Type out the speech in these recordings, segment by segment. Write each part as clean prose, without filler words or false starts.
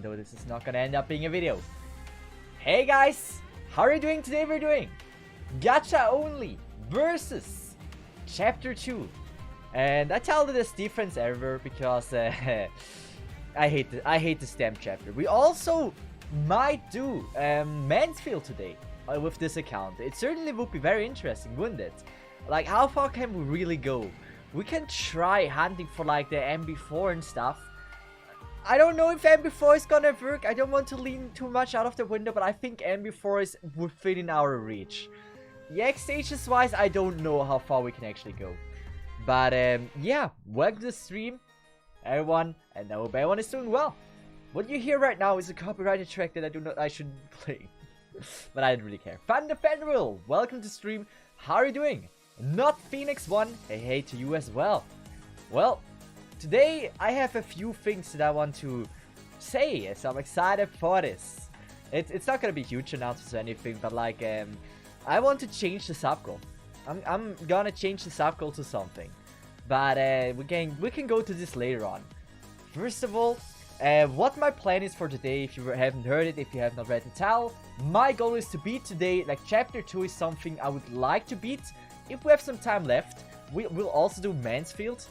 though this is not gonna end up being a video. Hey guys, how are you doing today? We're doing Gacha only versus Chapter 2. And I tell this defense ever because I hate the stamp chapter. We also might do Mansfield today with this account. It certainly would be very interesting, wouldn't it? Like, how far can we really go? We can try hunting for like the MB4 and stuff. I don't know if MB4 is gonna work. I don't want to lean too much out of the window, but I think MB4 is within our reach. EX stages wise, I don't know how far we can actually go. But yeah, welcome to the stream, everyone, and I hope everyone is doing well. What you hear right now is a copyrighted track that I shouldn't play. But I don't really care. Fun the Federal, welcome to stream. How are you doing? Not Phoenix1, hey to you as well. Well, today I have a few things that I want to say, so I'm excited for this. It's not gonna be huge announcements or anything, but like I want to change the sub goal. I'm gonna change the sub goal to something, but we can go to this later on. First of all, what my plan is for today, if you haven't heard it, if you have not read the title, my goal is to beat today. Like, chapter 2 is something I would like to beat. If we have some time left, we'll also do Mansfield.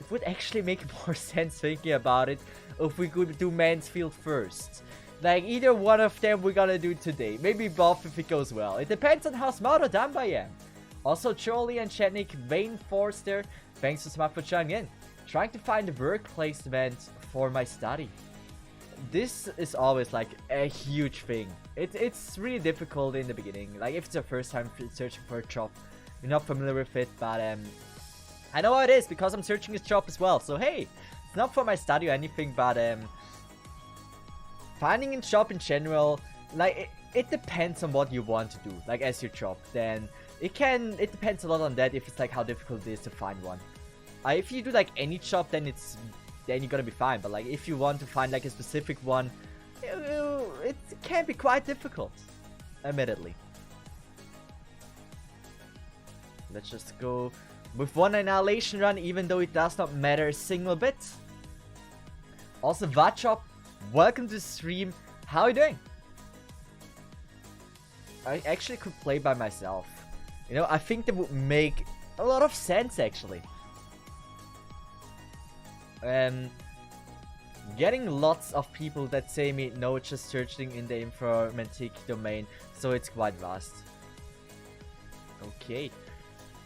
It would actually make more sense thinking about it if we could do Mansfield first. Like, either one of them we're gonna do today. Maybe both if it goes well. It depends on how smart or dumb I am. Also, Charlie and Chetnik, Vane Forster, thanks so much for joining in. Trying to find a work placement for my study. This is always like a huge thing. It's really difficult in the beginning. Like, if it's your first time searching for a job, you're not familiar with it, but I know how it is because I'm searching this job as well. So hey, it's not for my study or anything, but finding a job in general, like it depends on what you want to do, like as your job. Then it depends a lot on that, if it's like how difficult it is to find one. If you do like any job, then you're gonna be fine. But like if you want to find like a specific one, it can be quite difficult, admittedly. Let's just go with one annihilation run, even though it does not matter a single bit. Also, Vachop, welcome to the stream. How are you doing? I actually could play by myself. You know, I think that would make a lot of sense, actually. Getting lots of people that say me, no, just searching in the informatic domain, so it's quite vast. Okay.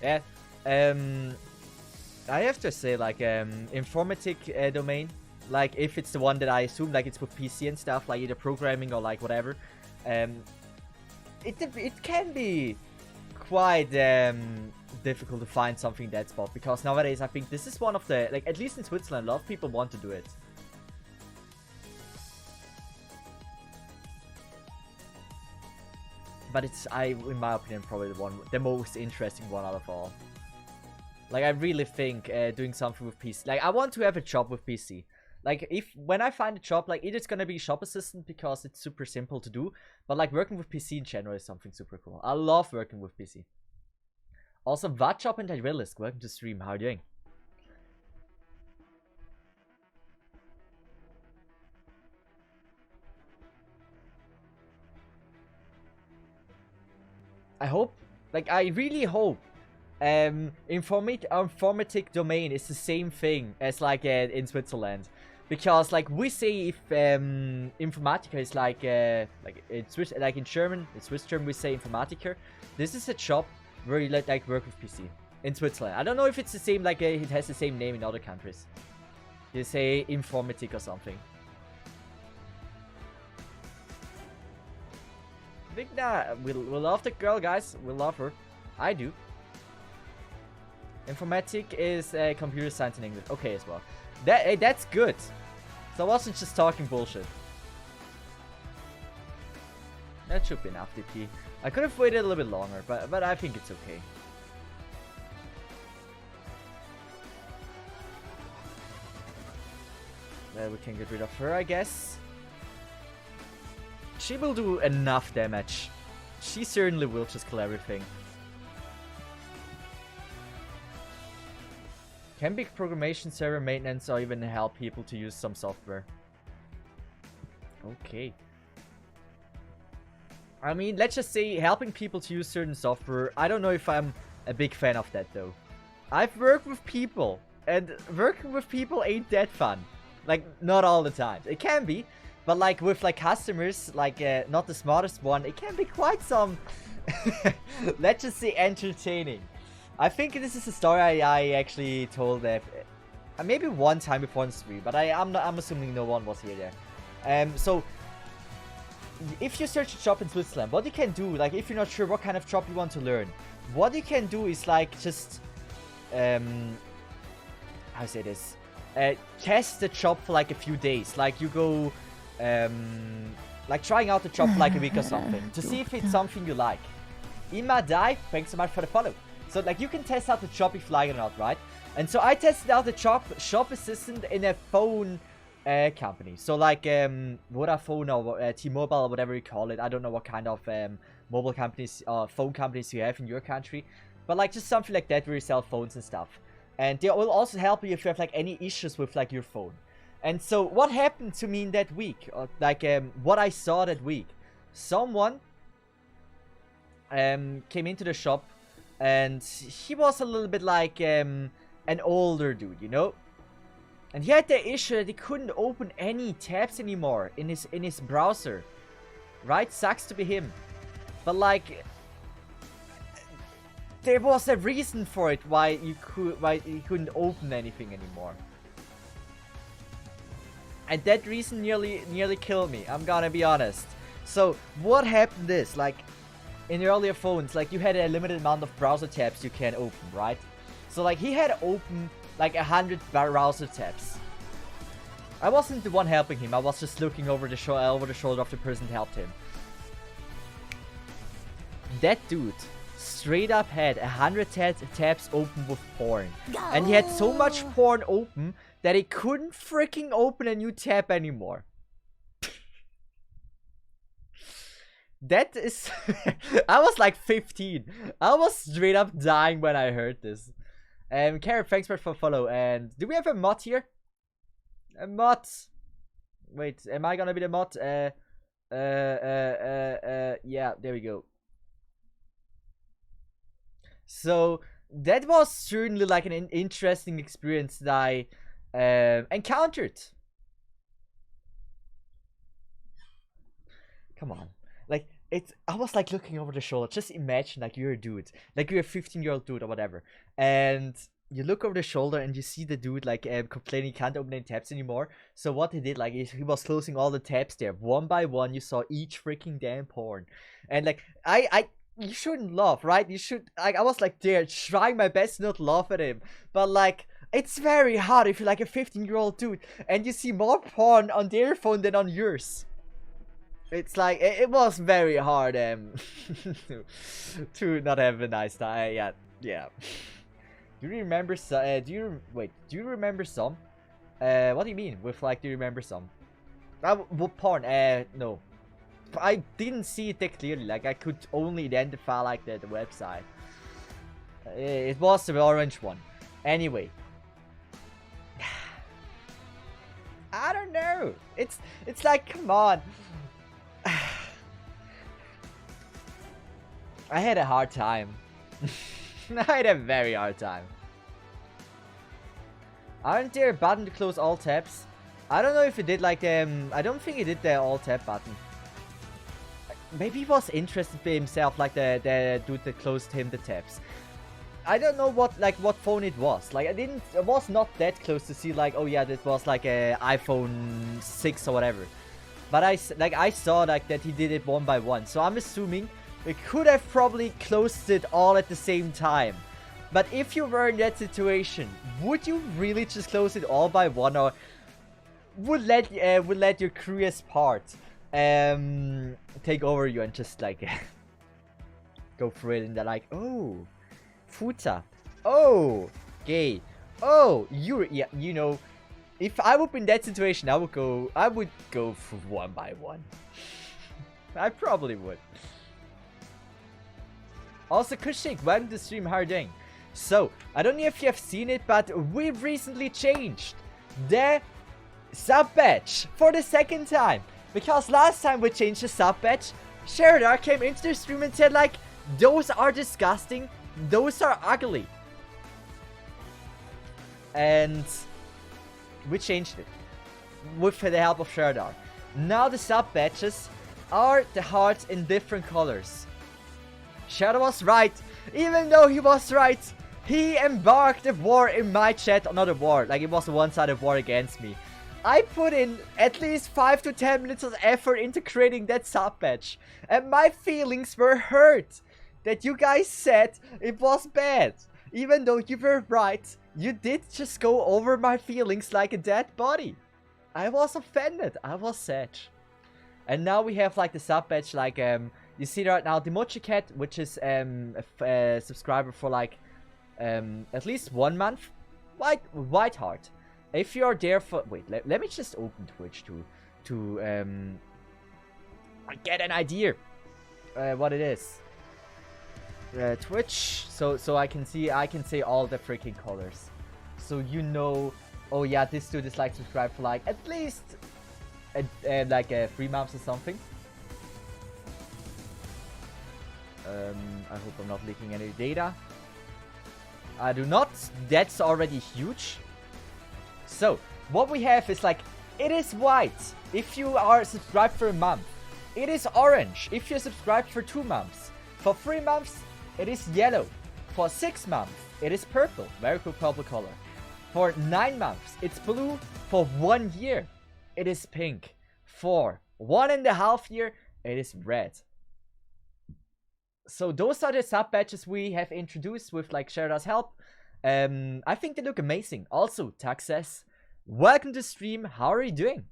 Yeah, I have to say, like, informatic domain, like, if it's the one that I assume, like, it's with PC and stuff, like, either programming or, like, whatever, it can be quite, difficult to find something in that spot, because nowadays, I think this is one of the, like, at least in Switzerland, a lot of people want to do it. But it's, in my opinion, probably the most interesting one out of all. Like, I really think doing something with PC. Like, I want to have a job with PC. Like, when I find a job, like, it's gonna be shop assistant because it's super simple to do. But, like, working with PC in general is something super cool. I love working with PC. Also, Vachop and Hydralisk, welcome to stream. How are you doing? I hope, like, I really hope informatic domain is the same thing as like in Switzerland, because like we say, if Informatiker is like in Swiss, like in German, in Swiss German we say Informatiker. This is a job where you like work with PC in Switzerland. I don't know if it's the same, like it has the same name in other countries. You say Informatik or something. Vigna, we love the girl, guys. We love her. I do. Informatic is computer science in English. Okay, as well. That's good. So I wasn't just talking bullshit. That should be enough DP. I could have waited a little bit longer, but I think it's okay. There, we can get rid of her, I guess. She will do enough damage. She certainly will just kill everything. Can be programmation, server maintenance, or even help people to use some software. Okay. I mean, let's just say helping people to use certain software. I don't know if I'm a big fan of that though. I've worked with people, and working with people ain't that fun. Like, not all the time. It can be, but like with like customers, like not the smartest one, it can be quite some, let's just say, entertaining. I think this is a story I actually told maybe one time before on stream, but I'm assuming no one was here there. So if you search a job in Switzerland, what you can do, like if you're not sure what kind of job you want to learn, what you can do is like just how say this, test the job for like a few days. Like you go like trying out the job for like a week or something to see if it's something you like. Ima Dai, thanks so much for the follow. So like you can test out the job if you like it or not, right? And so I tested out the shop assistant in a phone company. So like Vodafone or T-Mobile or whatever you call it. I don't know what kind of mobile companies phone companies you have in your country, but like just something like that where you sell phones and stuff. And they will also help you if you have like any issues with like your phone. And so what happened to me in that week, or like what I saw that week, someone came into the shop, and he was a little bit like an older dude, you know, and he had the issue that he couldn't open any tabs anymore in his browser. Right? Sucks to be him, but like there was a reason for it why you couldn't open anything anymore. And that reason nearly killed me, I'm gonna be honest. So what happened is, like, in earlier phones, like, you had a limited amount of browser tabs you can open, right? So like he had open like 100 browser tabs. I wasn't the one helping him, I was just looking over the shoulder of the person that helped him. That dude straight up had 100 tabs open with porn. And he had so much porn open that he couldn't freaking open a new tab anymore. That is... I was like 15. I was straight up dying when I heard this. Carrot, thanks for follow. And do we have a mod here? A mod. Wait, am I gonna be the mod? Yeah, there we go. So that was certainly like an interesting experience that I encountered. Come on, like I was like looking over the shoulder. Just imagine like you're a dude, like you're a 15-year-old dude or whatever, and you look over the shoulder and you see the dude like complaining he can't open any tabs anymore. So what he did, like, is he was closing all the tabs there one by one. You saw each freaking damn porn, and like you shouldn't laugh, right? You should, like, I was like there trying my best to not laugh at him, but like it's very hard if you're like a 15-year-old dude and you see more porn on their phone than on yours. It's like it was very hard to not have a nice time. Yeah. Do you remember some? Do you remember some? What do you mean with like? Do you remember some? What porn? No. I didn't see it that clearly. Like I could only identify like the website. It was the orange one. Anyway. I don't know. It's like, come on. I had a hard time. I had a very hard time. Aren't there a button to close all tabs? I don't know if it did like I don't think it did the all tab button. Maybe he was interested by himself, like the dude that closed him the tabs. I don't know what phone it was. Like I was not that close to see like, oh yeah, this was like a iPhone 6 or whatever. But I saw like that he did it one by one. So I'm assuming we could have probably closed it all at the same time. But if you were in that situation, would you really just close it all by one, or would let your curious part take over you and just like go for it, and they're like, oh, futa, oh, gay, oh, yeah, you know, if I would be in that situation, I would go for one by one. I probably would. Also, Kushik, welcome to the stream, how are you doing? So, I don't know if you have seen it, but we've recently changed the sub badge for the second time. Because last time we changed the sub badge, Sheridar came into the stream and said like, those are disgusting, those are ugly. And we changed it with the help of Sheridar. Now the sub badges are the hearts in different colors. Sheridar was right. Even though he was right, he embarked a war in my chat. Not a war, like it was a one-sided war against me. I put in at least 5 to 10 minutes of effort into creating that sub badge. And my feelings were hurt that you guys said it was bad. Even though you were right, you did just go over my feelings like a dead body. I was offended. I was sad. And now we have like the sub badge, like you see right now the Mochi Cat, which is a subscriber for like at least 1 month. White Heart. If you're there for let me just open Twitch to get an idea what it is. Twitch, so I can say all the freaking colors, so you know. Oh yeah, this dude is like subscribed for like at least like 3 months or something. I hope I'm not leaking any data. I do not. That's already huge. So what we have is like, it is white if you are subscribed for a month. It is orange if you're subscribed for 2 months. For 3 months, it is yellow. For 6 months, it is purple. Very cool purple color. For 9 months, it's blue. For 1 year, it is pink. For 1.5 years, it is red. So those are the sub badges we have introduced with like Sheridar's help. I think they look amazing. Also, Taxes, welcome to stream. How are you doing?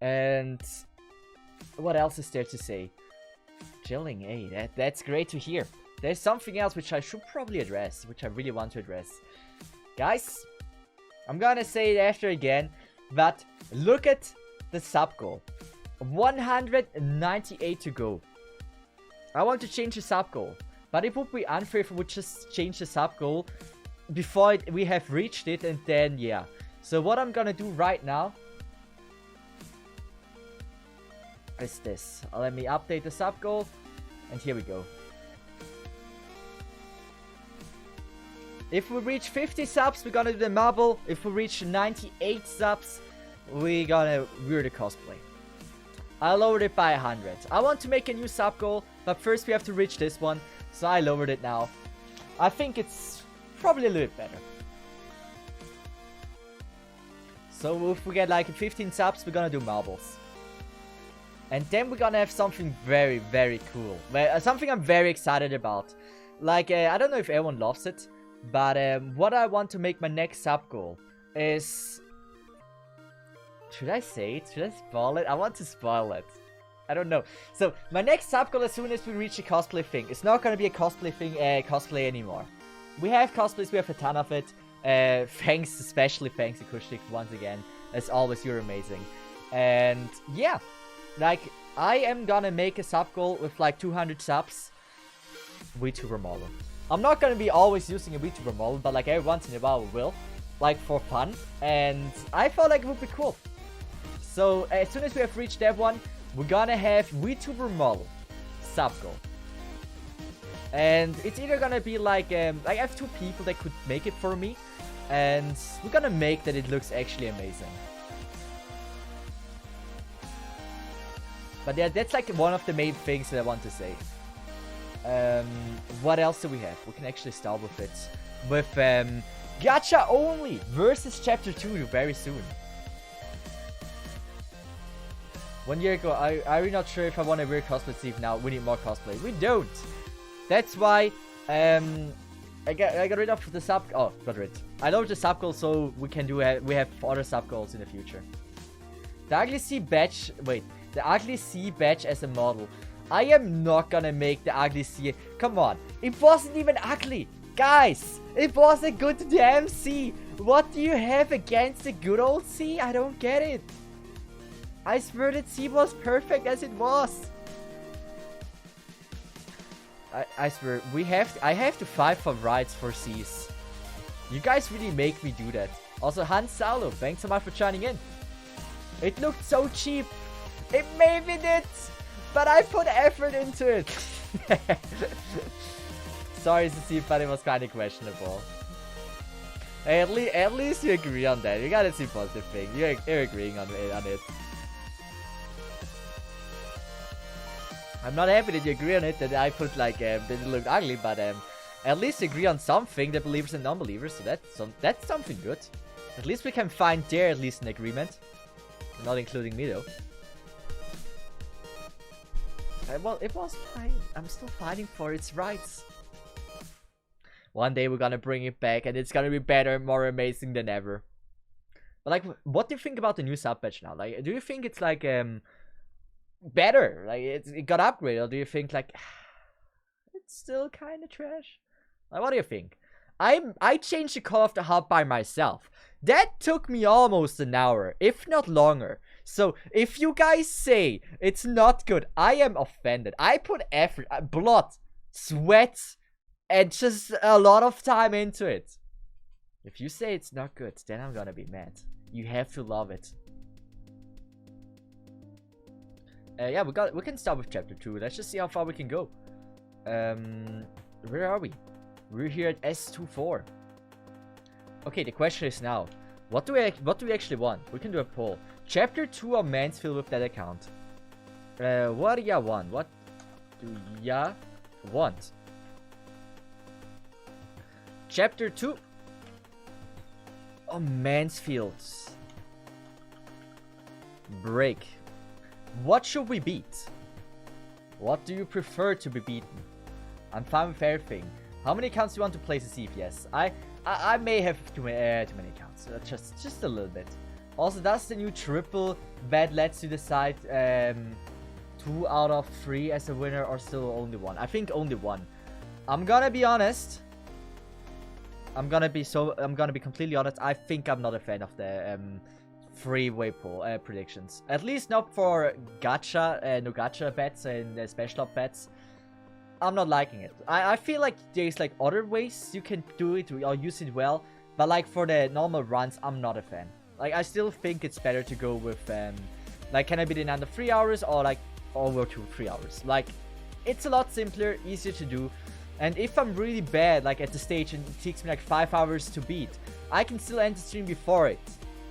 And what else is there to say? Chilling, hey, that's great to hear. There's something else which I should probably address, which I really want to address. Guys, I'm gonna say it after again, but look at the sub goal. 198 to go. I want to change the sub goal, but it would be unfair if we just change the sub goal before we have reached it, and then yeah. So what I'm gonna do right now is this. Let me update the sub goal, and here we go. If we reach 50 subs, we're gonna do the marble. If we reach 98 subs, we're gonna wear the cosplay. I lowered it by 100. I want to make a new sub goal, but first we have to reach this one, so I lowered it now. I think it's probably a little bit better. So if we get like 15 subs, we're gonna do marbles. And then we're gonna have something very, very cool. Something I'm very excited about. Like, I don't know if everyone loves it, but what I want to make my next sub goal is... Should I say it? Should I spoil it? I want to spoil it. I don't know. So, my next sub goal as soon as we reach the cosplay thing. It's not gonna be a cosplay thing, cosplay anymore. We have cosplays, we have a ton of it. Thanks, especially thanks Acoustic once again. As always, you're amazing. And yeah, like, I am gonna make a sub goal with like 200 subs. VTuber model. I'm not gonna be always using a VTuber model, but like every once in a while we will. Like for fun. And I felt like it would be cool. So as soon as we have reached that one, we're gonna have VTuber model sub goal. And it's either gonna be like I have 2 people that could make it for me. And we're gonna make that it looks actually amazing. But yeah, that's like one of the main things that I want to say. What else do we have? We can actually start with it. With Gacha only versus Chapter 2 very soon. 1 year ago, I'm really not sure if I want to wear cosplay sleeve now. We need more cosplay. We don't. That's why I got rid of the sub. Oh, got rid. I lowered the sub goal so we can do. We have other sub goals in the future. The Ugly Sea badge. Wait, the Ugly Sea badge as a model. I am not gonna make the Ugly Sea. Come on, it wasn't even ugly, guys. It was a good damn sea. What do you have against the good old sea? I don't get it. I swear that sea was perfect as it was. I swear, I have to fight for rights for seas. You guys really make me do that. Also, Hans Saulo, thanks so much for joining in. It looked so cheap. It maybe did, but I put effort into it. Sorry, Cesith, but it was kind of questionable. Hey, at least you agree on that. You gotta see positive thing. You're agreeing on it. I'm not happy that you agree on it, that I put like, that it looked ugly, but at least agree on something, the believers and non-believers, so that's something good. At least we can find there at least an agreement. Not including me though. Well, it was fine. I'm still fighting for its rights. One day we're gonna bring it back and it's gonna be better, more amazing than ever. But like, what do you think about the new sub patch now? Like, do you think it's like better? Like it got upgraded, or do you think like it's still kind of trash? Like, what do you think? I changed the color of the hub by myself. That took me almost an hour, if not longer. So if you guys say it's not good, I am offended. I put effort, blood, sweat, and just a lot of time into it. If you say it's not good, then I'm gonna be mad. You have to love it. Yeah, we can start with chapter 2. Let's just see how far we can go. Where are we? We're here at S24. Okay, the question is now, what do we actually want? We can do a poll. Chapter 2 or Mansfield with that account? What do ya want? What do ya want? Chapter 2 or Mansfield? Break. What should we beat? What do you prefer to be beaten? I'm fine with everything. How many accounts do you want to play Cesith? Yes, I may have too many accounts. Just a little bit. Also, does the new triple bet lets you decide 2 out of 3 as a winner, or still only 1? I think only 1. I'm gonna be honest. I'm gonna be completely honest. I think I'm not a fan of the three-way poll predictions. At least not for gacha, no gacha bets and special op bets. I'm not liking it. I feel like there's like other ways you can do it or use it well, but like for the normal runs, I'm not a fan. Like, I still think it's better to go with like, can I beat it in under 3 hours, or like over 3 hours? Like, it's a lot simpler, easier to do. And if I'm really bad, like at the stage, and it takes me like 5 hours to beat, I can still end the stream before it.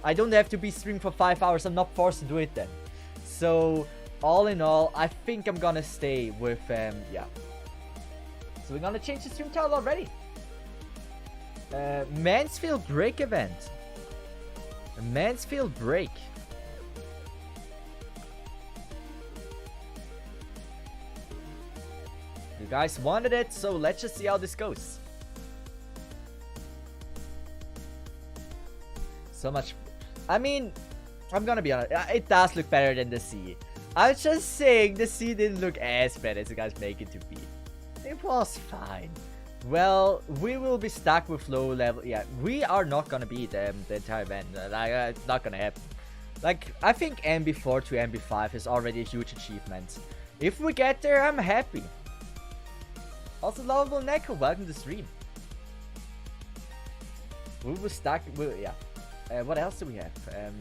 I don't have to be streaming for 5 hours. I'm not forced to do it then. So all in all, I think I'm gonna stay with yeah. So we're gonna change the stream title already. Mansfield break event. A Mansfield break. You guys wanted it, so let's just see how this goes. So much. I mean, I'm gonna be honest. It does look better than the sea. I was just saying the sea didn't look as bad as you guys make it to be. It was fine. Well, we will be stuck with low level. Yeah, we are not gonna beat the entire event. It's not gonna happen. Like, I think MB4 to MB5 is already a huge achievement. If we get there, I'm happy. Also, Lovable Neko, welcome to the stream. We were stuck. Yeah. What else do we have? I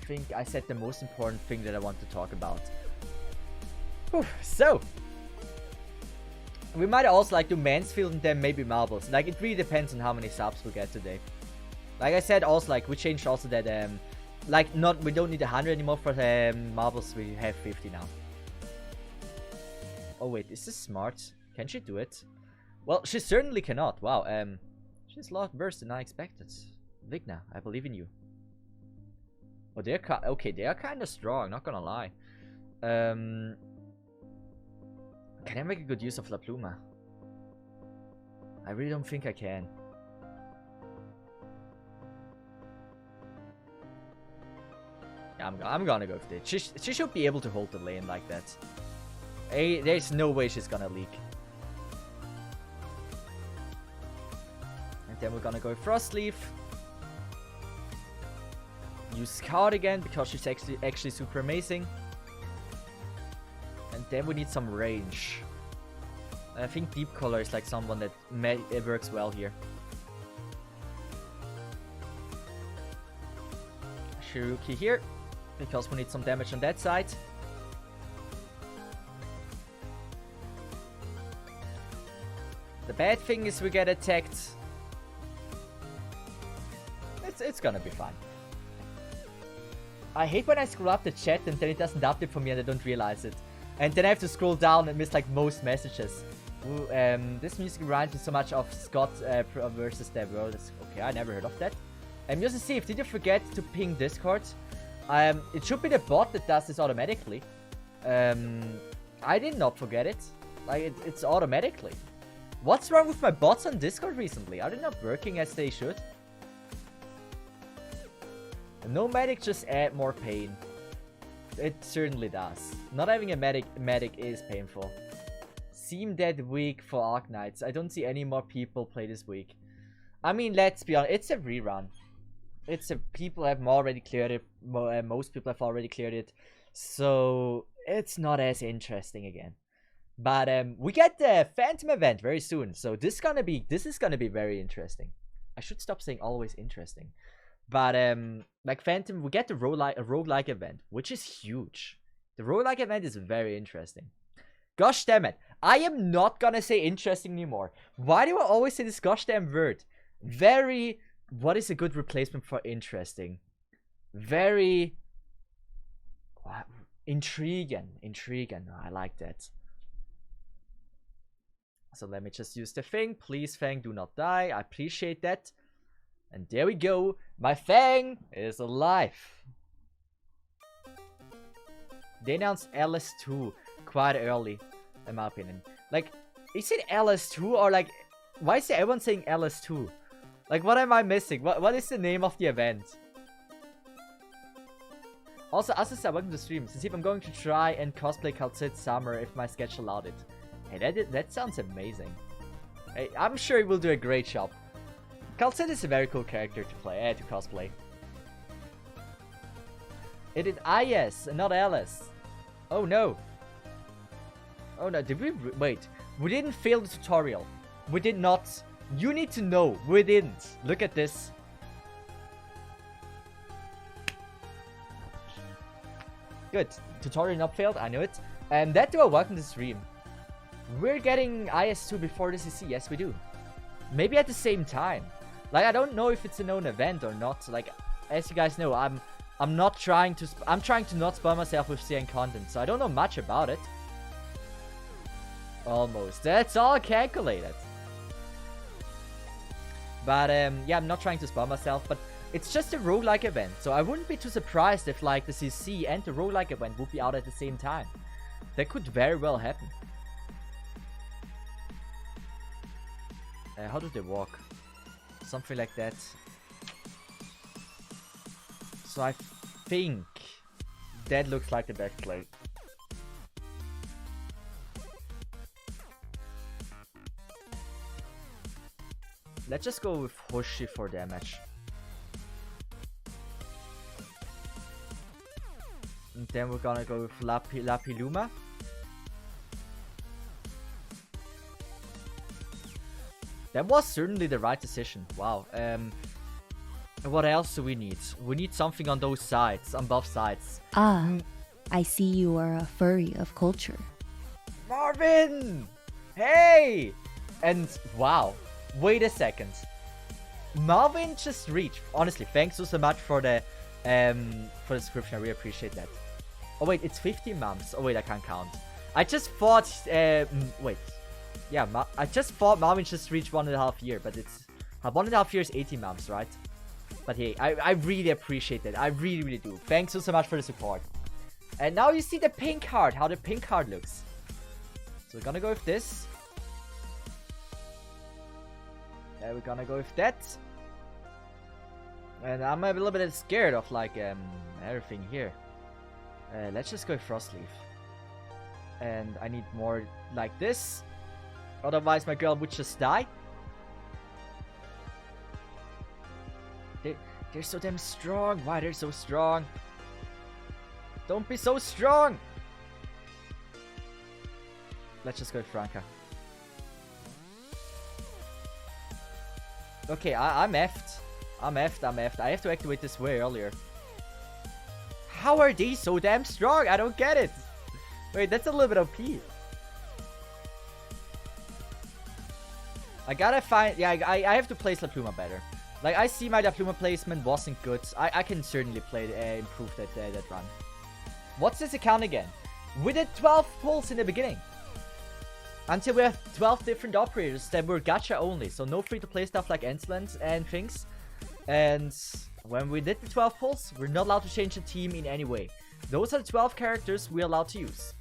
think I said the most important thing that I want to talk about. Whew. So, we might also like do Mansfield and then maybe Marbles. Like, it really depends on how many subs we get today. Like I said, also, like, we changed also that, like, we don't need 100 anymore for Marbles. We have 50 now. Oh wait, is this smart? Can she do it? Well, she certainly cannot. Wow, she's a lot worse than I expected. Vigna, I believe in you. Oh, they're okay, they are kind of strong, not gonna lie. Can I make a good use of La Pluma? I really don't think I can. Yeah, I'm gonna go with it. She should be able to hold the lane like that. Hey, there's no way she's gonna leak. And then we're gonna go Frost Leaf. Use Scout again because she's actually super amazing. And then we need some range. I think Deep Color is like someone that works well here. Shiruki here, because we need some damage on that side. The bad thing is we get attacked. It's gonna be fine. I hate when I scroll up the chat and then it doesn't update for me and I don't realize it. And then I have to scroll down and miss like most messages. Ooh, this music reminds me so much of Scott versus the World. Okay, I never heard of that. Just to see if did you forget to ping Discord? It should be the bot that does this automatically. I did not forget it. Like it's automatically. What's wrong with my bots on Discord recently? Are they not working as they should? No medic just add more pain. It certainly does. Not having a medic is painful. Seem that weak for Arc Knights. I don't see any more people play this week. I mean, let's be honest. It's a rerun. People have already cleared it. Most people have already cleared it. So it's not as interesting again. But we get the Phantom event very soon. So this is gonna be very interesting. I should stop saying always interesting. But like Phantom, we get the roguelike event, which is huge. The roguelike event is very interesting. Gosh damn it. I am not gonna say interesting anymore. Why do I always say this gosh damn word? Very... What is a good replacement for interesting? Very... Intriguing. I like that. So let me just use the thing. Please, Fang, do not die. I appreciate that. And there we go. My Fang is alive. They announced LS2 quite early, in my opinion. Like, is it LS2 or like... Why is everyone saying LS2? Like, what am I missing? What is the name of the event? Also, Asusa, welcome to stream. Since if I'm going to try and cosplay Cesith Summer if my schedule allowed it. Hey, that sounds amazing. Hey, I'm sure he will do a great job. Cesith is a very cool character to play, to cosplay. It is IS, not LS. Oh no. Oh no, did we... Wait, we didn't fail the tutorial. We did not. You need to know, we didn't. Look at this. Good. Tutorial not failed, I knew it. And that duo, welcome to the stream. We're getting IS2 before the CC, yes we do. Maybe at the same time. Like, I don't know if it's a known event or not. Like, as you guys know, I'm trying to not spoil myself with CN content, so I don't know much about it. Almost. That's all calculated. But, yeah, I'm not trying to spoil myself, but it's just a roguelike event, so I wouldn't be too surprised if, like, the CC and the roguelike event would be out at the same time. That could very well happen. How do they walk? Something like that. So I think that looks like the best play. Let's just go with Hoshi for damage. And then we're gonna go with Lapiluma. That was certainly the right decision. Wow. What else do we need? We need something on those sides, on both sides. Ah, I see you are a furry of culture. Marvin! Hey! And wow, wait a second. Marvin just reached. Honestly, thanks so much for the description. I really appreciate that. Oh wait, it's 15 months. Oh wait, I can't count. I just thought. Wait. Yeah, I just thought Marvin just reached 1.5 years, but it's 1.5 years, 18 months, right? But hey, I really appreciate that. I really do. Thanks so much for the support. And now you see the pink card, how the pink card looks. So we're gonna go with this. We're gonna go with that. And I'm a little bit scared of like everything here. Let's just go Frostleaf. And I need more like this. Otherwise my girl would just die. They're so damn strong. Why they're so strong? Don't be so strong. Let's just go with Franca. Okay, I'm effed. I'm effed. I have to activate this way earlier. How are they so damn strong? I don't get it. Wait, that's a little bit OP. I gotta find... Yeah, I have to place La Pluma better. Like, I see my La Pluma placement wasn't good. I can certainly improve that run. What's this account again? We did 12 pulls in the beginning. Until we have 12 different operators that were gacha only. So no free-to-play stuff like Insolent and things. And when we did the 12 pulls, we're not allowed to change the team in any way. Those are the 12 characters we're allowed to use.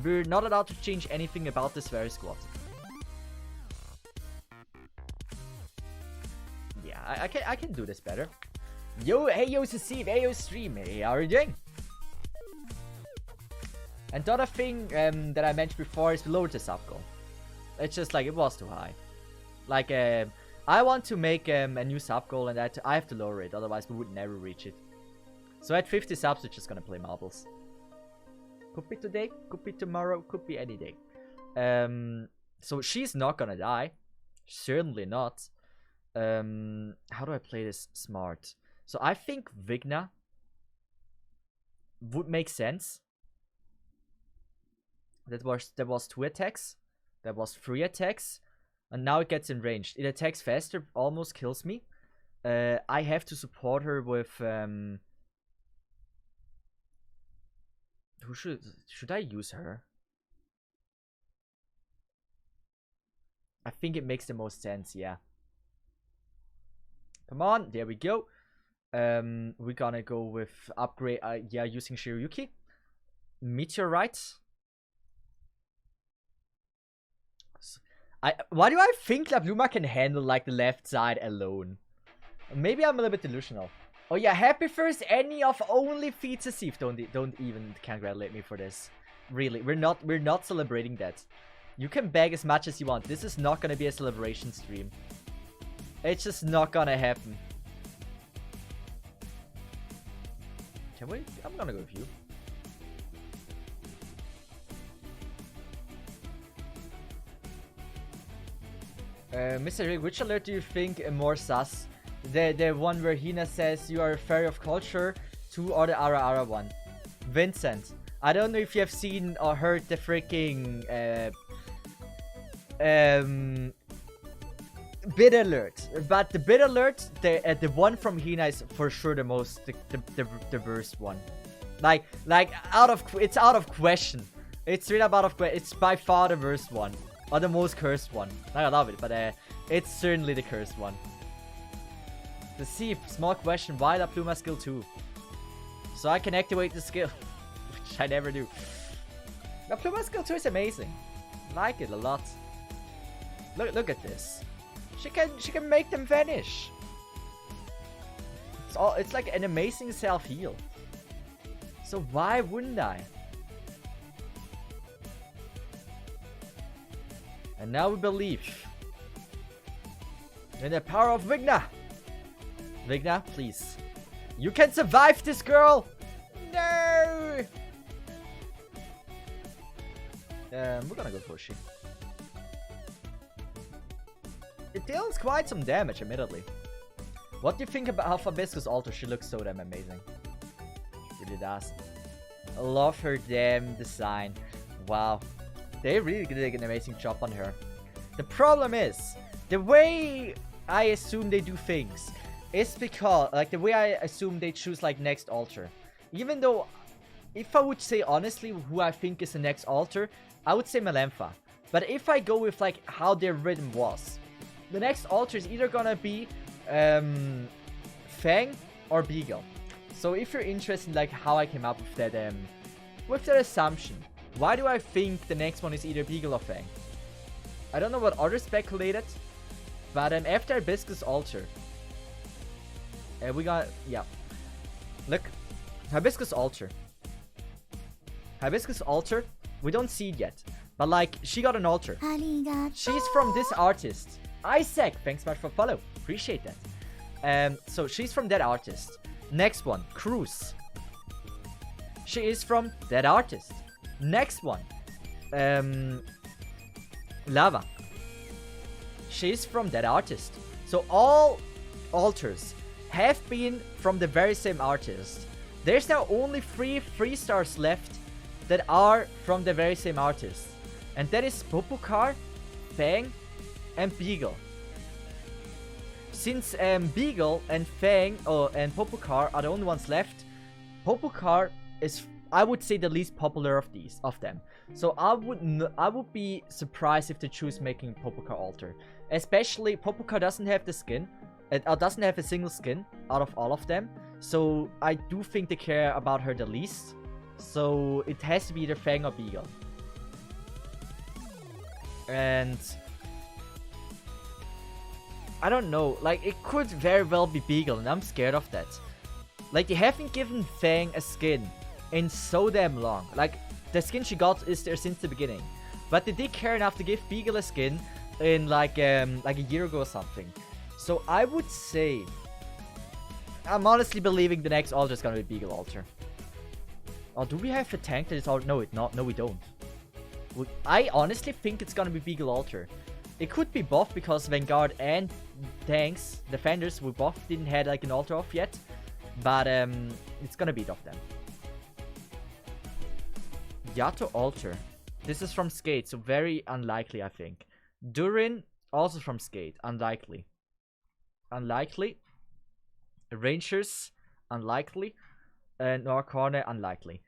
We're not allowed to change anything about this very squad. Yeah, I can do this better. Yo, hey yo Cesith, hey yo stream, hey, how are you doing? And the other thing that I mentioned before is we lowered the sub goal. It's just like, it was too high. Like, I want to make a new sub goal and I have to lower it, otherwise we would never reach it. So at 50 subs, we're just gonna play marbles. Could be today, could be tomorrow, could be any day. So she's not gonna die. Certainly not. How do I play this smart? So I think Vigna would make sense. That was 2 attacks. That was 3 attacks. And now it gets in range. It attacks faster, almost kills me. I have to support her with... Who should I use her? I think it makes the most sense, yeah. Come on, there we go. We're gonna go with upgrade, yeah, using Shiryuki. Meteorite. Why do I think La Pluma can handle like the left side alone? Maybe I'm a little bit delusional. Oh yeah, happy first any of only feats Cesith. Don't even congratulate me for this. Really, we're not celebrating that. You can beg as much as you want. This is not gonna be a celebration stream. It's just not gonna happen. Can we? I'm gonna go with you. Mr. Rick, which alert do you think more sus? The one where Hina says you are a fairy of culture, 2 or the Ara Ara one? Vincent, I don't know if you have seen or heard the freaking bit alert, but the bit alert, the one from Hina is for sure the most the worst one. Like it's out of question. It's straight up out of question. It's by far the worst one. Or the most cursed one. I love it, but it's certainly the cursed one. The Cesith, small question, why La Pluma skill 2? So I can activate the skill, which I never do. La Pluma skill 2 is amazing. I like it a lot. Look at this. She can make them vanish. It's like an amazing self-heal. So why wouldn't I? And now we believe in the power of Vigna. Vigna, please. You can survive this, girl! No! We're gonna go for she. It deals quite some damage, admittedly. What do you think about Hibiscus Alter? She looks so damn amazing. She really does. I love her damn design. Wow. They really did an amazing job on her. The problem is, the way I assume they do things is because, like, the way I assume they choose, like, next altar. Even though, if I would say honestly who I think is the next altar, I would say Melempha. But if I go with, like, how their rhythm was, the next altar is either gonna be Fang or Beagle. So if you're interested in, like, how I came up with that assumption, why do I think the next one is either Beagle or Fang? I don't know what others speculated, but after Hibiscus Altar, we got, yeah. Look, Hibiscus Altar. Hibiscus Altar, we don't see it yet, but like, she got an altar. She's from this artist. Isaac, thanks much for follow. Appreciate that. So she's from that artist. Next one, Cruz. She is from that artist. Next one, Lava. She's from that artist. So all altars have been from the very same artist. There's now only 3 stars left that are from the very same artist. And that is Popokar, Fang, and Beagle. Since Beagle and Fang and Popokar are the only ones left, Popokar is, I would say, the least popular of them. So I would be surprised if they choose making Popokar alter. Especially Popokar doesn't have the skin. It doesn't have a single skin out of all of them. So I do think they care about her the least. So it has to be either Fang or Beagle. And I don't know, like it could very well be Beagle, and I'm scared of that. Like, they haven't given Fang a skin in so damn long. Like, the skin she got is there since the beginning. But they did care enough to give Beagle a skin in like a year ago or something. So I would say, I'm honestly believing the next alter is gonna be Beagle alter. Oh, do we have a tank that is all? No, no, we don't. I honestly think it's gonna be Beagle alter. It could be buff because Vanguard and tanks, defenders, we both didn't have like an alter off yet. But it's gonna be of them. Yato alter. This is from Skate, so very unlikely, I think. Durin, also from Skate, unlikely. Unlikely. Rangers, unlikely. And Norcorner, unlikely.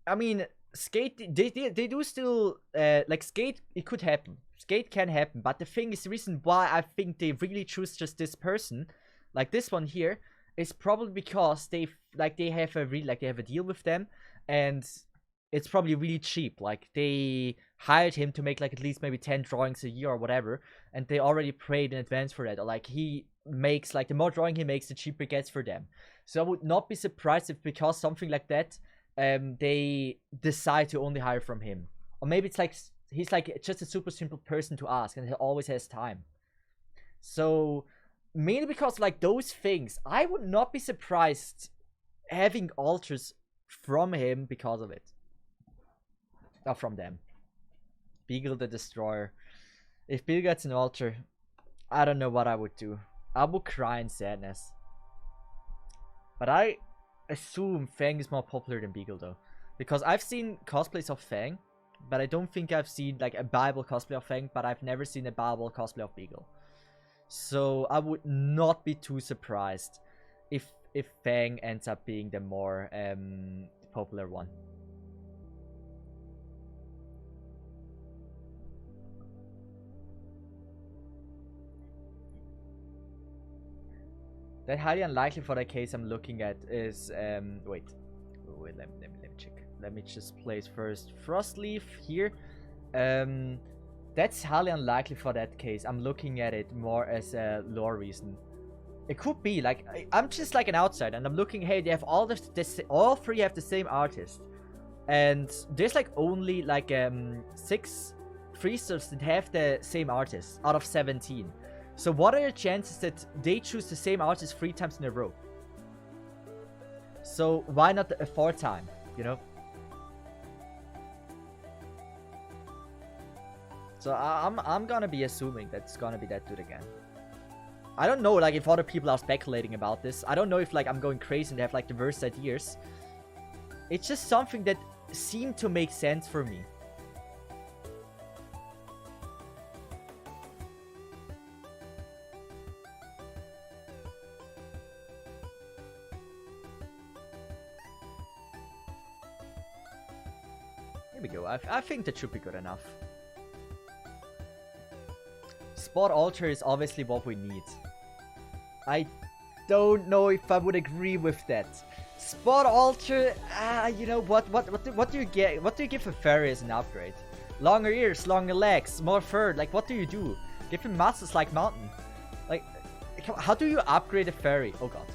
I mean, Skate, they do still, like Skate, it could happen. Skate can happen, but the thing is, the reason why I think they really choose just this person, like this one here, is probably because they have a deal with them, and it's probably really cheap. Like, they hired him to make like at least maybe 10 drawings a year or whatever, and they already paid in advance for that. Or like, he makes, like, the more drawing he makes, the cheaper it gets for them. So I would not be surprised if because something like that, they decide to only hire from him. Or maybe it's like he's like just a super simple person to ask, and he always has time. So mainly because like those things, I would not be surprised having alters from him because of it. Or from them. Beagle the Destroyer. If Beagle gets an alter, I don't know what I would do. I would cry in sadness. But I assume Fang is more popular than Beagle though. Because I've seen cosplays of Fang, but I don't think I've seen like a Bible cosplay of Fang, but I've never seen a Bible cosplay of Beagle. So I would not be too surprised if Fang ends up being the more popular one. That highly unlikely for the case I'm looking at is wait, let me check. Let me just place first Frostleaf here. That's highly unlikely for that case. I'm looking at it more as a lore reason. It could be like I'm just like an outsider, and I'm looking. Hey, they have all all 3 have the same artist, and there's like only like 6 freesters that have the same artist out of 17. So what are the chances that they choose the same artist 3 times in a row? So why not a 4th time, you know? So I'm gonna be assuming that's gonna be that dude again. I don't know, like, if other people are speculating about this. I don't know if, like, I'm going crazy and have, like, the worst ideas. It's just something that seemed to make sense for me. Here we go. I think that should be good enough. Spot alter is obviously what we need. I don't know if I would agree with that. Spot alter, you know what do you get? What do you give a fairy as an upgrade? Longer ears, longer legs, more fur. Like, what do you do? Give him muscles like mountain. Like, how do you upgrade a fairy? Oh god.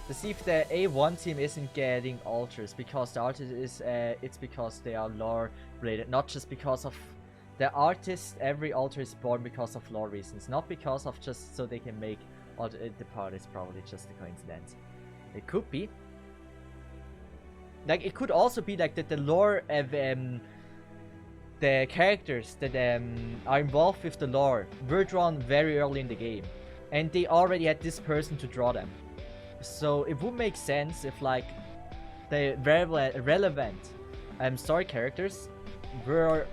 To see if the A1 team isn't getting alters because the artist is it's because they are lore related, not just because of the artist. Every alter is born because of lore reasons, not because of just so they can make alter. The part is probably just a coincidence. It could be like, it could also be like that the lore of the the characters that are involved with the lore were drawn very early in the game, and they already had this person to draw them. So it would make sense if like the relevant story characters were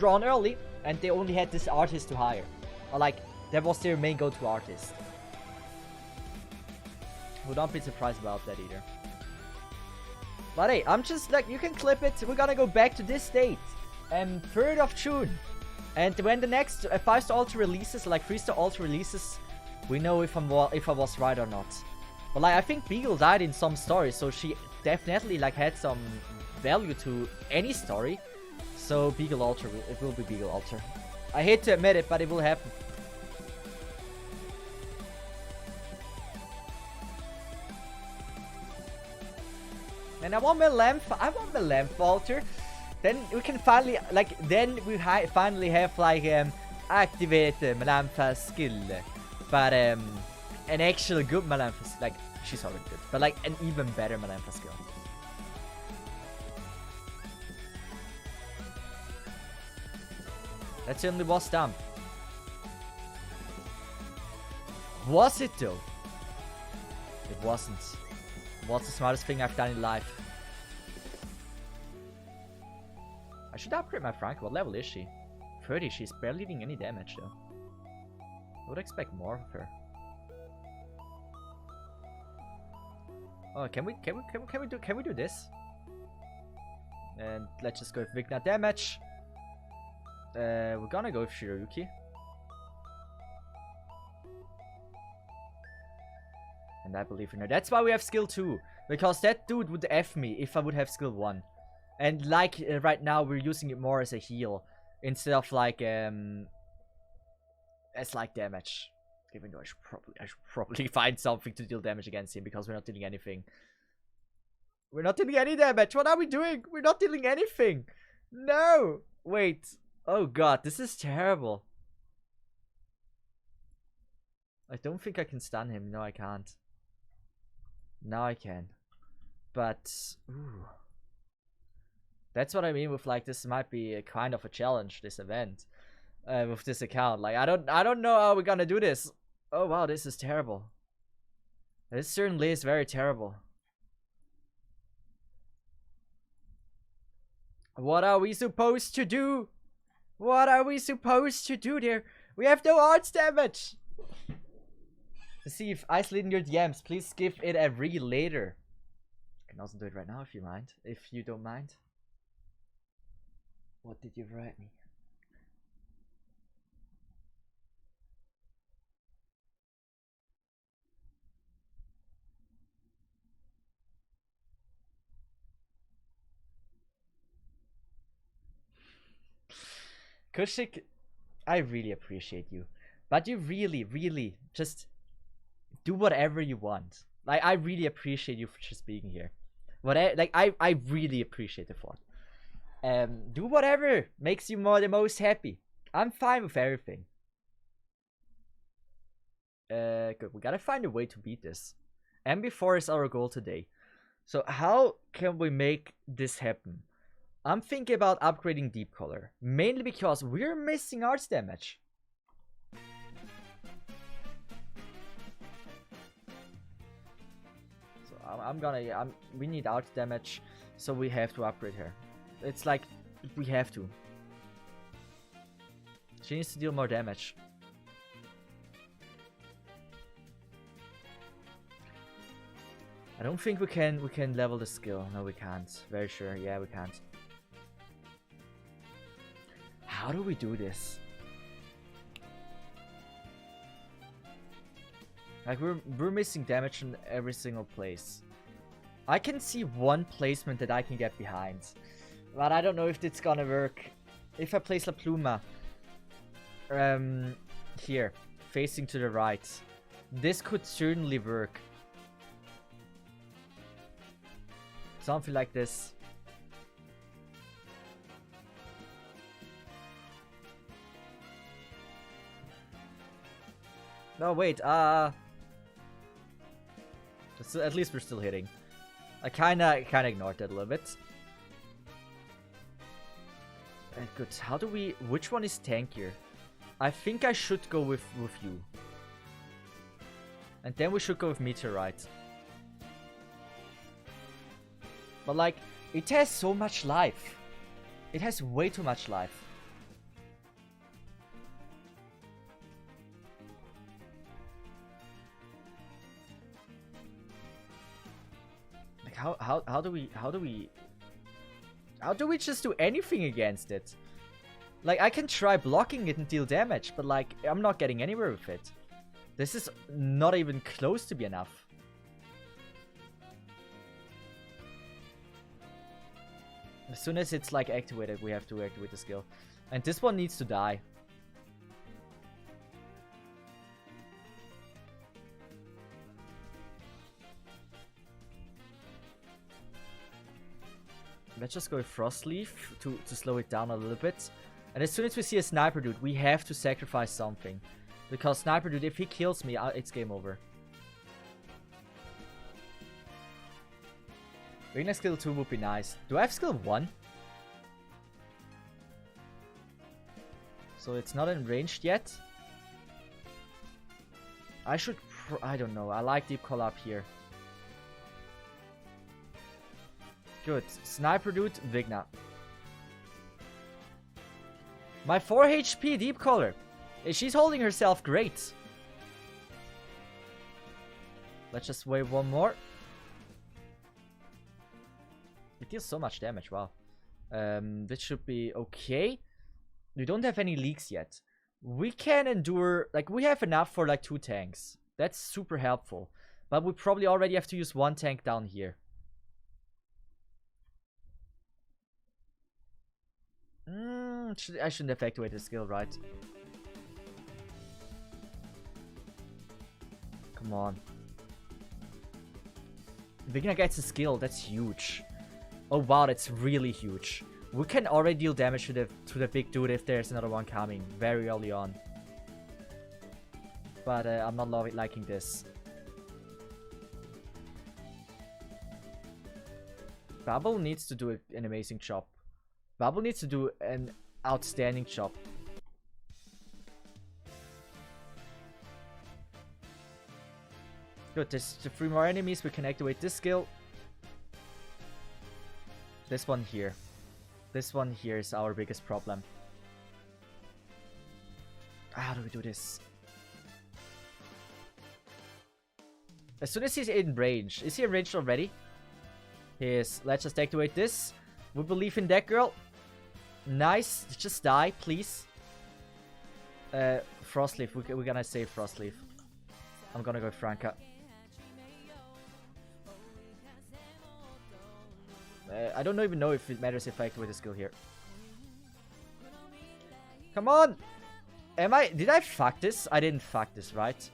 drawn early, and they only had this artist to hire, or like that was their main go-to artist. Would not be surprised about that either. But hey, I'm just like, you can clip it. We're gonna go back to this date, 3rd of June, and when the next 5-star ultra releases, like 3-star ultra releases, we know if I was right or not. But like, I think Beagle died in some story, so she definitely like had some value to any story. So Beagle Ultra, it will be Beagle Ultra. I hate to admit it, but it will happen. And I want my lamp altar. Then we can finally, like, then we finally have like activate the Malampha skill. But an actual good Malampha, like, she's already good, but like an even better Malampha skill. That certainly was dumb. Was it though? It wasn't. What's the smartest thing I've done in life? I should upgrade my Frank. What level is she? 30. She's barely doing any damage though. I would expect more of her. Oh, can we do this? And let's just go with Vigna damage. We're gonna go with Shiroyuki. And I believe in her. That's why we have skill 2. Because that dude would F me if I would have skill 1. And like right now we're using it more as a heal. Instead of like as like damage. Even though I should probably find something to deal damage against him, because we're not dealing anything. We're not dealing any damage. What are we doing? We're not dealing anything. No. Wait. Oh god, this is terrible. I don't think I can stun him. No, I can't. Now I can. But ooh. That's what I mean with like, this might be a kind of a challenge, this event. With this account. Like, I don't know how we're gonna do this. Oh wow, this is terrible. This certainly is very terrible. What are we supposed to do? What are we supposed to do there? We have no arts damage. Cesith, isolating your DMs. Please give it a read later. You can also do it right now if you mind. If you don't mind. What did you write me? Kushik, I really appreciate you. But you really just do whatever you want. Like, I really appreciate you for just being here. I really appreciate the thought. Do whatever makes you the most happy. I'm fine with everything. Good. We gotta find a way to beat this. MB4 is our goal today. So how can we make this happen? I'm thinking about upgrading Deep Color. Mainly because we're missing arts damage. So we need arts damage, so we have to upgrade her. It's like, we have to. She needs to deal more damage. I don't think we can level the skill. No, we can't. Very sure. Yeah, we can't. How do we do this? Like, we're missing damage in every single place. I can see one placement that I can get behind, but I don't know if it's gonna work. If I place La Pluma here, facing to the right, this could certainly work. Something like this. No, wait, at least we're still hitting. I kinda ignored that a little bit. Good. How do we... Which one is tankier? I think I should go with you. And then we should go with Meteorite. But like, it has so much life. It has way too much life. Like how do we just do anything against it? Like, I can try blocking it and deal damage, but like, I'm not getting anywhere with it. This is not even close to be enough. As soon as it's like activated, we have to activate the skill. And this one needs to die. Let's just go with Frost Leaf to slow it down a little bit. And as soon as we see a Sniper Dude, we have to sacrifice something. Because Sniper Dude, if he kills me, it's game over. Weakness skill 2 would be nice. Do I have skill 1? So it's not in ranged yet. I should... I don't know. I like Deep Call up here. Good. Sniper Dude, Vigna. My 4 HP Deep Caller. She's holding herself great. Let's just wave one more. It deals so much damage, wow. This should be okay. We don't have any leaks yet. We can endure, like, we have enough for like 2 tanks. That's super helpful. But we probably already have to use 1 tank down here. I shouldn't have activated the skill, right? Come on. Vigna gets a skill, that's huge. Oh wow, that's really huge. We can already deal damage to the big dude if there's another one coming very early on. But I'm not liking this. Bubble needs to do an amazing job. Bubble needs to do an outstanding job. Good, there's 3 more enemies. We can activate this skill. This one here. This one here is our biggest problem. How do we do this? As soon as he's in range. Is he in range already? He is. Let's just activate this. We believe in that girl. Nice. Just die, please. Frostleaf. We're gonna save Frostleaf. I'm gonna go Franca. I don't even know if it matters if I activate the skill here. Come on! Did I fuck this? I didn't fuck this, right?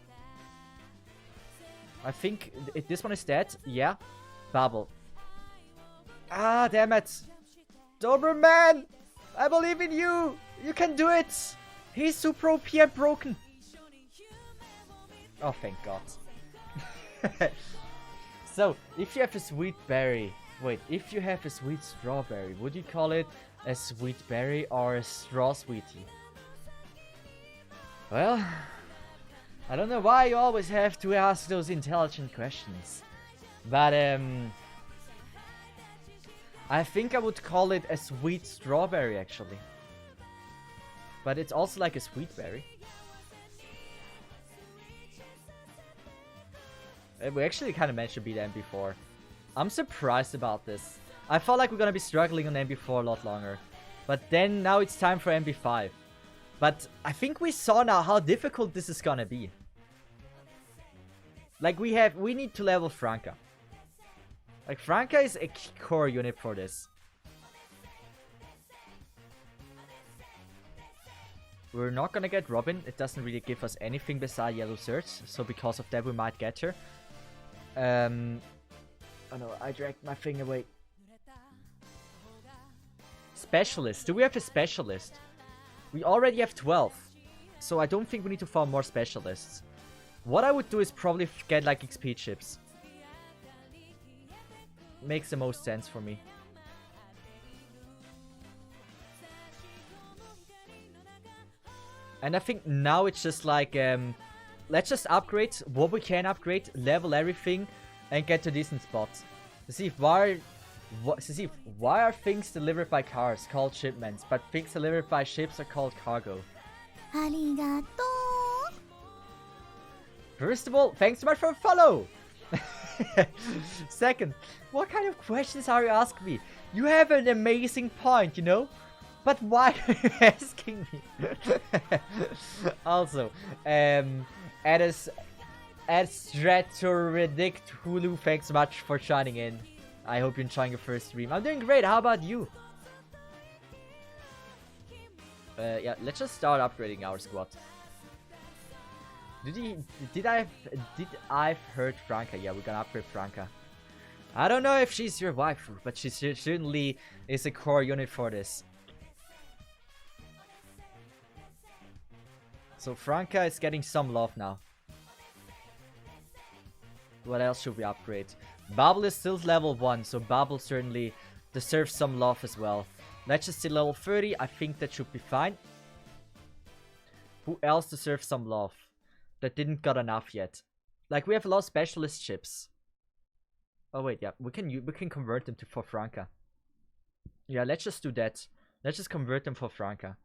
I think this one is dead. Yeah. Bubble. Ah, damn it. Doberman! I believe in you! You can do it! He's super OP and broken. Oh, thank God. So, if you have a sweet berry... Wait, if you have a sweet strawberry, would you call it a sweet berry or a straw sweetie? Well, I don't know why you always have to ask those intelligent questions. But, I think I would call it a sweet strawberry, actually. But it's also like a sweet berry. We actually kind of managed to beat MB4. I'm surprised about this. I felt like we're gonna be struggling on MB4 a lot longer. But then now it's time for MB5. But I think we saw now how difficult this is gonna be. Like we need to level Franca. Like Franca is a core unit for this. We're not gonna get Robin. It doesn't really give us anything beside Yellow Search. So because of that we might get her. Oh no, I dragged my thing away. Specialist. Do we have a specialist? We already have 12. So I don't think we need to farm more specialists. What I would do is probably get like XP chips. Makes the most sense for me. And I think now it's just like, let's just upgrade what we can upgrade, level everything, and get to decent spots. Cesith, why are things delivered by cars called shipments, but things delivered by ships are called cargo? Arigato. First of all, thanks so much for a follow! Second, what kind of questions are you asking me? You have an amazing point, you know? But why are you asking me? Also, as Stratoredict Hulu, thanks so much for joining in. I hope you're enjoying your first stream. I'm doing great, how about you? Yeah, let's just start upgrading our squad. Did I've heard Franca? Yeah, we're gonna upgrade Franca. I don't know if she's your waifu, but she certainly is a core unit for this. So Franca is getting some love now. What else should we upgrade? Bubble is still level 1, so Bubble certainly deserves some love as well. Let's just see level 30, I think that should be fine. Who else deserves some love? That didn't got enough yet. Like, we have a lot of specialist ships. Oh wait, yeah, we can convert them for Franca. Yeah, let's just do that. Let's just convert them for Franca.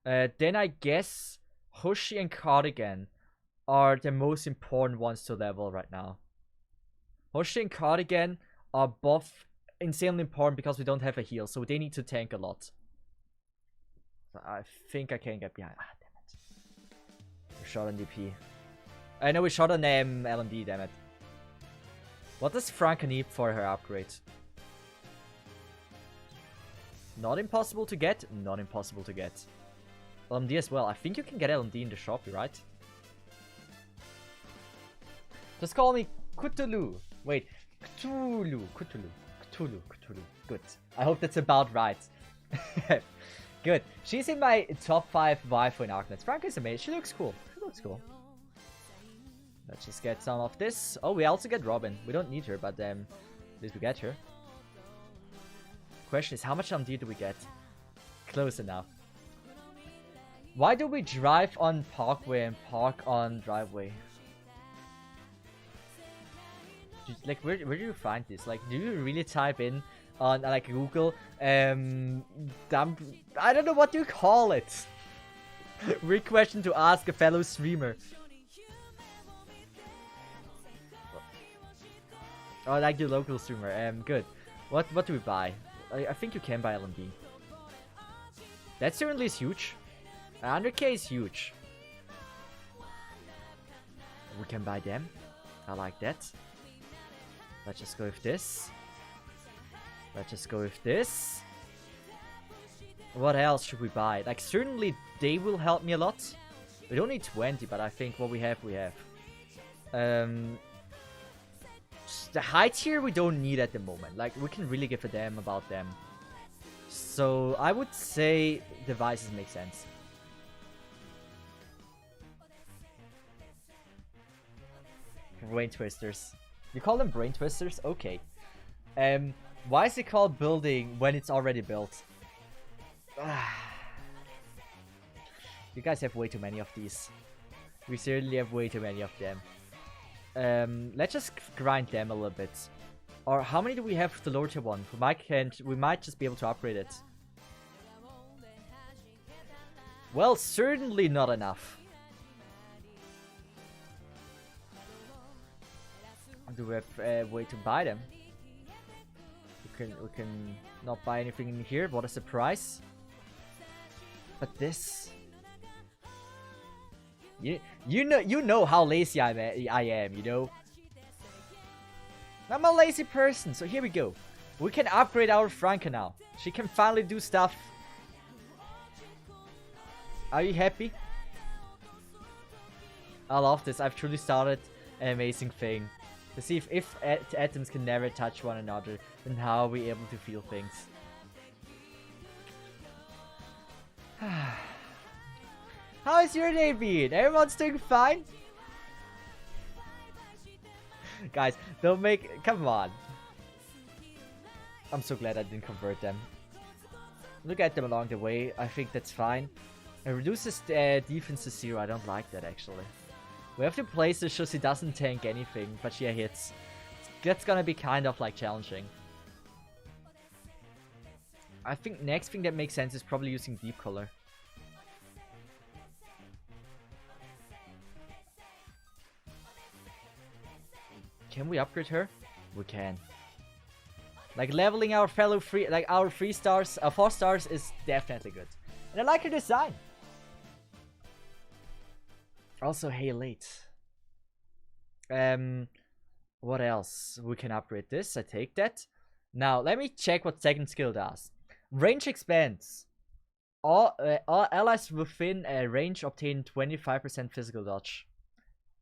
Then I guess Hoshi and Cardigan are the most important ones to level right now. Hoshi and Cardigan are both insanely important because we don't have a heal, so they need to tank a lot. So I think I can get behind. Ah, damn it. We shot on DP. I know we shot on LMD, damn it. What does Franca need for her upgrade? Not impossible to get? Not impossible to get. LMD as well. I think you can get LMD in the shop, right? Just call me Cthulhu. Wait, Cthulhu. Good. I hope that's about right. Good. She's in my top 5 waifu in Arknights. Franca is amazing. She looks cool. Let's just get some of this. Oh, we also get Robin. We don't need her, but at least we get her. Question is, how much LMD do we get? Close enough. Why do we drive on parkway and park on driveway? Like, where do you find this? Like, do you really type in on like Google I don't know what you call it. Weird question to ask a fellow streamer. Oh, like your local streamer. Good. What do we buy? I think you can buy LMD. That certainly is huge. 100k is huge. We can buy them. I like that. Let's just go with this. Let's just go with this. What else should we buy? Like, certainly they will help me a lot. We don't need 20, but I think what we have, we have. The high tier we don't need at the moment. Like, we can really give a damn about them. So, I would say devices make sense. Brain twisters. You call them brain twisters? Okay. Why is it called building when it's already built? You guys have way too many of these. We certainly have way too many of them. Let's just grind them a little bit. Or how many do we have for the lower tier one? We might just be able to upgrade it. Well, certainly not enough. Do we have a way to buy them? We can not buy anything in here. What a surprise! But this, you know how lazy I am. You know, I'm a lazy person. So here we go. We can upgrade our Franca now. She can finally do stuff. Are you happy? I love this. I've truly started an amazing thing. To see if atoms can never touch one another, then how are we able to feel things? How is your day been? Everyone's doing fine? Guys, don't make... Come on. I'm so glad I didn't convert them. Look at them along the way. I think that's fine. It reduces defense to 0. I don't like that actually. We have to place this so she doesn't tank anything, but she hits. That's gonna be kind of like challenging. I think next thing that makes sense is probably using Deep Color. Can we upgrade her? We can. Like leveling our fellow our 3 stars, 4 stars is definitely good. And I like her design. Also, hey, late. What else? We can upgrade this. I take that. Now, let me check what second skill does. Range expands. All allies within a range obtain 25% physical dodge.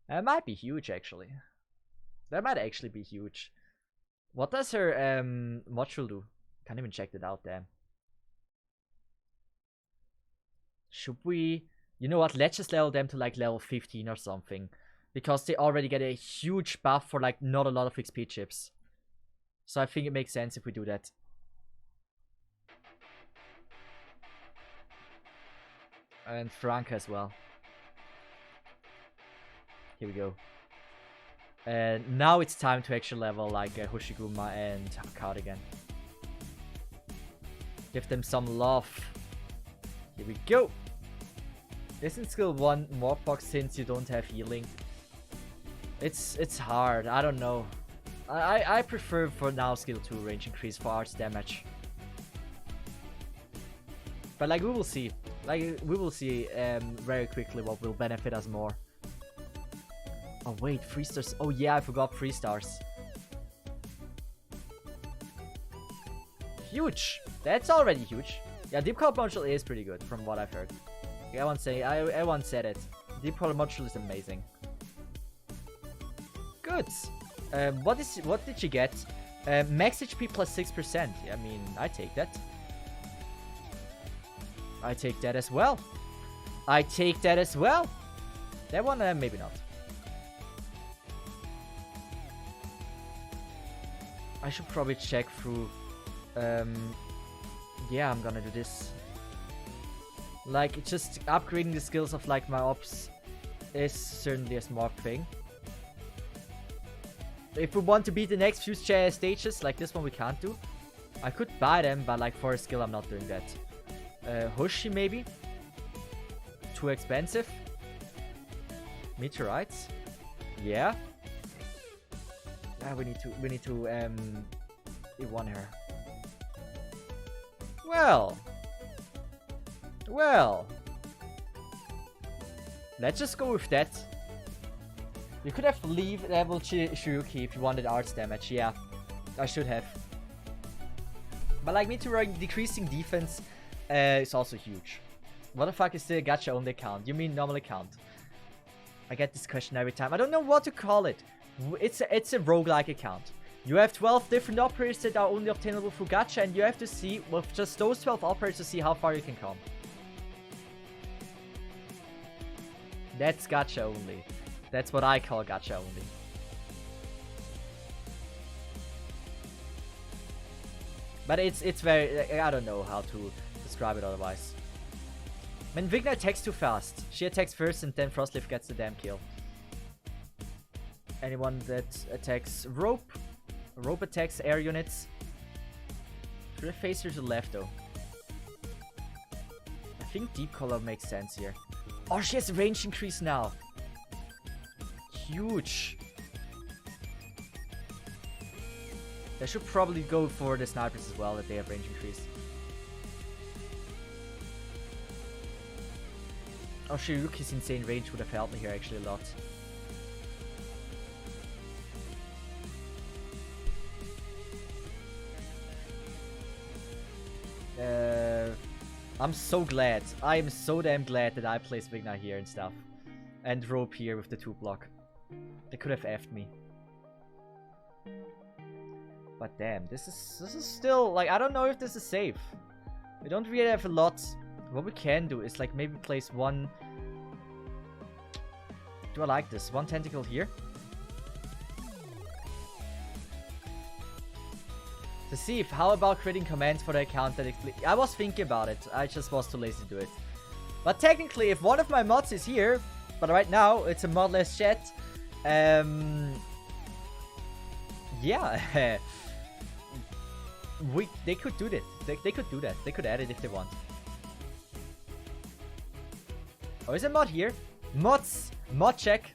That might be huge, actually. That might actually be huge. What does her module do? Can't even check that out, damn. Should we... You know what? Let's just level them to like level 15 or something. Because they already get a huge buff for like not a lot of XP chips. So I think it makes sense if we do that. And Franca as well. Here we go. And now it's time to actually level like Hoshiguma and Cardigan. Give them some love. Here we go. Isn't skill 1 Morpbox since you don't have healing? It's hard. I don't know. I prefer for now skill 2 range increase for arts damage. But like we will see. Like we will see very quickly what will benefit us more. Oh wait, 3 stars. Oh yeah, I forgot 3 stars. Huge. That's already huge. Yeah, Deep Color module is pretty good from what I've heard. I once said it. Deep Color module is amazing. Good. What did you get? Max HP plus 6%. I mean, I take that. I take that as well. I take that as well. That one, maybe not. I should probably check through. Yeah, I'm gonna do this. Like, just upgrading the skills of like my ops is certainly a smart thing. If we want to beat the next few stages, like this one we can't do. I could buy them, but like for a skill I'm not doing that. Hoshi maybe? Too expensive? Meteorites? Yeah. Yeah, we need to E1 her. Well. Let's just go with that. You could have leveled Shiruki if you wanted arts damage. Yeah, I should have. But like Meteorite decreasing defense is also huge. What the fuck is the gacha only account? You mean normal account? I get this question every time. I don't know what to call it. It's a roguelike account. You have 12 different operators that are only obtainable through gacha, and you have to see with just those 12 operators to see how far you can come. That's gacha only. That's what I call gacha only. But it's very... I don't know how to describe it otherwise. When Vigna attacks too fast, she attacks first and then Frostleaf gets the damn kill. Anyone that attacks rope attacks air units. Should I face her to the left though? I think Deep Color makes sense here. Oh, she has range increase now. Huge. I should probably go for the snipers as well, that they have range increase. Oh, Shiruki's insane range would have helped me here actually a lot. I'm so glad. I am so damn glad that I placed Vigna here and stuff. And Rope here with the 2 block. They could have effed me. But damn, this is still, like, I don't know if this is safe. We don't really have a lot. What we can do is, like, maybe place one... Do I like this? One tentacle here. To see if, how about creating commands for the account that I was thinking about it. I just was too lazy to do it. But technically, if one of my mods is here, but right now it's a modless chat, yeah, they could do this. They could do that. They could add it if they want. Oh, is a mod here? Mods, mod check.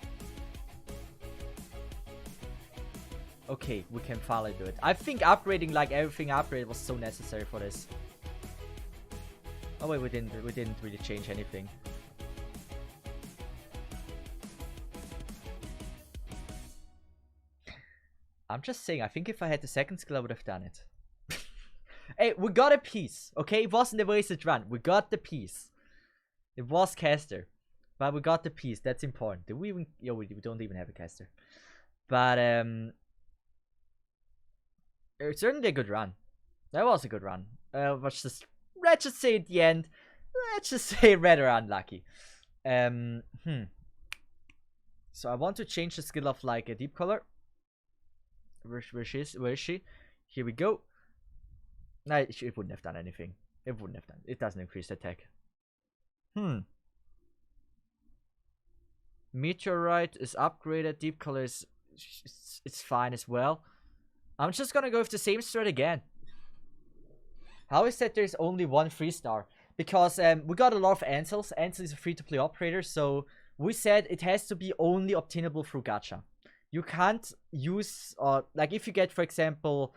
Okay, we can finally do it. I think upgrading like everything upgraded was so necessary for this. Oh wait, we didn't really change anything. I'm just saying, I think if I had the second skill, I would have done it. Hey, we got a piece, okay? It wasn't a wasted run. We got the piece. It was caster, but we got the piece. That's important. Do we even? Yeah, we don't even have a caster. But it's certainly a good run. That was a good run. Was just, let's just say at the end, let's just say rather unlucky. So I want to change the skill of like a deep color. Where is she? Here we go. No, it wouldn't have done anything. It wouldn't have done. It doesn't increase the attack. Meteorite is upgraded. Deep color is it's fine as well. I'm just gonna go with the same strat again. How is that there's only one 3-star? Because we got a lot of Ansels. Ansel is a free-to-play operator, so we said it has to be only obtainable through gacha. You can't use, like if you get, for example,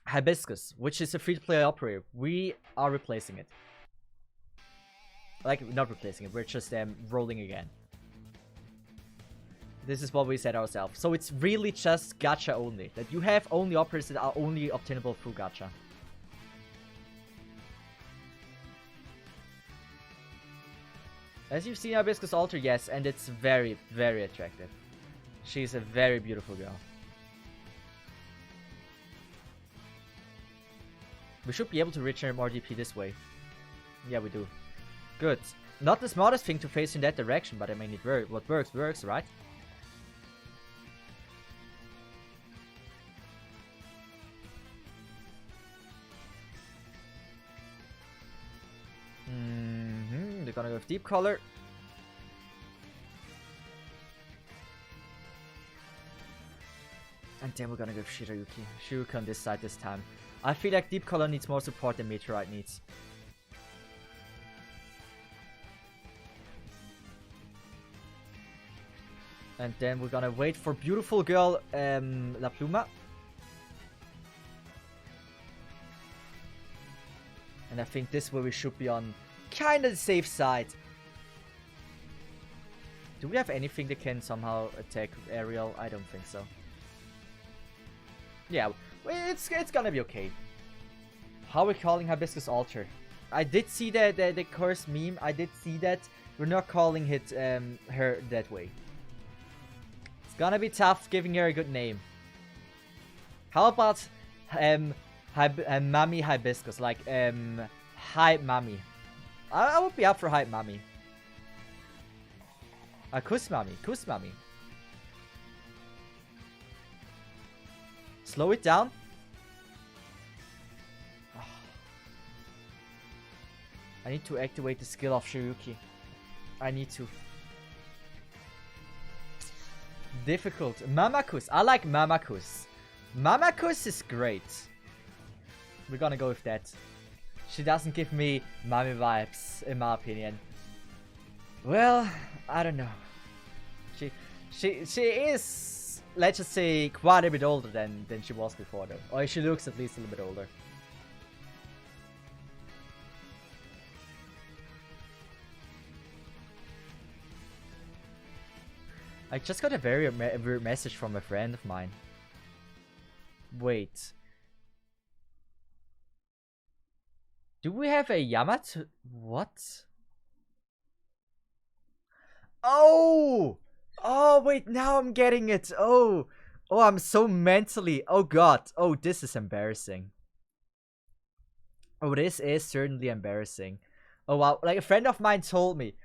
Hibiscus, which is a free-to-play operator, we are replacing it. Like, not replacing it, we're just rolling again. This is what we said ourselves. So it's really just gacha only. That you have only operators that are only obtainable through gacha. As you've seen Hibiscus altar, yes, and it's very, very attractive. She's a very beautiful girl. We should be able to reach her more DP this way. Yeah, we do. Good. Not the smartest thing to face in that direction, but I mean, what works, works, right? They're gonna go with deep color. And then we're gonna go with Shirayuki. Shirayuki on this side this time. I feel like deep color needs more support than Meteorite needs. And then we're gonna wait for beautiful girl La Pluma. And I think this way we should be on kind of the safe side. Do we have anything that can somehow attack aerial? I don't think so. Yeah, it's gonna be okay. How are we calling Hibiscus Altar? I did see the curse meme. I did see that. We're not calling it her that way. It's gonna be tough giving her a good name. How about Mami Hibiscus, like Hype Mami. I would be up for Hype Mami. Kus Mami, Kus Mami. Slow it down. I need to activate the skill of Shirayuki. I need to. Difficult. Mamakus. I like Mamakus. Mamakus is great. We're gonna go with that. She doesn't give me Mami vibes, in my opinion. Well, I don't know. She is, let's just say, quite a bit older than she was before, though. Or she looks at least a little bit older. I just got a very weird message from a friend of mine. Wait. Do we have a Yamato? What? Oh! Oh, wait, now I'm getting it. Oh. Oh, I'm so mentally. Oh, God. Oh, this is embarrassing. Oh, this is certainly embarrassing. Oh, wow. Like, a friend of mine told me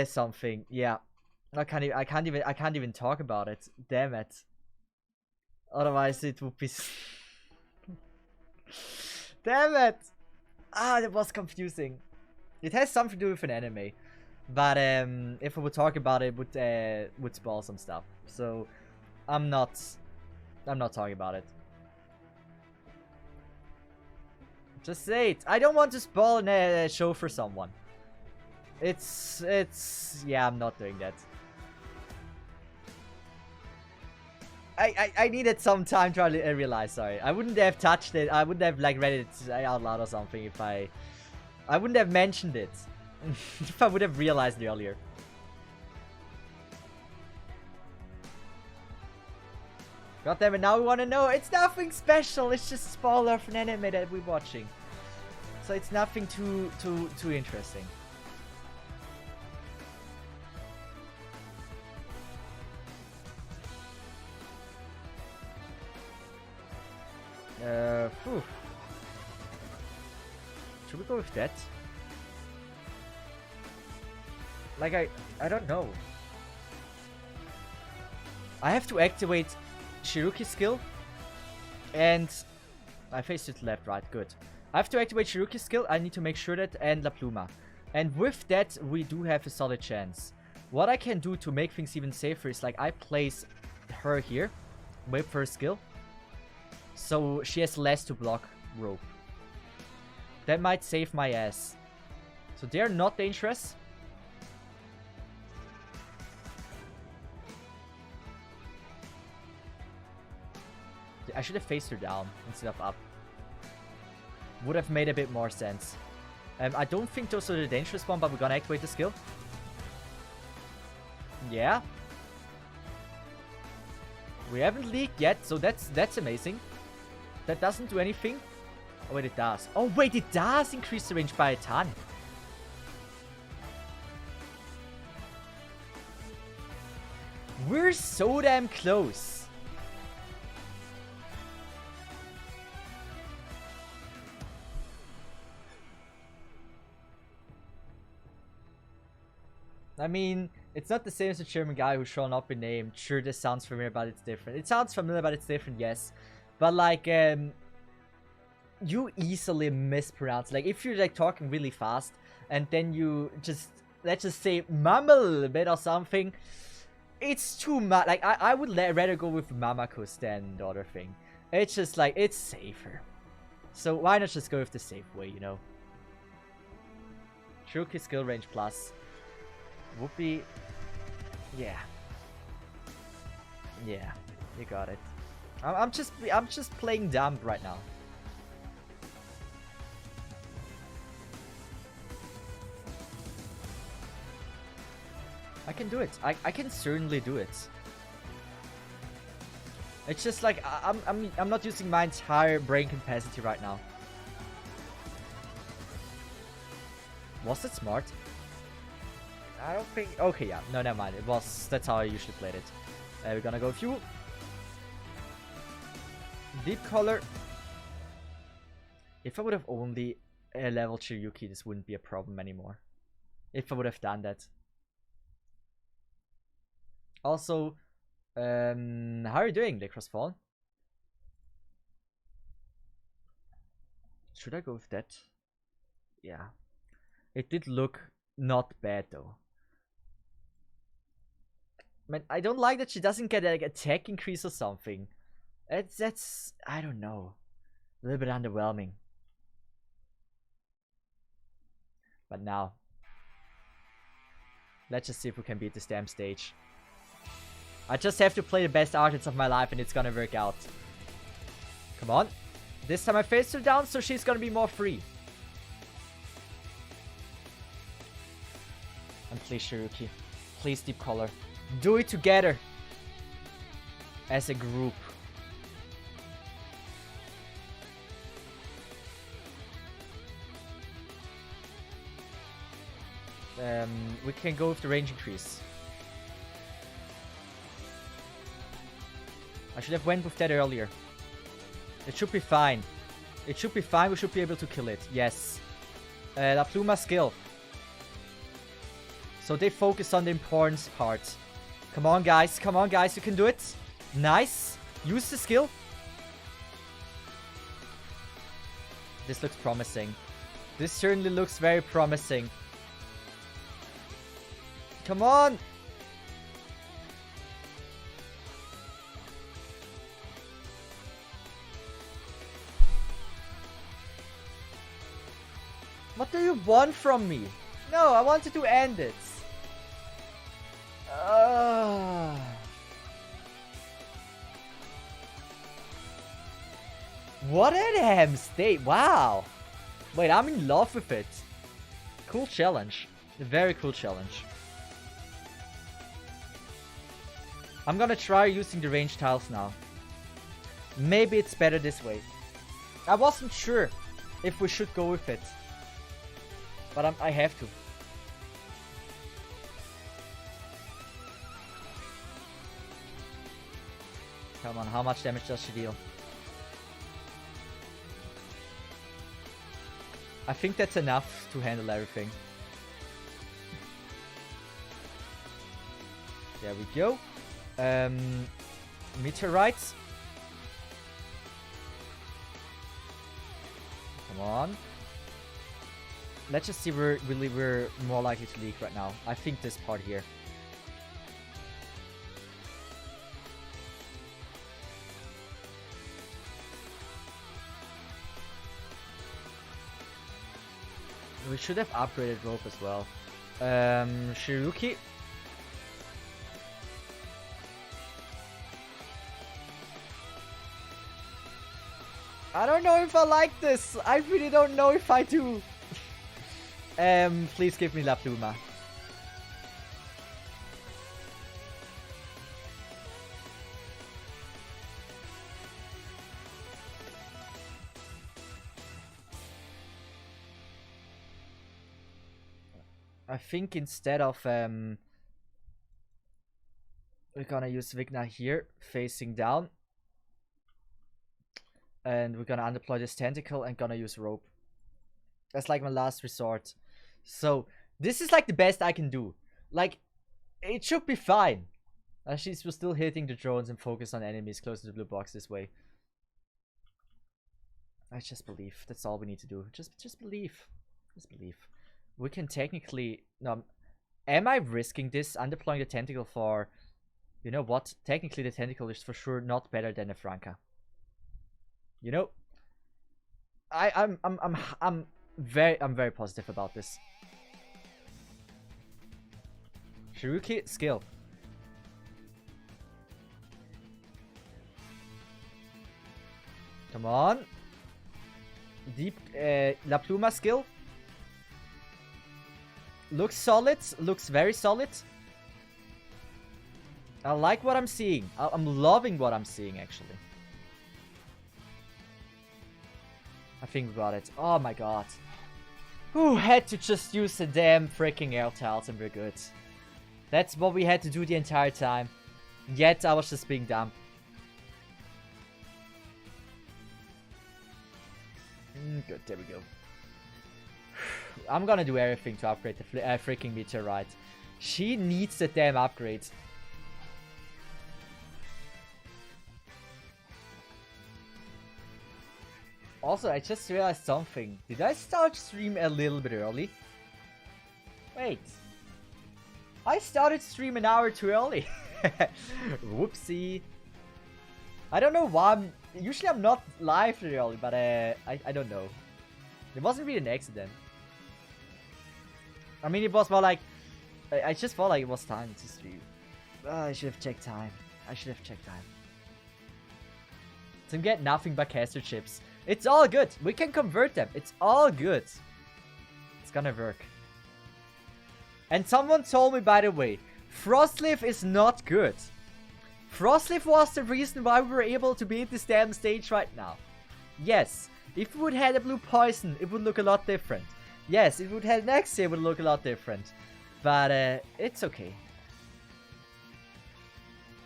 something. Yeah. I can't even talk about it. Damn it. Otherwise it would be damn it. Ah, that was confusing. It has something to do with an anime. But if I would talk about it, would spoil some stuff. So I'm not talking about it. Just say it. I don't want to spoil a show for someone. Yeah, I'm not doing that. I needed some time to realize, sorry. I wouldn't have touched it. I wouldn't have like read it out loud or something if I wouldn't have mentioned it if I would have realized it earlier. God damn it, now we want to know. It's nothing special. It's just a spoiler of an anime that we're watching. So it's nothing too interesting. Phew. Should we go with that? Like, I don't know. I have to activate Shiruki's skill. And I faced it left, right, good. I have to activate Shiruki's skill. I need to make sure that, and La Pluma. And with that, we do have a solid chance. What I can do to make things even safer is, like, I place her here. Wait for her skill. So she has less to block rope. That might save my ass. So they're not dangerous. I should have faced her down instead of up. Would have made a bit more sense. I don't think those are the dangerous one, but we're gonna activate the skill. Yeah. We haven't leaked yet, so that's amazing. That doesn't do anything. Oh wait, it does. Oh wait, it does increase the range by a ton. We're so damn close. I mean, it's not the same as the German guy who shall not be named. Sure, this sounds familiar, but it's different. It sounds familiar, but it's different, yes. But like, you easily mispronounce. Like, if you're like talking really fast, and then you just, let's just say, mumble a bit or something, it's too much. Like, I would rather go with Mamakus than the other thing. It's just like, it's safer. So why not just go with the safe way, you know? Shiruki skill range plus. Would be... Yeah. Yeah, you got it. I'm just playing dumb right now. I can do it. I can certainly do it. It's just like I'm not using my entire brain capacity right now. Was it smart? I don't think... Okay, yeah. No, never mind. It was... That's how I usually played it. We're gonna go fuel. Deep color. If I would have only leveled Shiryuki, this wouldn't be a problem anymore. If I would have done that. Also, how are you doing, Lacrosse Fallen? Should I go with that? Yeah. It did look not bad though. Man, I don't like that she doesn't get like attack increase or something. That's I don't know. A little bit underwhelming. But now, let's just see if we can beat this damn stage. I just have to play the best artists of my life and it's gonna work out. Come on. This time I faced her down, so she's gonna be more free. And please, Shiruki. Please, Deep Color. Do it together. As a group. We can go with the range increase. I should have went with that earlier. It should be fine. It should be fine. We should be able to kill it. Yes. La Pluma skill. So they focus on the important part. Come on, guys. Come on, guys. You can do it. Nice. Use the skill. This looks promising. This certainly looks very promising. Come on! What do you want from me? No, I wanted to end it. What an ham state. Wow. Wait, I'm in love with it. Cool challenge. A very cool challenge. I'm gonna try using the range tiles now. Maybe it's better this way. I wasn't sure if we should go with it. But I have to. Come on, how much damage does she deal? I think that's enough to handle everything. There we go. Meteorites. Come on. Let's just see where really we're more likely to leak right now. I think this part here. We should have upgraded rope as well. Shiruki. I don't know if I like this. I really don't know if I do. Please give me La Pluma. I think instead of we're gonna use Vigna here, facing down. And we're gonna undeploy this tentacle and gonna use rope. That's like my last resort. So this is like the best I can do. Like, it should be fine. She's still hitting the drones and focus on enemies close to the blue box this way. I just believe. That's all we need to do. Just believe. Just believe. We can technically... No, am I risking this? Undeploying the tentacle for... You know what? Technically the tentacle is for sure not better than a Franca. You know? I'm very positive about this. Shiruki, skill. Come on. Deep La Pluma skill. Looks solid. Looks very solid. I like what I'm seeing. I'm loving what I'm seeing, actually. I think we got it. Oh my god. Who had to just use the damn freaking air tiles and we're good. That's what we had to do the entire time. Yet I was just being dumb. Good, there we go. I'm gonna do everything to upgrade the freaking meteorite. She needs the damn upgrade. Also, I just realized something. Did I start stream a little bit early? Wait. I started stream an hour too early. Whoopsie. I don't know why usually I'm not live very early, but I don't know. It wasn't really an accident. I mean, it was more like... I just felt like it was time to stream. I should have checked time. I should have checked time. So I'm getting nothing but caster chips. It's all good. We can convert them. It's all good. It's gonna work. And someone told me, by the way, Frostleaf is not good. Frostleaf was the reason why we were able to be at this damn stage right now. Yes, if we would have had a blue poison, it would look a lot different. Yes, if we would have next year, it would look a lot different. But it's okay.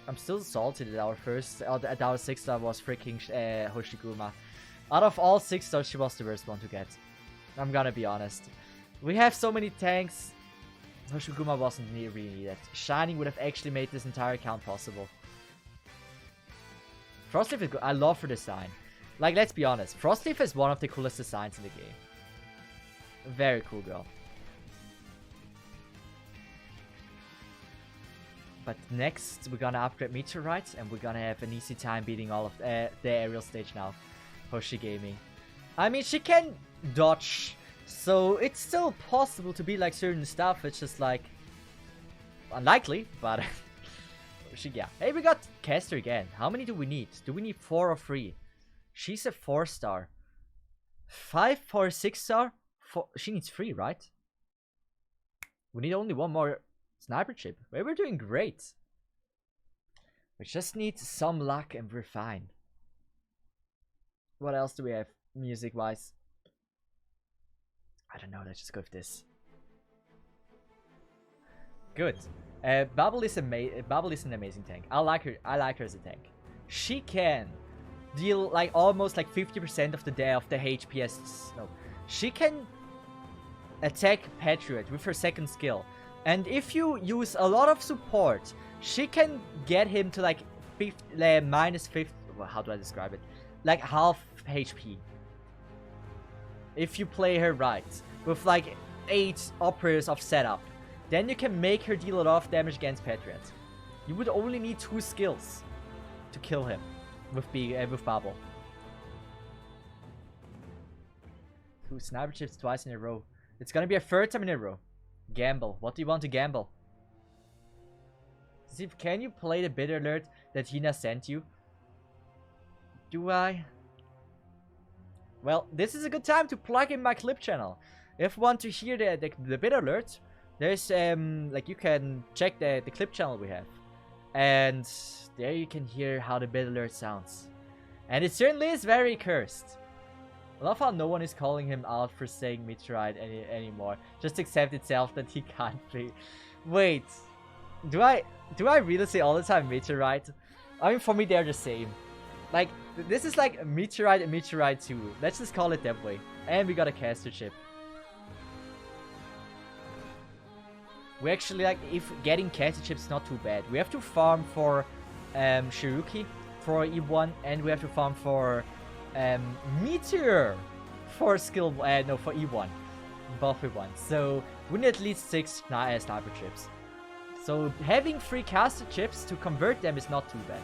I'm still salty that our first, at our 6-star was freaking Hoshiguma. Out of all 6 stars, she was the worst one to get. I'm gonna be honest. We have so many tanks. Hoshiguma wasn't really needed. Shining would have actually made this entire account possible. Frostleaf is good. I love her design. Like, let's be honest. Frostleaf is one of the coolest designs in the game. Very cool girl. But next, we're gonna upgrade Meteorite, and we're gonna have an easy time beating all of the aerial stage now. Hoshi Gaming. I mean, she can dodge, so it's still possible to be like certain stuff. It's just like unlikely, but yeah. Hey, we got Caster again. How many do we need? Do we need 4 or 3? She's a 4-star. 5 for a 6-star? She needs 3, right? We need only 1 more sniper chip. Well, we're doing great. We just need some luck and we're fine. What else do we have music-wise? I don't know. Let's just go with this. Good. Bubble is an amazing tank. I like her. I like her as a tank. She can deal like almost like 50% of the HPS. No, she can attack Patriot with her second skill, and if you use a lot of support, she can get him to like minus 50. Well, how do I describe it? Like half HP. If you play her right with like 8 operators of setup. Then you can make her deal a lot of damage against Patriot. You would only need 2 skills to kill him with Bubble. 2 sniper chips twice in a row. It's gonna be a 3rd time in a row. Gamble. What do you want to gamble? Cesith, can you play the bid alert that Hina sent you? Do I? Well, this is a good time to plug in my clip channel. If you want to hear the bid alert, there's like you can check the clip channel we have, and there you can hear how the bid alert sounds, and it certainly is very cursed. I love how no one is calling him out for saying Meteorite anymore. Just accept itself that he can't be. Wait, do I really say all the time Meteorite? I mean, for me they're the same. Like this is like Meteorite and Meteorite 2. Let's just call it that way. And we got a caster chip. We actually like, if getting caster chips not too bad. We have to farm for Shiruki for E1, and we have to farm for Meteor for skill no, for E1, both E1. So we need at least 6 sniper chips. So having 3 caster chips to convert them is not too bad.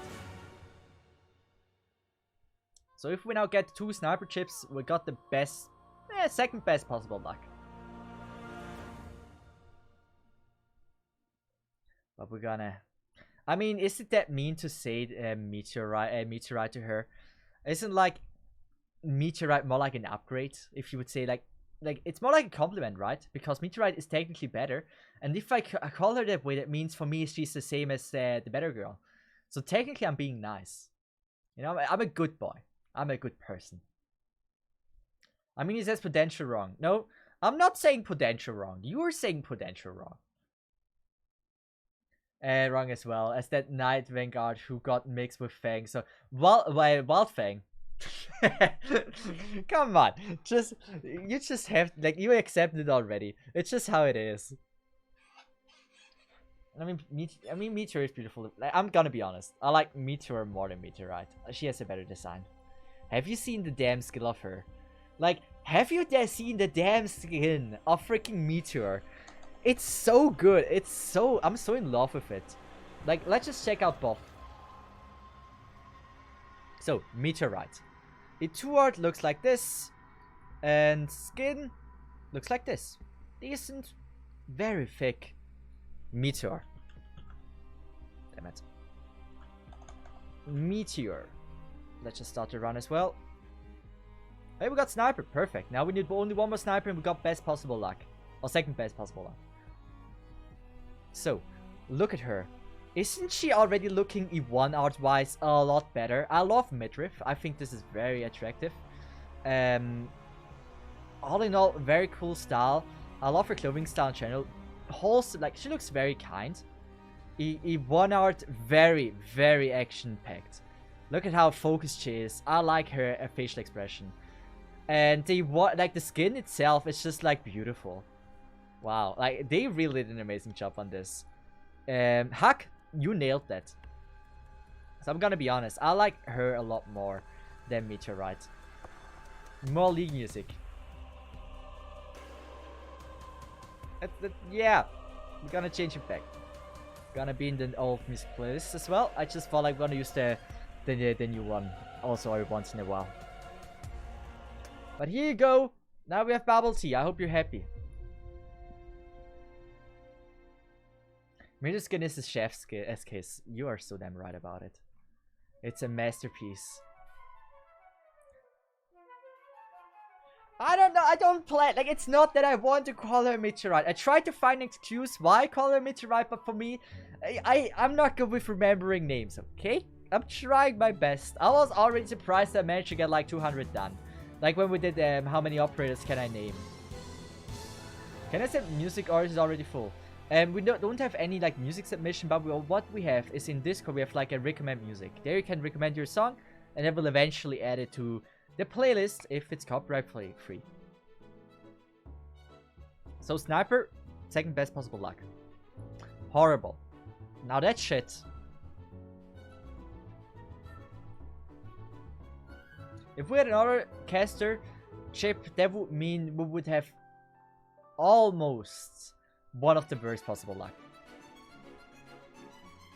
So if we now get 2 sniper chips, we got the best, second best possible luck. But we're gonna... I mean, isn't that mean to say Meteorite to her? Isn't like Meteorite more like an upgrade? If you would say like it's more like a compliment, right? Because Meteorite is technically better. And if I call her that way, that means for me she's the same as the better girl. So technically I'm being nice. You know, I'm a good boy. I'm a good person. I mean, he says potential wrong. No, I'm not saying potential wrong. You're saying potential wrong. Wrong as well, as that Knight Vanguard who got mixed with Fang. So, Wild Fang. Come on, you just have, like, you accept it already. It's just how it is. I mean, Meteor is beautiful. Like, I'm gonna be honest. I like Meteor more than Meteorite. She has a better design. Have you seen the damn skill of her? Like, have you seen the damn skin of freaking Meteor? It's so good. I'm so in love with it. Like, let's just check out both. So, Meteorite. Its art looks like this. And skin looks like this. Decent. Very thick. Meteor. Damn it. Meteor. Let's just start the run as well. Hey, we got Sniper. Perfect. Now we need only 1 more Sniper and we got best possible luck. Or second best possible luck. So, look at her. Isn't she already looking E1 art-wise a lot better? I love midriff. I think this is very attractive. All in all, very cool style. I love her clothing style in general. Like, she looks very kind. E1 art, very, very action-packed. Look at how focused she is. I like her facial expression. And the skin itself is just like beautiful. Wow, like they really did an amazing job on this. Huck, you nailed that. So I'm gonna be honest, I like her a lot more than Meteorite. More League music. Yeah, we're gonna change it back. Gonna be in the old music playlist as well. I just felt like we're gonna use the new one also every once in a while. But here you go. Now we have bubble tea. I hope you're happy. Mirror Skin is a chef's kiss. You are so damn right about it. It's a masterpiece. I don't know. I don't play. Like, it's not that I want to call her Meteorite. I tried to find an excuse why I call her Meteorite, but for me, I'm not good with remembering names, okay? I'm trying my best. I was already surprised I managed to get like 200 done. Like when we did how many operators can I name? Can I say music artist is already full? We don't have any like music submission, but what we have is in Discord we have like a recommend music. There you can recommend your song, and it will eventually add it to the playlist if it's copyright free. So Sniper, second best possible luck. Horrible. Now that's shit. If we had another caster chip, that would mean we would have almost one of the worst possible luck.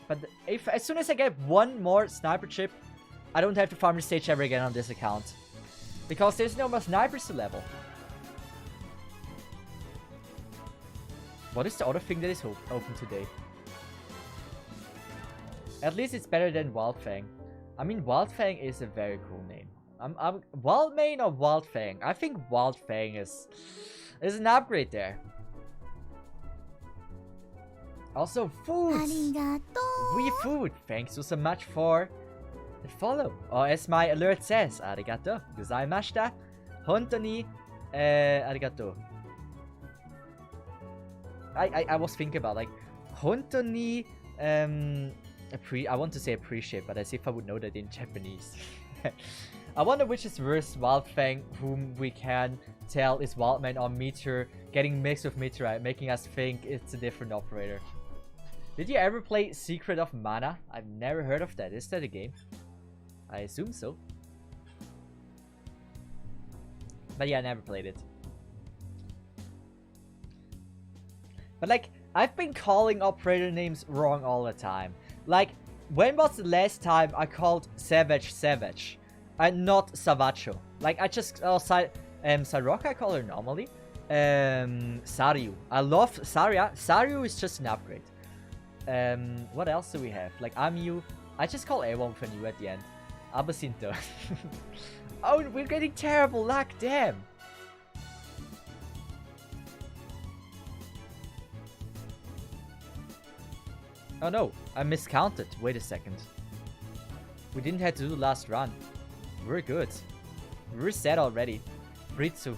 But if as soon as I get one more sniper chip, I don't have to farm the stage ever again on this account. Because there's no more snipers to level. What is the other thing that is open today? At least it's better than Wildfang. I mean, Wildfang is a very cool name. Wildmane or Wildfang? I think Wildfang is an upgrade there. Also, food! We food! Thanks so much for the follow. Or as my alert says, arigato gozaimashita. Honto ni arigato. I was thinking about like honto ni I want to say appreciate, but as if I would know that in Japanese. I wonder which is worse, Wildfang, whom we can tell is Wildman, or Meteor getting mixed with Meteorite, making us think it's a different operator. Did you ever play Secret of Mana? I've never heard of that. Is that a game? I assume so. But yeah, I never played it. But like, I've been calling operator names wrong all the time. Like, when was the last time I called Savage Savage? And not Savacho. Like, I just... Saroka I call her normally. Saryu. I love Saria. Saryu is just an upgrade. What else do we have? Like, Amiyu. I just call everyone with an U at the end. Abasinto. Oh, we're getting terrible luck. Damn. Oh no, I miscounted. Wait a second. We didn't have to do the last run. We're good. We're set already. Britsu.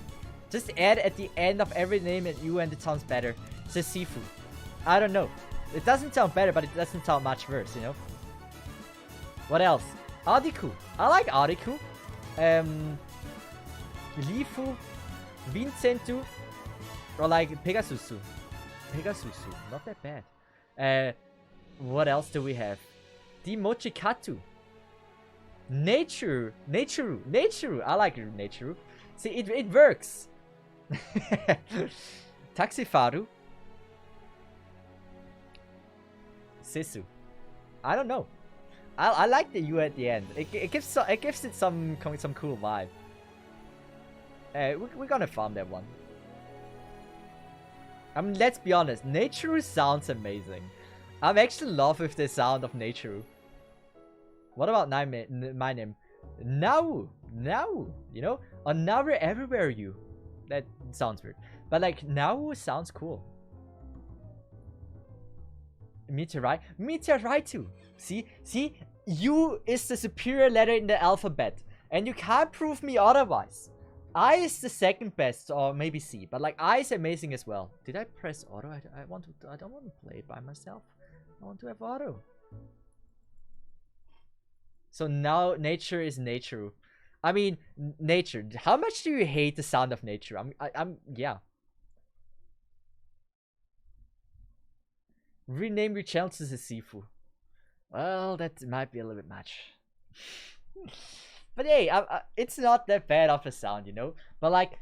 Just add at the end of every name an U and it sounds better. Cesith. I don't know. It doesn't sound better, but it doesn't sound much worse, you know? What else? Adiku. I like Adiku. Lifu. Vincentu. Or like Pegasusu. Pegasusu. Not that bad. What else do we have? Dimochikatu. Nature. Nature. I like Nature. See, it works. Taxifaru. Sisu. I don't know. I like the U at the end. It gives it some cool vibe. We're gonna farm that one. I mean, let's be honest. Nature sounds amazing. I'm actually in love with the sound of Nature. What about my name? Now, you know, on now everywhere you. That sounds weird, but like now sounds cool. Meteorite, Meteorite. See, U is the superior letter in the alphabet, and you can't prove me otherwise. I is the second best, or maybe C, but like I is amazing as well. Did I press auto? I don't want to play it by myself. I want to have auto. So now Nature is Nature. I mean, Nature. How much do you hate the sound of Nature? Yeah. Rename your channel to Sifu. Well, that might be a little bit much. But hey, it's not that bad of a sound, you know? But like,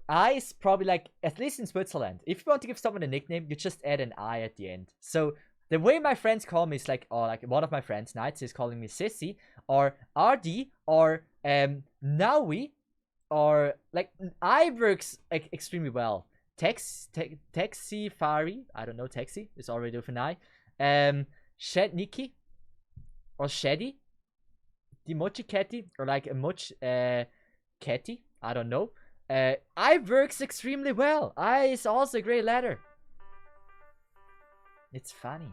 I is probably like, at least in Switzerland, if you want to give someone a nickname, you just add an I at the end. So the way my friends call me is like, or like one of my friends, Knights, is calling me Sissy, or RD, or Naui, or like I works like extremely well. Taxi Fari, I don't know, Taxi is already with an I. Shed Nikki, or Sheddy, the Mochi Catty, or like a Moch Catty, I don't know. I works extremely well. I is also a great letter. It's funny.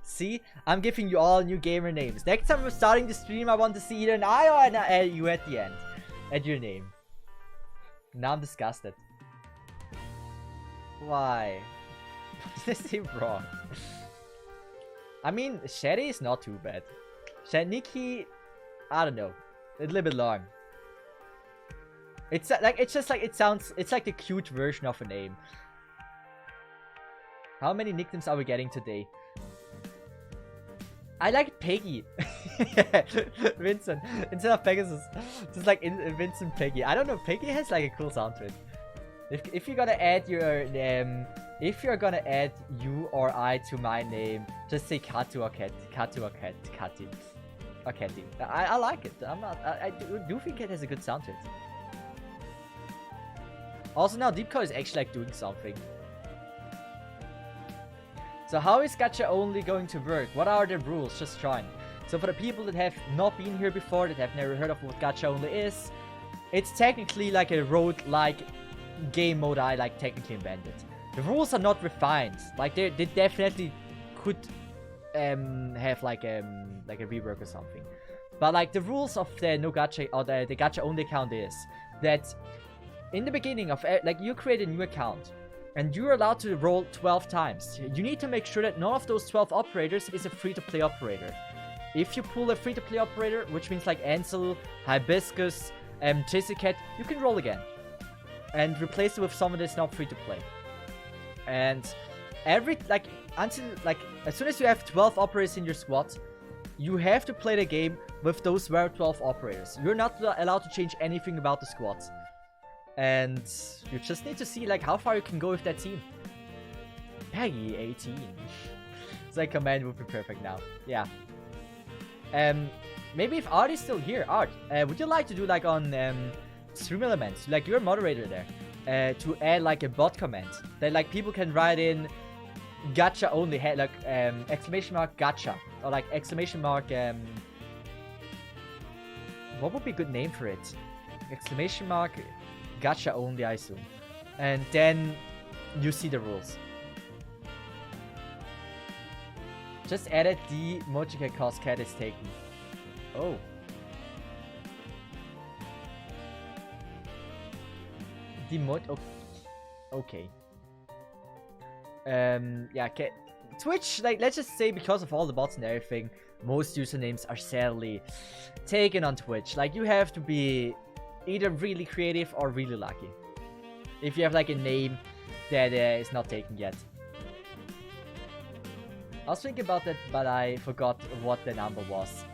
See, I'm giving you all new gamer names. Next time we're starting the stream, I want to see either an I or an U at the end. At your name. Now I'm disgusted. Why? What did I say wrong? I mean, Sherry is not too bad. Nikki, I don't know. A little bit long. It's like, it's just like, it sounds, it's like the cute version of a name. How many nicknames are we getting today? I like Peggy. Vincent. Instead of Pegasus. Just like Vincent Peggy. I don't know, Peggy has like a cool sound to it. If you're gonna add your if you're gonna add you or I to my name, just say Katu or Kat. Katu or Kat. Kati. Or Kati. I like it. I do think it has a good sound to it. Also now Deepcore is actually like doing something. So how is Gacha only going to work? What are the rules? Just trying. So for the people that have not been here before, that have never heard of what Gacha only is, it's technically like a road-like game mode I like technically invented. The rules are not refined. Like they definitely could have like a rework or something. But like the rules of the no Gacha or the Gacha only account is that in the beginning of like you create a new account. And you're allowed to roll 12 times. You need to make sure that none of those 12 operators is a free-to-play operator. If you pull a free-to-play operator, which means like Ansel, Hibiscus, Cesith, you can roll again. And replace it with someone that's not free-to-play. And until as soon as you have 12 operators in your squad, you have to play the game with those very 12 operators. You're not allowed to change anything about the squad. And you just need to see like how far you can go with that team. Peggy 18. It's like command would be perfect now. Yeah. Maybe if Art is still here, Art, would you like to do like on Stream Elements, like you're a moderator there, to add like a bot command that like people can write in Gacha only, like exclamation mark Gacha, or like exclamation mark what would be a good name for it? Exclamation mark Gacha only, I assume. And then you see the rules. Just added the Mojika cause cat is taken. Oh. The mod. Okay. Yeah. Okay. Twitch, like, let's just say because of all the bots and everything, most usernames are sadly taken on Twitch. Like, you have to be either really creative or really lucky if you have like a name that is not taken yet. I was thinking about that, but I forgot what the number was.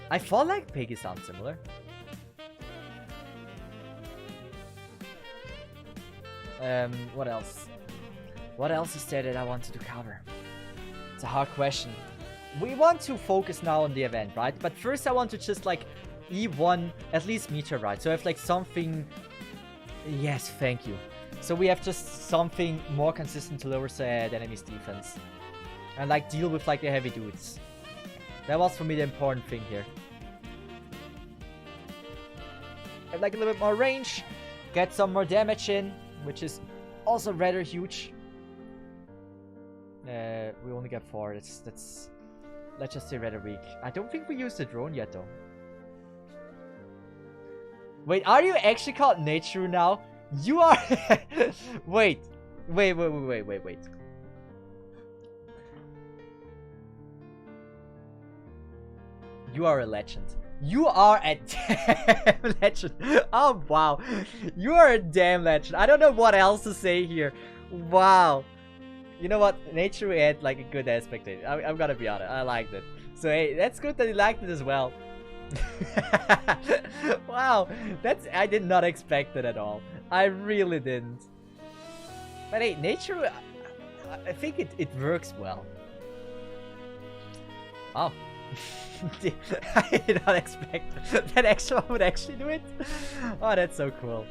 I thought like Piggy sounds similar. What else? What else is there that I wanted to cover? It's a hard question. We want to focus now on the event, right? But first I want to just like E1 at least meteorite. So I have like something... Yes, thank you. So we have just something more consistent to lower the enemy's defense. And like deal with like the heavy dudes. That was for me the important thing here. Have like a little bit more range. Get some more damage in, which is also rather huge. We only get 4. That's let's just say rather weak. I don't think we used the drone yet though. Wait, are you actually called Nature now? You are... Wait. You are a legend. You are a damn legend. Oh, wow. You are a damn legend. I don't know what else to say here. Wow. You know what? Nature had like a good aspect. I'm gonna be honest. I liked it. So hey, that's good that you liked it as well. Wow, I did not expect it at all. I really didn't. But hey, nature, I think it works well. Oh. I did not expect that extra would actually do it. Oh, that's so cool.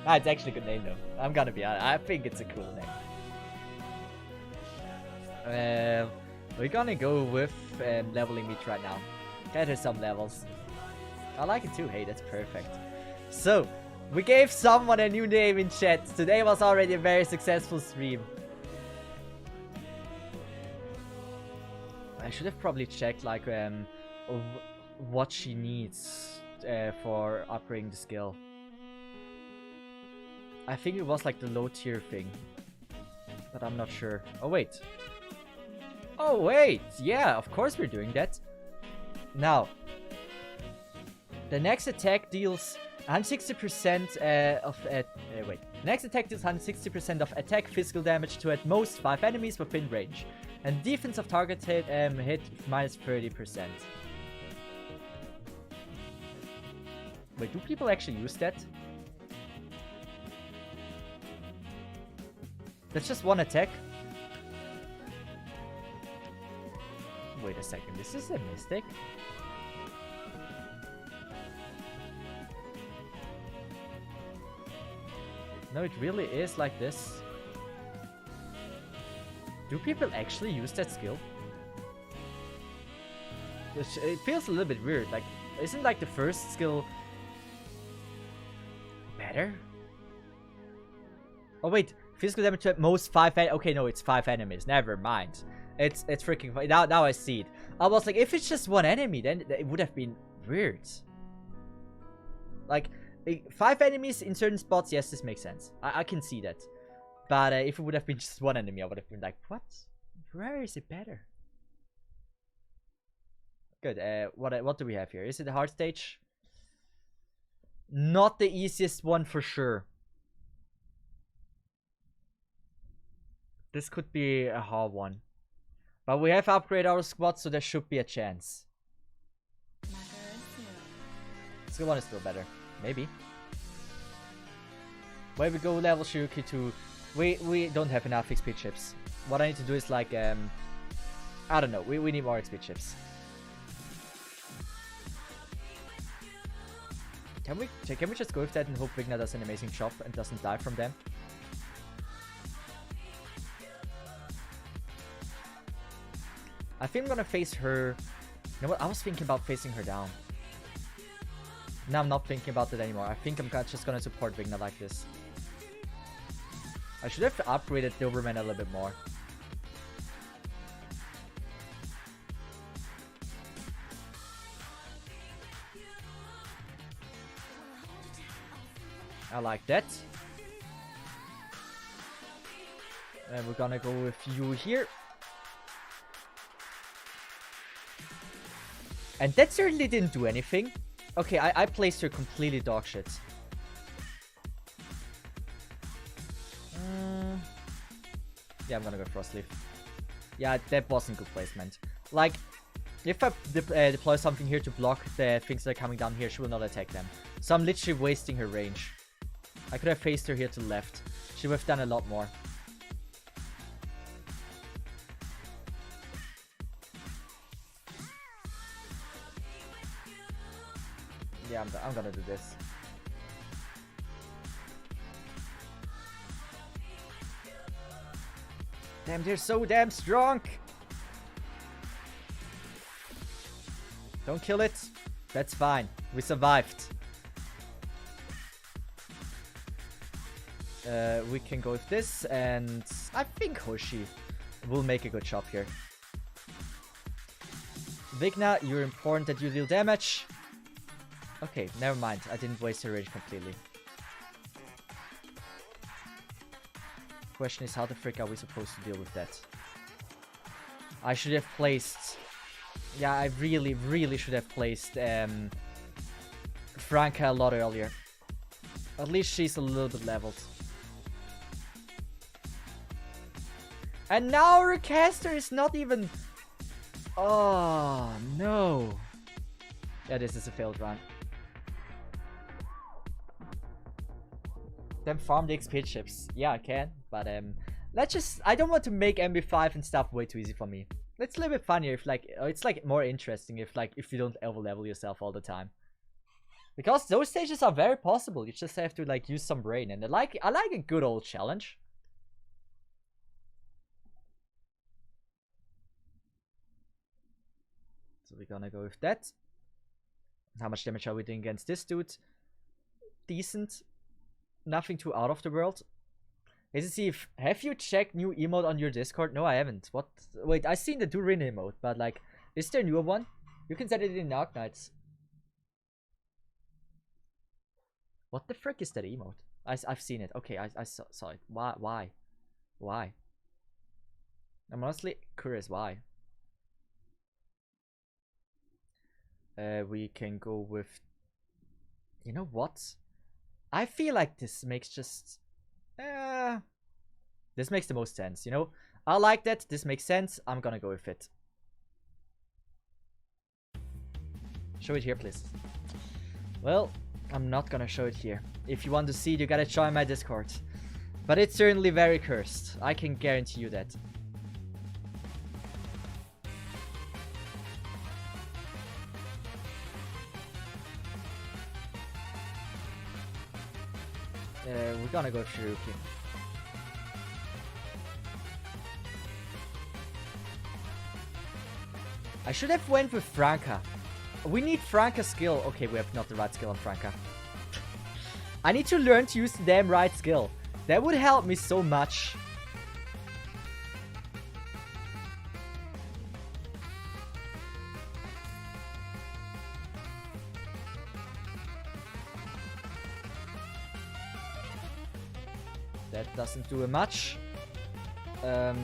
Ah, it's actually a good name though. I'm gonna be honest. I think it's a cool name. We're gonna go with leveling meat right now. Get her some levels. I like it too. Hey, that's perfect. So, we gave someone a new name in chat. Today was already a very successful stream. I should have probably checked like what she needs for upgrading the skill. I think it was like the low tier thing, but I'm not sure. Oh wait. Oh wait, yeah, of course we're doing that. Now, the next attack deals 160% wait. Next attack deals 160% of attack physical damage to at most 5 enemies within range. And defense of target hit minus 30%. Wait, do people actually use that? That's just one attack? Wait a second, this is a mistake? No, it really is like this. Do people actually use that skill? It feels a little bit weird. Like, isn't like the first skill better? Oh wait, physical damage to at most 5 okay, no, it's 5 enemies. Never mind. It's freaking fine. Now I see it. I was like, if it's just one enemy, then it would have been weird. Like, 5 enemies in certain spots, yes, this makes sense. I can see that. But if it would have been just one enemy, I would have been like, what? Where is it better? Good. What do we have here? Is it a hard stage? Not the easiest one for sure. This could be a hard one. But we have upgraded our squad, so there should be a chance. Skill 1 is still better. Maybe. Where we go level Shiruki 2. We don't have enough XP chips. What I need to do is like, I don't know. We need more XP chips. Can we just go with that and hope Vigna does an amazing job and doesn't die from them? I think I'm gonna face her. You know what? I was thinking about facing her down. Now I'm not thinking about it anymore. I think I'm just gonna support Vigna like this. I should have upgraded Doberman a little bit more. I like that. And we're gonna go with you here. And that certainly didn't do anything. Okay, I placed her completely dog shit. Yeah, I'm gonna go Frostleaf. Yeah, that wasn't good placement. Like, if I deploy something here to block the things that are coming down here, she will not attack them. So I'm literally wasting her range. I could have faced her here to the left. She would have done a lot more. Yeah, I'm gonna do this. Damn, they're so damn strong! Don't kill it. That's fine. We survived. We can go with this, and I think Hoshi will make a good job here. Vigna, you're important that you deal damage. Okay, never mind. I didn't waste her range completely. Question is, how the frick are we supposed to deal with that? I should have placed... Yeah, I really should have placed Franca a lot earlier. At least she's a little bit leveled. And now our caster is not even... Oh, no. Yeah, this is a failed run. Then farm the XP chips. Yeah, I can, but let's just. I don't want to make MB5 and stuff way too easy for me. It's a little bit funnier if like it's like more interesting if you don't overlevel yourself all the time. Because those stages are very possible. You just have to like use some brain, and I like a good old challenge. So we're gonna go with that. How much damage are we doing against this dude? Decent. Nothing too out of the world. Cesith, have you checked new emote on your Discord? No, I haven't. What? Wait, I seen the Durin emote, but like, is there a newer one? You can set it in Dark Knights. What the frick is that emote? I've seen it. Okay, I saw it. Why? I'm honestly curious why. We can go with. You know what? I feel like this makes just. This makes the most sense, you know? I like that. This makes sense. I'm gonna go with it. Show it here, please. Well, I'm not gonna show it here. If you want to see it, you gotta join my Discord. But it's certainly very cursed. I can guarantee you that. We're gonna go Shiruki. I should have went with Franca. We need Franca skill. Okay, we have not the right skill on Franca. I need to learn to use the damn right skill. That would help me so much. That doesn't do much. I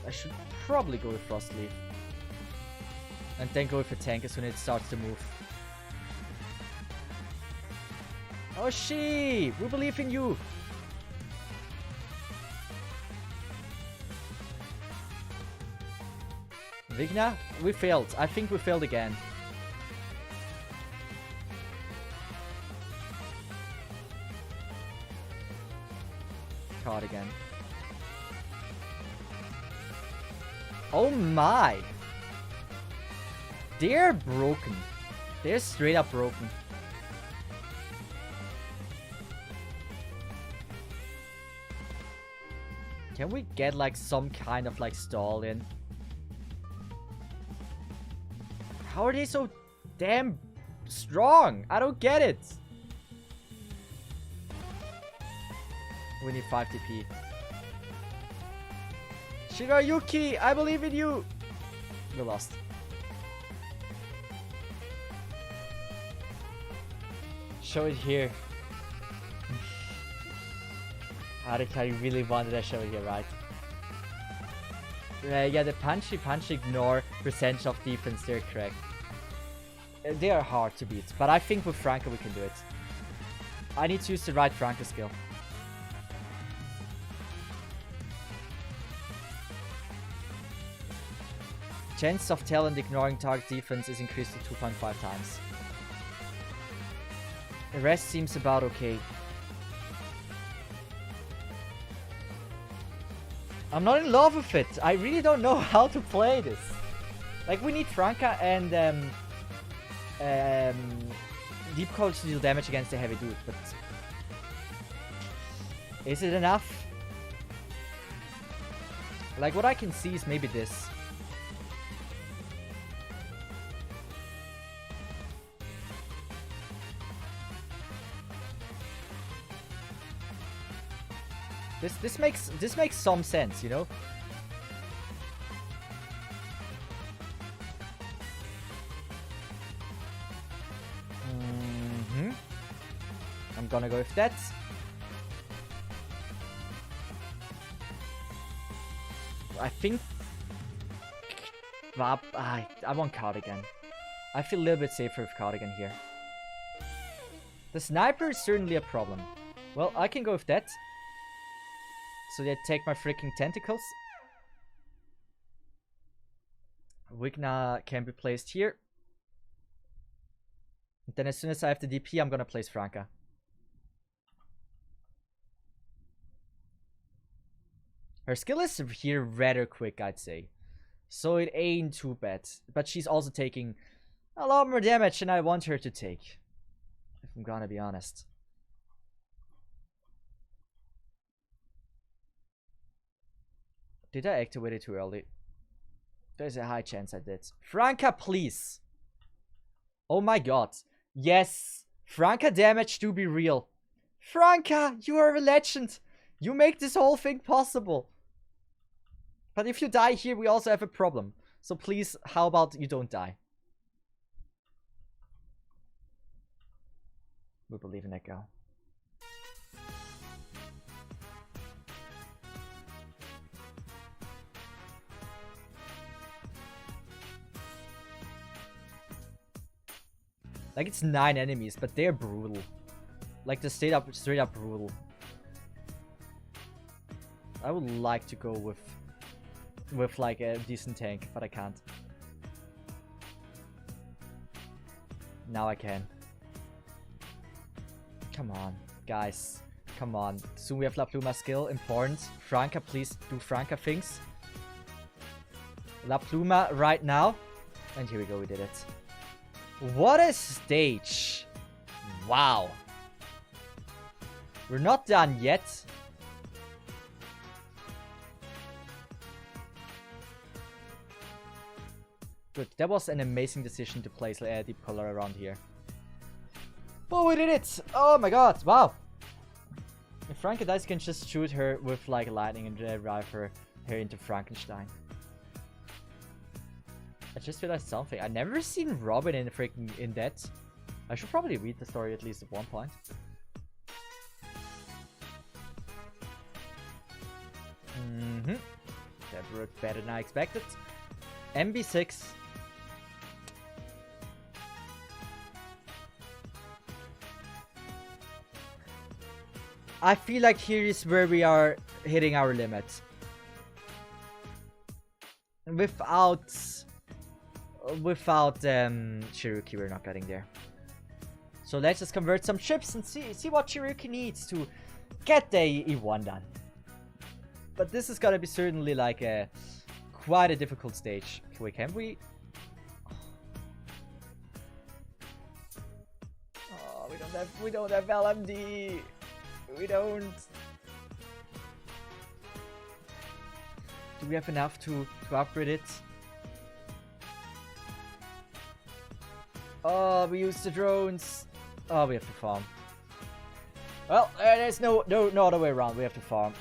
should probably go with Frost Leaf. And then go with a tank as soon as it starts to move. Oh, she! We believe in you! Vigna? We failed. I think we failed again. Card again. Oh my! They're broken. They're straight up broken. Can we get like some kind of like stall in? How are they so damn strong? I don't get it. We need 5 TP. Shirayuki, I believe in you. We lost. Show it here. Harika, you really wanted to show it here, right? Yeah, the punch ignore percentage of defense, they're correct. They are hard to beat, but I think with Franca we can do it. I need to use the right Franca skill. Chance of talent ignoring target defense is increased to 2.5 times. The rest seems about okay. I'm not in love with it. I really don't know how to play this. Like, we need Franca and Deep Coach to deal damage against the heavy dude, but is it enough? Like, what I can see is maybe this. This makes some sense, you know? I'm gonna go with that. I think I want Cardigan. I feel a little bit safer with Cardigan here. The sniper is certainly a problem. Well, I can go with that. So they take my freaking tentacles. Wigna can be placed here. And then as soon as I have the DP, I'm gonna place Franca. Her skill is here rather quick, I'd say. So it ain't too bad. But she's also taking a lot more damage than I want her to take. If I'm gonna be honest. Did I activate it too early? There's a high chance I did. Franca, please. Oh my god. Yes. Franca damage do be real. Franca, you are a legend. You make this whole thing possible. But if you die here, we also have a problem. So please, how about you don't die? We believe in that girl. Like, it's 9 enemies, but they're brutal. Like, the straight up brutal. I would like to go with like a decent tank, but I can't. Now I can. Come on, guys. Come on. Soon we have La Pluma skill. Important. Franca, please do Franca things. La Pluma right now. And here we go, we did it. What a stage. Wow. We're not done yet. Good. That was an amazing decision to place deep color around here. Oh, we did it! Oh my god, wow! If Franca dies, you can just shoot her with like lightning and drive her into Frankenstein. I just realized something. I've never seen Robin in that. I should probably read the story at least at one point. That worked better than I expected. MB6. I feel like here is where we are hitting our limit. Without Shiruki, we're not getting there. So let's just convert some chips and see what Shiruki needs to get the E1 done. But this is gonna be certainly like quite a difficult stage. Wait, can we? Oh, we don't have LMD. We don't. Do we have enough to upgrade it? Oh, we use the drones. Oh, we have to farm. Well, there's no other way around. We have to farm.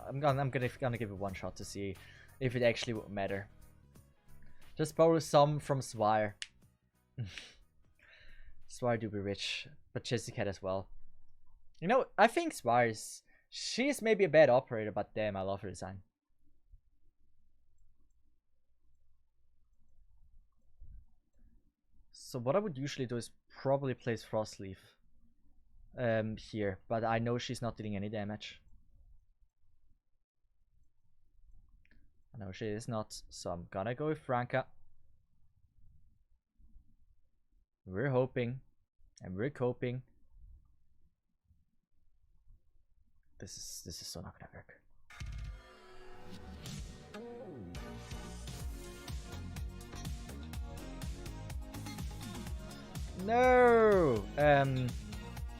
I'm gonna give it one shot to see if it actually would matter. Just borrow some from Swire. Swire do be rich, but Cesith as well. You know, I think she's maybe a bad operator, but damn, I love her design. So what I would usually do is probably place Frostleaf here, but I know she's not doing any damage. I know she is not, so I'm gonna go with Franca. We're hoping, and we're coping. This is so not gonna work. No!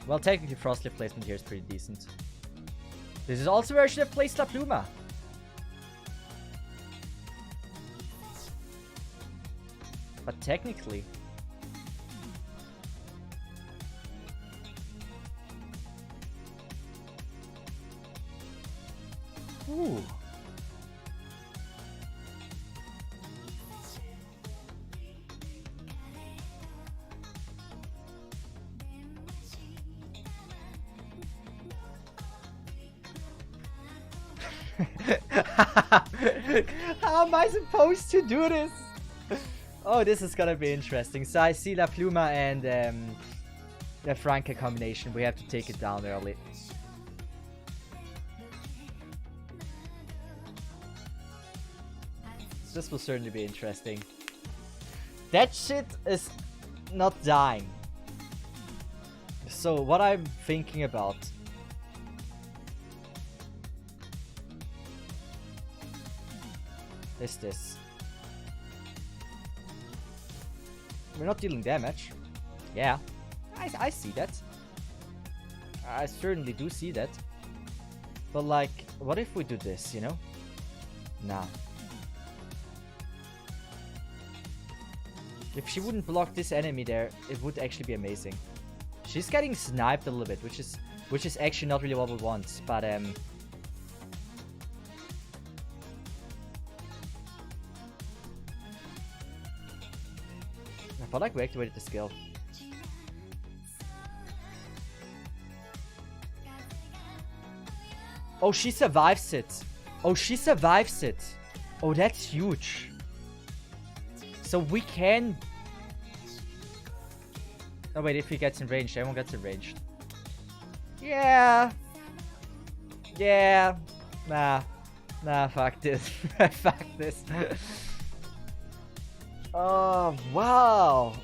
Well, technically Frostleaf placement here is pretty decent. This is also where I should have placed La Pluma. But technically... Ooh. How am I supposed to do this? Oh, this is gonna be interesting. So I see La Pluma and the Franca combination. We have to take it down early. This will certainly be interesting. That shit is not dying. So what I'm thinking about is this. We're not dealing damage. Yeah, I see that. I certainly do see that. But like, what if we do this, you know? Nah. If she wouldn't block this enemy there, it would actually be amazing. She's getting sniped a little bit, which is actually not really what we want, but I felt like we activated the skill. Oh, she survives it. Oh, she survives it. Oh, that's huge. So we can... Oh wait, if he gets enraged, everyone gets enraged. Yeah. Yeah. Nah. Nah, fuck this. Fuck this. Oh, wow.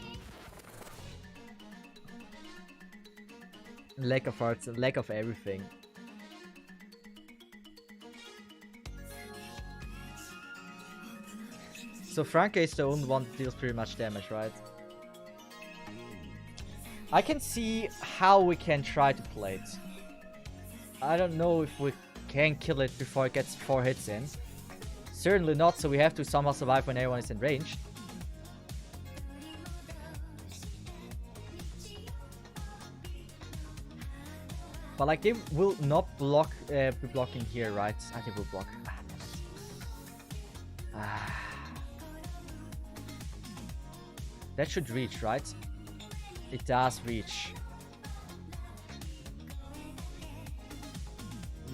Lack of hearts, lack of everything. So Franca is the only one that deals pretty much damage, right? I can see how we can try to play it. I don't know if we can kill it before it gets 4 hits in. Certainly not, so we have to somehow survive when everyone is in range. But like, they will not block, be blocking here, right? I think we'll block. That should reach, right? It does reach.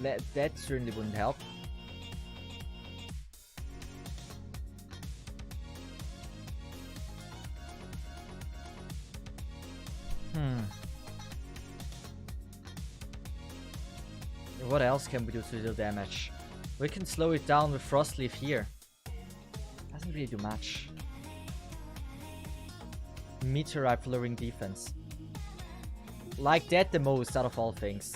That certainly wouldn't help. What else can we do to deal damage? We can slow it down with Frost Leaf here. Doesn't really do much. Meteorite lowering defense. Like that the most out of all things.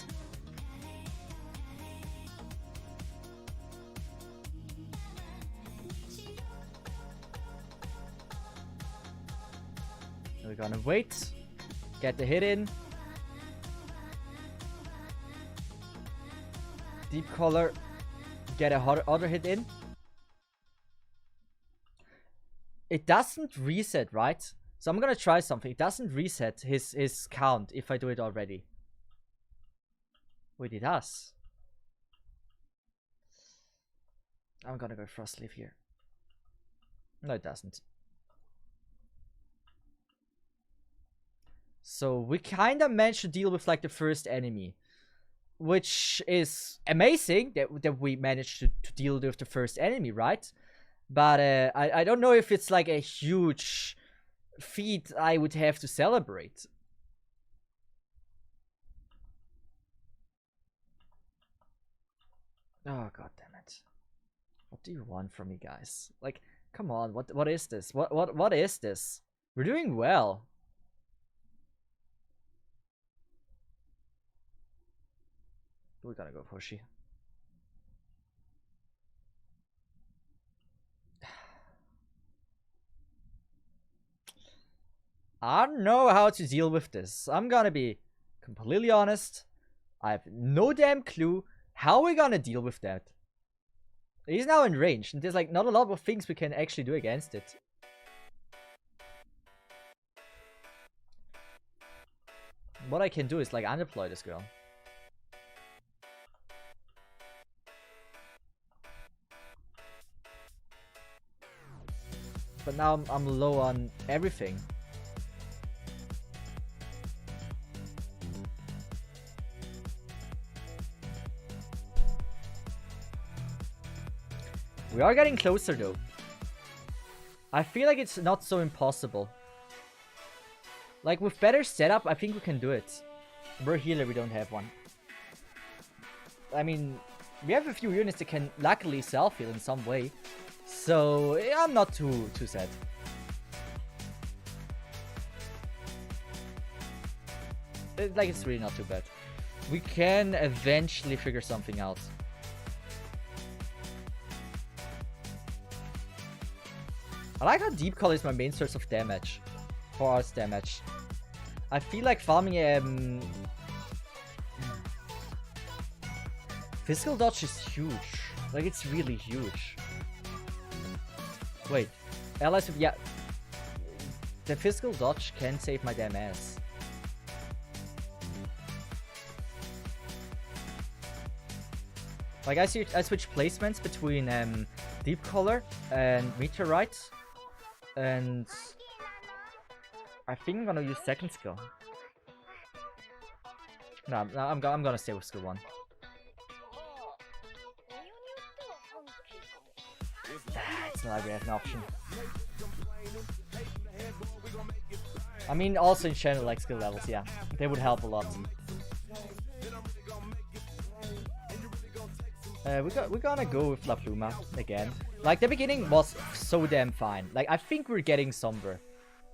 We're gonna wait. Get the hit in. Deep collar. Get a other hit in. It doesn't reset, right? So I'm gonna try something. It doesn't reset his count if I do it already. Wait, it does. I'm gonna go Frost Leaf here. No, it doesn't. So we kind of managed to deal with like the first enemy, which is amazing that we managed to deal with the first enemy, right? But I don't know if it's like a huge feat I would have to celebrate. Oh, god damn it. What do you want from me, guys? Like, come on, what is this? What is this? We're doing well. We're gonna go pushy. I don't know how to deal with this. I'm gonna be completely honest. I have no damn clue how we're gonna deal with that. He's now in range, and there's like not a lot of things we can actually do against it. What I can do is like undeploy this girl. But now I'm low on everything. We are getting closer though. I feel like it's not so impossible. Like with better setup, I think we can do it. We're healer, we don't have one. I mean, we have a few units that can luckily self-heal in some way. So yeah, I'm not too sad. Like, it's really not too bad. We can eventually figure something out. I like how Deep Color is my main source of damage. 4 hours damage. I feel like farming Physical dodge is huge. Like, it's really huge. Wait. Allies with, yeah. The physical dodge can save my damn ass. Like, I switch placements between Deep Color and Meteorite. And I think I'm gonna use second skill. No, I'm gonna stay with skill 1. It's not like we have an option. I mean, also in general, like skill levels, yeah. They would help a lot. We're gonna go with La Pluma again. Like, the beginning was so damn fine. Like, I think we're getting somewhere.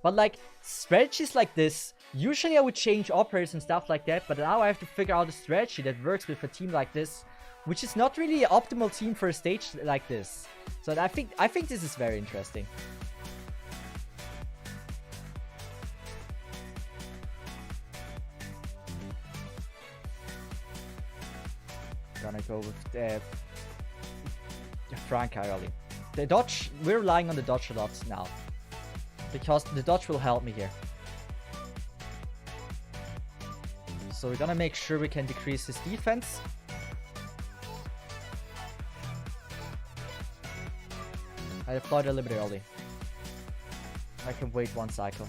But like, strategies like this, usually I would change operators and stuff like that, but now I have to figure out a strategy that works with a team like this, which is not really an optimal team for a stage like this. So I think this is very interesting. Gonna go with Frank early. The dodge, we're relying on the dodge a lot now, because the dodge will help me here. So we're gonna make sure we can decrease his defense. I deployed a little bit early. I can wait 1 cycle.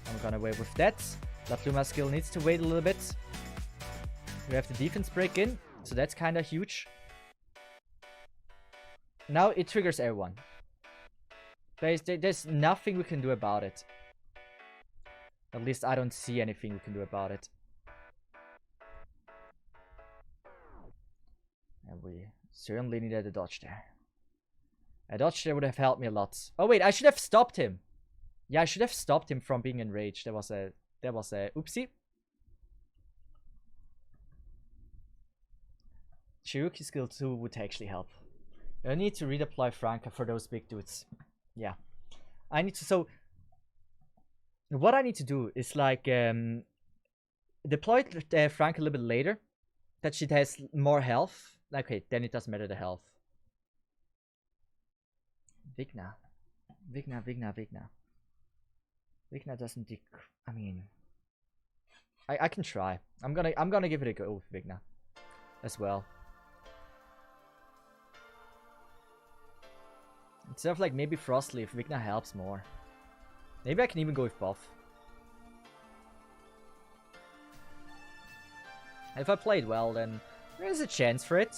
I'm gonna wait with that. La Pluma skill needs to wait a little bit. We have the defense break in, so that's kinda huge. Now it triggers everyone. There's nothing we can do about it. At least I don't see anything we can do about it. And we certainly needed a dodge there. A dodge there would have helped me a lot. Oh wait, I should have stopped him. Yeah, I should have stopped him from being enraged. That was a oopsie. Cherokee skill 2 would actually help. I need to redeploy Franca for those big dudes. Yeah. I need to, so what I need to do is like deploy Franca a little bit later, that she has more health. Okay, then it doesn't matter the health. Vigna doesn't I mean, I can try. I'm gonna give it a go with Vigna as well. Instead of like maybe Frostleaf, Vigna helps more. Maybe I can even go with buff. If I played well, then there's a chance for it.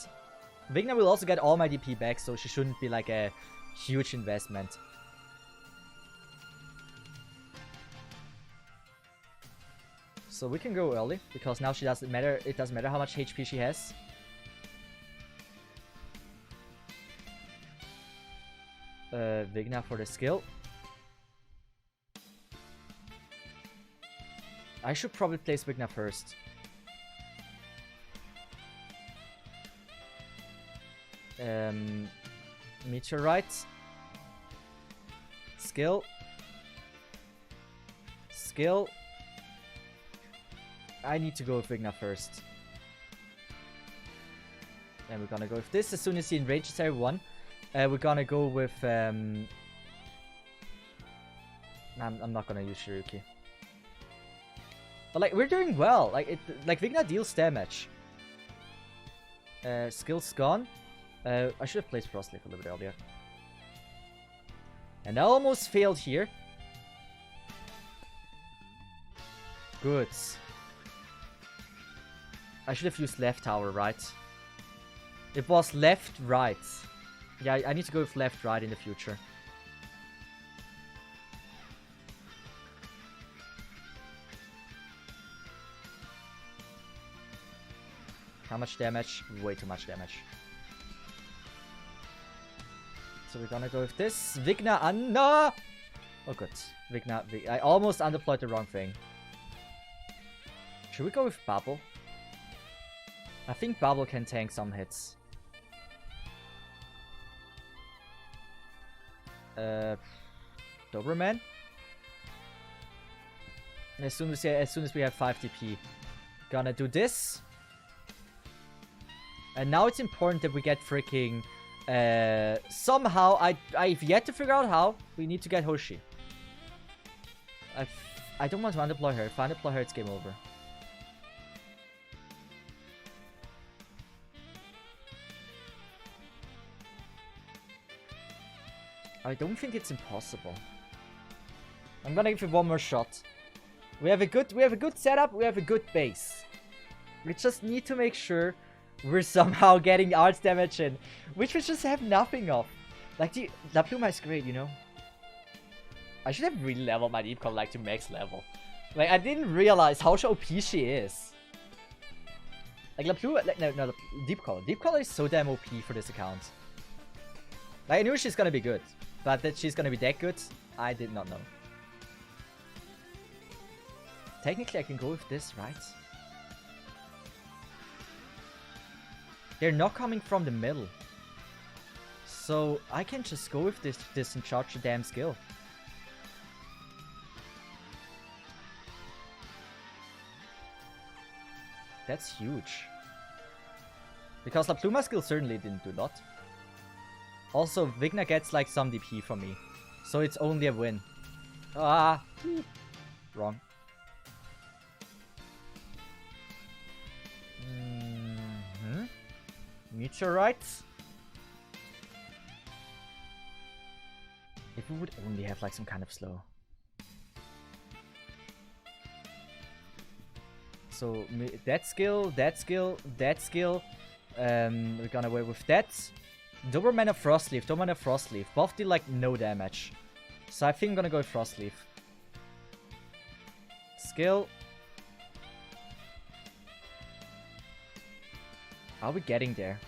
Vigna will also get all my DP back, so she shouldn't be like a huge investment. So we can go early, because now it doesn't matter how much HP she has. Vigna for the skill. I should probably place Vigna first. Meteorite. Skill. I need to go with Vigna first. Then we're gonna go with this as soon as he enrages everyone. We're gonna go with I'm not gonna use Shiruki. But like, we're doing well. Like Vigna deals damage. Skill's gone. I should have placed Frostleaf a little bit earlier. And I almost failed here. Good. I should have used left tower, right? It was left, right. Yeah, I need to go with left, right in the future. How much damage? Way too much damage. So we're gonna go with this. Vigna no! Oh good. Vigna, I almost undeployed the wrong thing. Should we go with Bubble? I think Bubble can tank some hits. Doberman? As soon as we have 5 DP. Gonna do this. And now it's important that we get freaking... somehow, I've yet to figure out how. We need to get Hoshi. I don't want to undeploy her. If I undeploy her, it's game over. I don't think it's impossible. I'm gonna give it one more shot. We have a good setup, we have a good base. We just need to make sure we're somehow getting arts damage in, which we just have nothing of. Like, La Pluma is great, you know? I should have really leveled my Deep Color like to max level. Like, I didn't realize how OP she is. Like, La Pluma, like, no, Deep Color. Deep Color is so damn OP for this account. Like, I knew she's gonna be good, but that she's gonna be that good, I did not know. Technically, I can go with this, right? They're not coming from the middle. So, I can just go with this and charge the damn skill. That's huge. Because La Pluma skill certainly didn't do a lot. Also, Vigna gets like some DP from me. So it's only a win. Ah! Wrong. Meteorites? If we would only have like some kind of slow. So that skill, that skill, that skill. We're gonna away with that. Doberman of Frostleaf, Doberman of Frostleaf. Both deal like no damage. So I think I'm gonna go with Frostleaf. Skill. Are we getting there?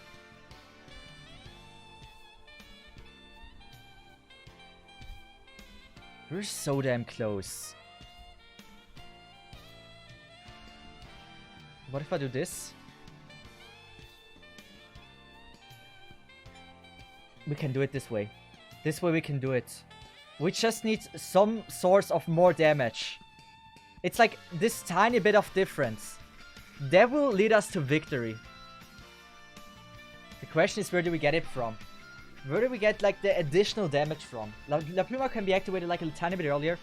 We're so damn close. What if I do this? We can do it this way. This way we can do it. We just need some source of more damage. It's like this tiny bit of difference. That will lead us to victory. The question is, where do we get it from? Where do we get like the additional damage from? La Pluma can be activated like a tiny bit earlier.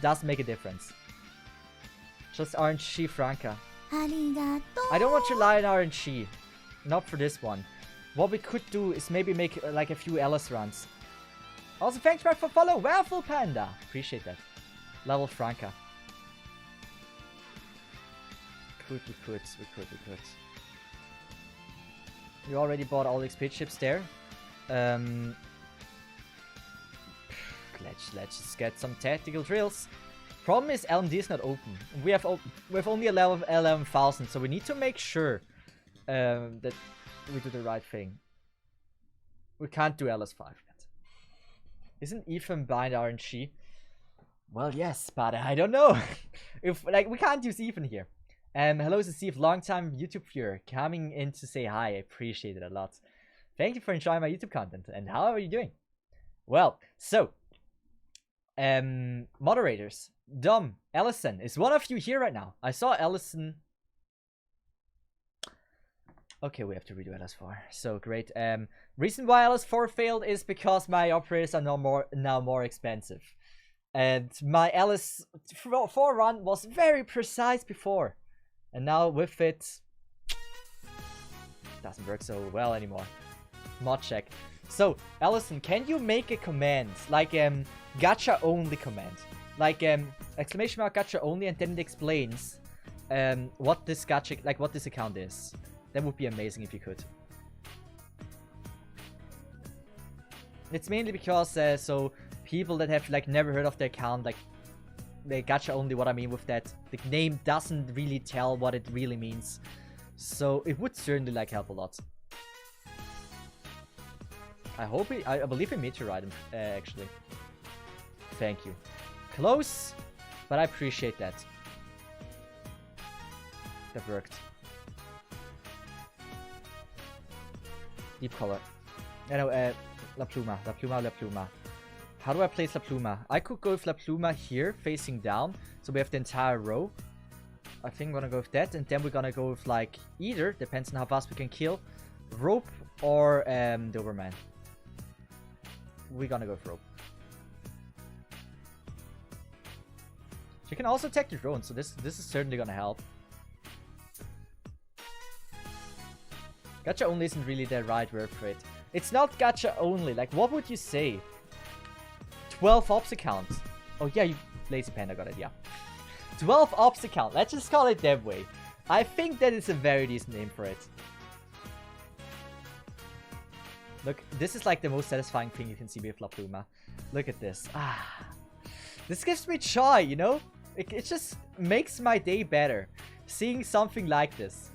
Does make a difference. Just RNG Franca. I don't want to rely on RNG. Not for this one. What we could do is maybe make like a few Ellis runs. Also, thanks for follow. Waffle Panda. Appreciate that. Level Franca. We could. We already bought all the XP chips there. Let's just get some tactical drills. Problem is LMD is not open. We have only a level of 11,000, so we need to make sure that we do the right thing. We can't do LS5 yet. Isn't Ethan bind RNG? Well, yes, but I don't know. If like we can't use Ethan here. Hello, Cesith, long-time YouTube viewer, coming in to say hi. I appreciate it a lot. Thank you for enjoying my YouTube content. And how are you doing? Well, so moderators, Dom, Ellison, is one of you here right now? I saw Ellison. Okay, we have to redo LS4. So great. Reason why LS4 failed is because my operators are now more expensive. And my LS4 run was very precise before. And now with it, doesn't work so well anymore. Mod check. So, Ellison, can you make a command? Like gacha only command. Like exclamation mark gacha only, and then it explains what this gacha, like what this account is. That would be amazing if you could. It's mainly because so people that have like never heard of the account, like the gacha only, what I mean with that, the name doesn't really tell what it really means. So it would certainly like help a lot. I believe he meteorite him, actually. Thank you. Close, but I appreciate that. That worked. Deep color. La Pluma. La Pluma, La Pluma. How do I place La Pluma? I could go with La Pluma here, facing down. So we have the entire row. I think I'm gonna go with that. And then we're gonna go with, like, either, depends on how fast we can kill, Rope or Doberman. We're gonna go with Rope. She can also attack the drone, so this is certainly gonna help. Gacha only isn't really the right word for it. It's not gacha only. Like, what would you say? 12 ops accounts. Oh yeah, you lazy panda got it, yeah. 12 ops account. Let's just call it that way. I think that is a very decent name for it. Look, this is like the most satisfying thing you can see with La Pluma. Look at this. Ah. This gives me joy, you know? It just makes my day better. Seeing something like this.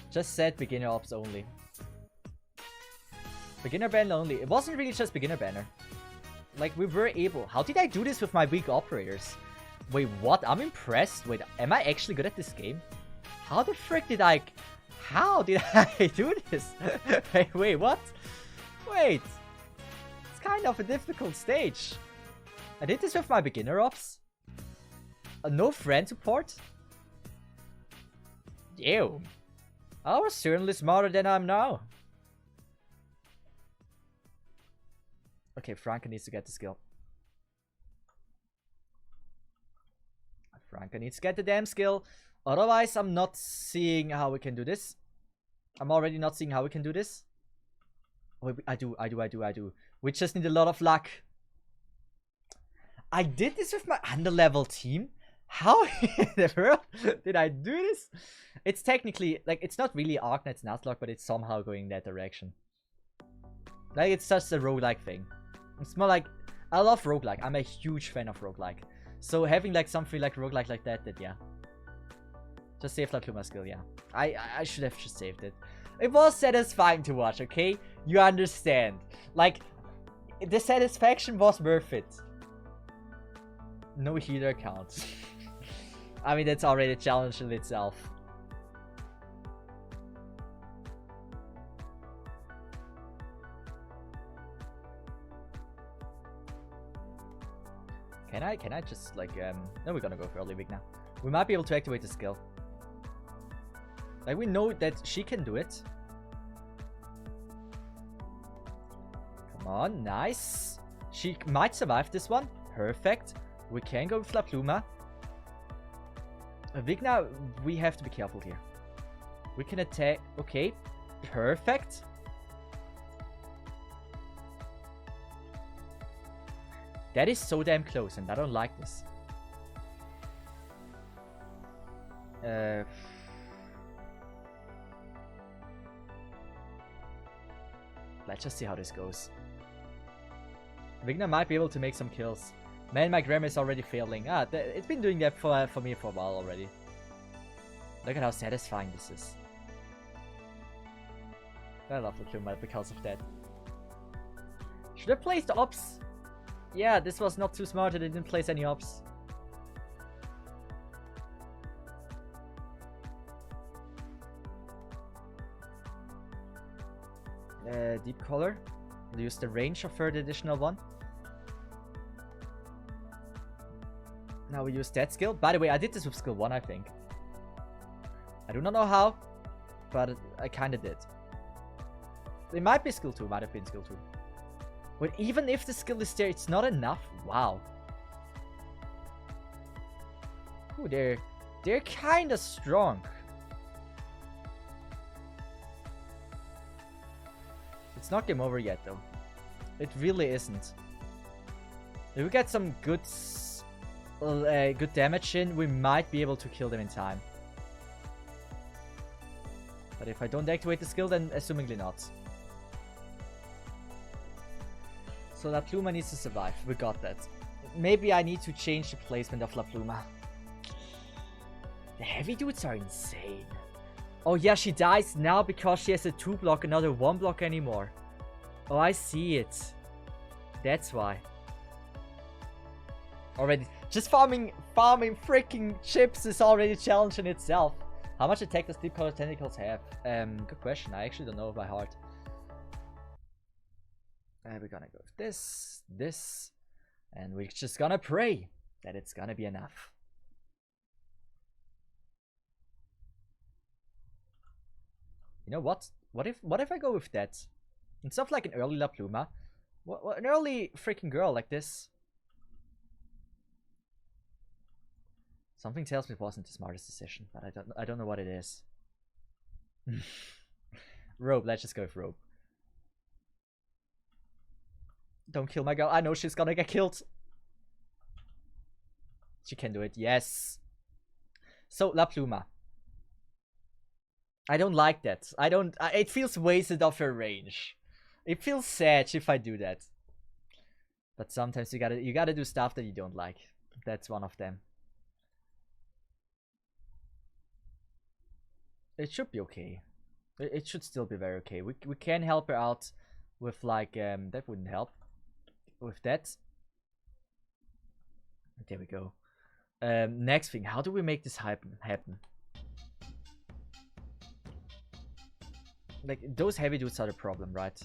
Just said beginner ops only. Beginner banner only. It wasn't really just beginner banner. Like, we were able... How did I do this with my weak operators? Wait, what? I'm impressed. Wait, am I actually good at this game? How the frick did I... How did I do this? Wait, what? Wait. It's kind of a difficult stage. I did this with my beginner ops. No friend support? Ew. I was certainly smarter than I am now. Okay, Franca needs to get the skill. Franca needs to get the damn skill. Otherwise, I'm not seeing how we can do this. I'm already not seeing how we can do this. Wait, I do. We just need a lot of luck. I did this with my underlevel team? How in the world did I do this? It's technically, like, it's not really Arknight's Nuzlocke, but it's somehow going in that direction. Like, it's just a roguelike thing. It's more like, I love roguelike. I'm a huge fan of roguelike. So having, like, something like roguelike like that, yeah. Just save La Pluma skill, yeah. I should have just saved it. It was satisfying to watch, okay? You understand. Like, the satisfaction was worth it. No healer counts. I mean, that's already a challenge in itself. Can I just, like, no, we're gonna go for early week now. We might be able to activate the skill. Like, we know that she can do it. Come on, nice. She might survive this one. Perfect. We can go with La Pluma. Vigna, we have to be careful here. We can attack. Okay, perfect. That is so damn close, and I don't like this. Let's just see how this goes. Vigna might be able to make some kills. Man, my grammar is already failing. Ah, it's been doing that for me for a while already. Look at how satisfying this is. I love the Pluma because of that. Should I place the ops? Yeah, this was not too smart that I didn't place any ops. Deep color. We'll use the range of her, the additional one. Now we use that skill. By the way, I did this with skill 1, I think. I do not know how, but I kinda did. It might be skill 2, might have been skill 2. But even if the skill is there, it's not enough. Wow. Ooh, they're kinda strong. It's not game over yet, though. It really isn't. If we get some good damage in, we might be able to kill them in time. But if I don't activate the skill, then assumingly not. So La Pluma needs to survive. We got that. Maybe I need to change the placement of La Pluma. The heavy dudes are insane. Oh yeah, she dies now because she has a 2 block and not a 1 block anymore. Oh, I see it. That's why. Already, just farming freaking chips is already a challenge in itself. How much attack does Deep Color Tentacles have? Good question. I actually don't know by heart. We're gonna go with this, and we're just gonna pray that it's gonna be enough. You know what? What if I go with that? Instead of like an early La Pluma, what an early freaking girl like this. Something tells me it wasn't the smartest decision, but I don't know what it is. Robe, let's just go with Robe. Don't kill my girl. I know she's gonna get killed. She can do it. Yes. So La Pluma. I don't like that. I don't. It feels wasted of her range. It feels sad if I do that. But sometimes you gotta do stuff that you don't like. That's one of them. It should be okay. It should still be very okay. We can help her out with like that wouldn't help. With that. There we go. Next thing, how do we make this happen? Like, those heavy dudes are the problem, right?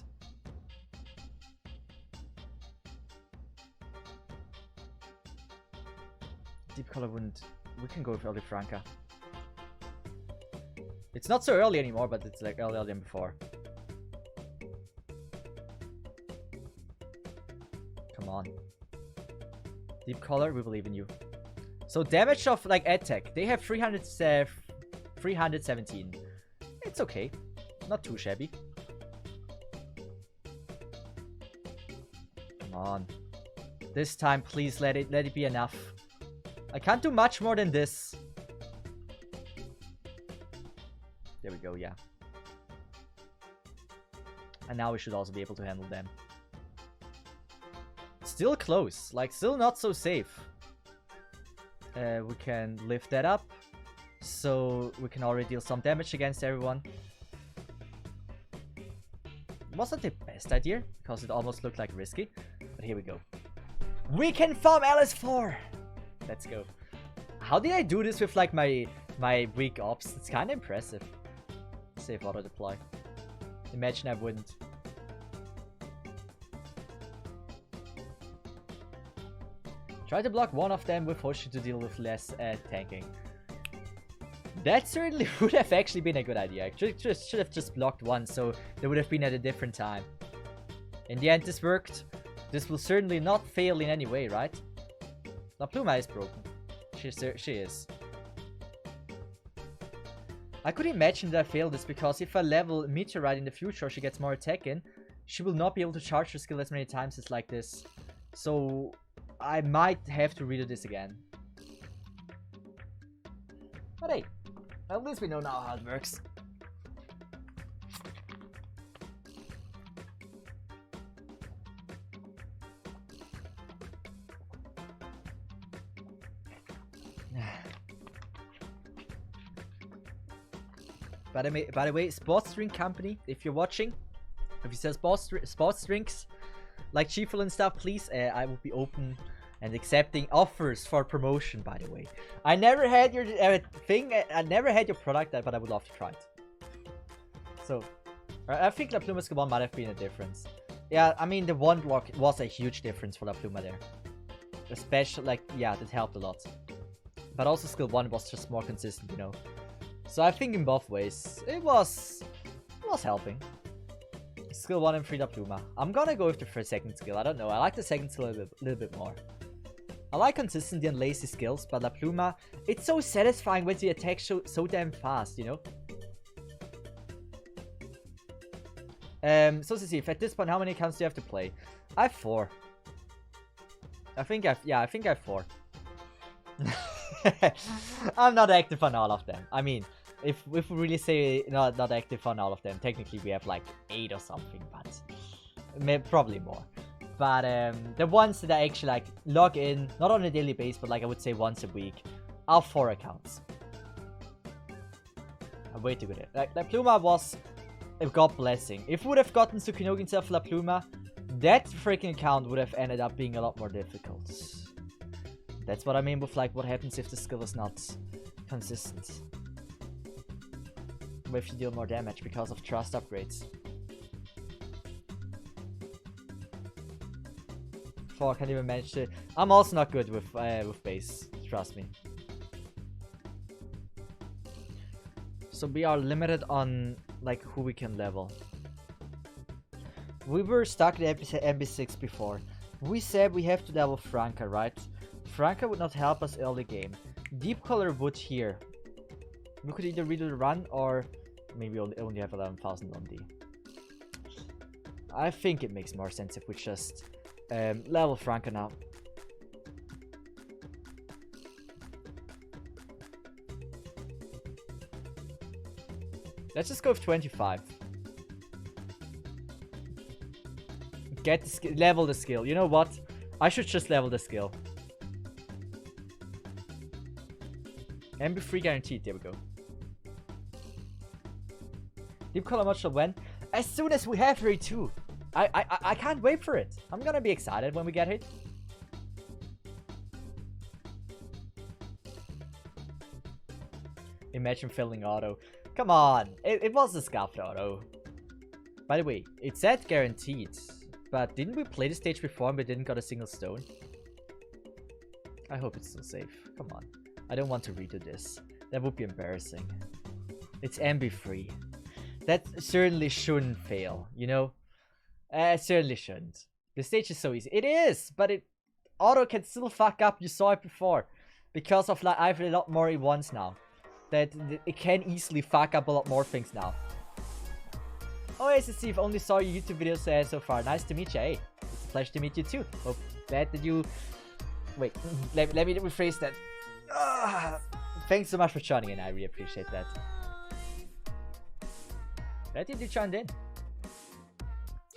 Deep color wouldn't... We can go with early Franca. It's not so early anymore, but it's like earlier than before. Come on. Deep color, we believe in you. So damage of like attack. They have 317. It's okay. Not too shabby. Come on. This time, please let it be enough. I can't do much more than this. There we go, yeah. And now we should also be able to handle them. Still close. Like, still not so safe. We can lift that up. So we can already deal some damage against everyone. Wasn't the best idea, because it almost looked like risky. But here we go. We can farm LS4! Let's go. How did I do this with like my weak ops? It's kind of impressive. Save auto deploy. Imagine I wouldn't. Try to block one of them with Hoshi to deal with less tanking. That certainly would have actually been a good idea. I should have just blocked one, so they would have been at a different time. In the end, this worked. This will certainly not fail in any way, right? La Pluma is broken. She is. I could imagine that I failed this because if I level Meteorite in the future, she gets more attack in, she will not be able to charge her skill as many times as like this. So I might have to redo this again. But hey, at least we know now how it works. By the way, sports drink company, if you're watching, if you sell sports drinks like Chiefle and stuff, please, I would be open and accepting offers for promotion. By the way, I never had your thing. I never had your product, but I would love to try it. So, I think La Pluma's skill 1 might have been a difference. Yeah, I mean the 1 block was a huge difference for La Pluma there. Especially, like, yeah, that helped a lot. But also skill 1 was just more consistent, you know. So I think in both ways, it was helping. Skill 1 and 3 La Pluma. I'm gonna go with the second skill. I don't know. I like the second skill a little bit more. I like consistency and lazy skills, but La Pluma, it's so satisfying when the attack so damn fast, you know? So Cesith, at this point, how many accounts do you have to play? I have 4. I think I have 4. I'm not active on all of them. I mean, if we really say not active on all of them, technically we have like 8 or something, but probably more. But the ones that I actually like log in, not on a daily basis, but like I would say once a week, are 4 accounts. I'm way too good at it. Like La Pluma was a god blessing. If we would have gotten Tsukinogi instead of La Pluma, that freaking account would have ended up being a lot more difficult. That's what I mean with like what happens if the skill is not consistent. If you deal more damage because of trust upgrades. 4 can't even manage to. I'm also not good with base. Trust me. So we are limited on like who we can level. We were stuck at MB6 before. We said we have to level Franca, right? Franca would not help us early game. Deep Color would here. We could either redo the run or maybe only have 11,000 on D. I think it makes more sense if we just level Franca now. Let's just go with 25. Get the skill, level the skill. You know what? I should just level the skill. MB3 guaranteed. There we go. Deep Color much when? As soon as we have Ray 2. I can't wait for it. I'm gonna be excited when we get hit. Imagine filling auto. Come on. It was a scuffed auto. By the way, it said guaranteed. But didn't we play the stage before and we didn't got a single stone? I hope it's still safe. Come on. I don't want to redo this. That would be embarrassing. It's MB3. That certainly shouldn't fail, you know? It certainly shouldn't. The stage is so easy. It is, but auto can still fuck up. You saw it before. Because of like I have a lot more E1s now. That it can easily fuck up a lot more things now. Oh, hey, Cesith, only saw your YouTube videos so far. Nice to meet you. Hey, it's a pleasure to meet you too. Hope that you... Wait, let me rephrase that. Thanks so much for joining in. I really appreciate that. Glad you joined in.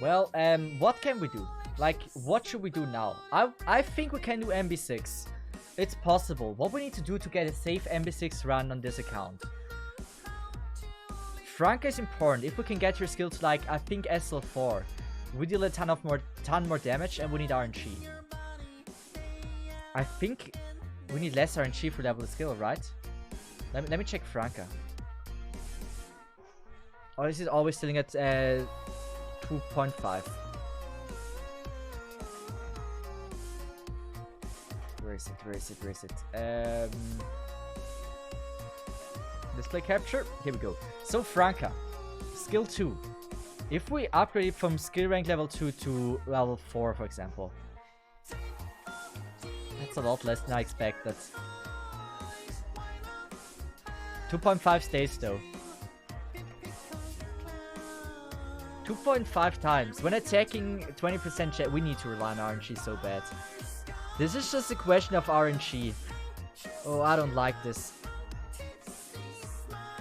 Well, what can we do? Like, what should we do now? I think we can do MB6. It's possible. What we need to do to get a safe MB6 run on this account. Franca is important. If we can get your skill to like, I think SL4, we deal a ton more damage and we need RNG. I think we need less RNG for level the skill, right? Let me check Franca. Oh, this is always sitting at 2.5. Where is it? Display capture. Here we go. So Franca, skill 2. If we upgrade it from skill rank level 2 to level 4, for example, that's a lot less than I expected. 2.5 stays though. 2.5 times. When attacking 20% chat, we need to rely on RNG so bad. This is just a question of RNG. Oh, I don't like this.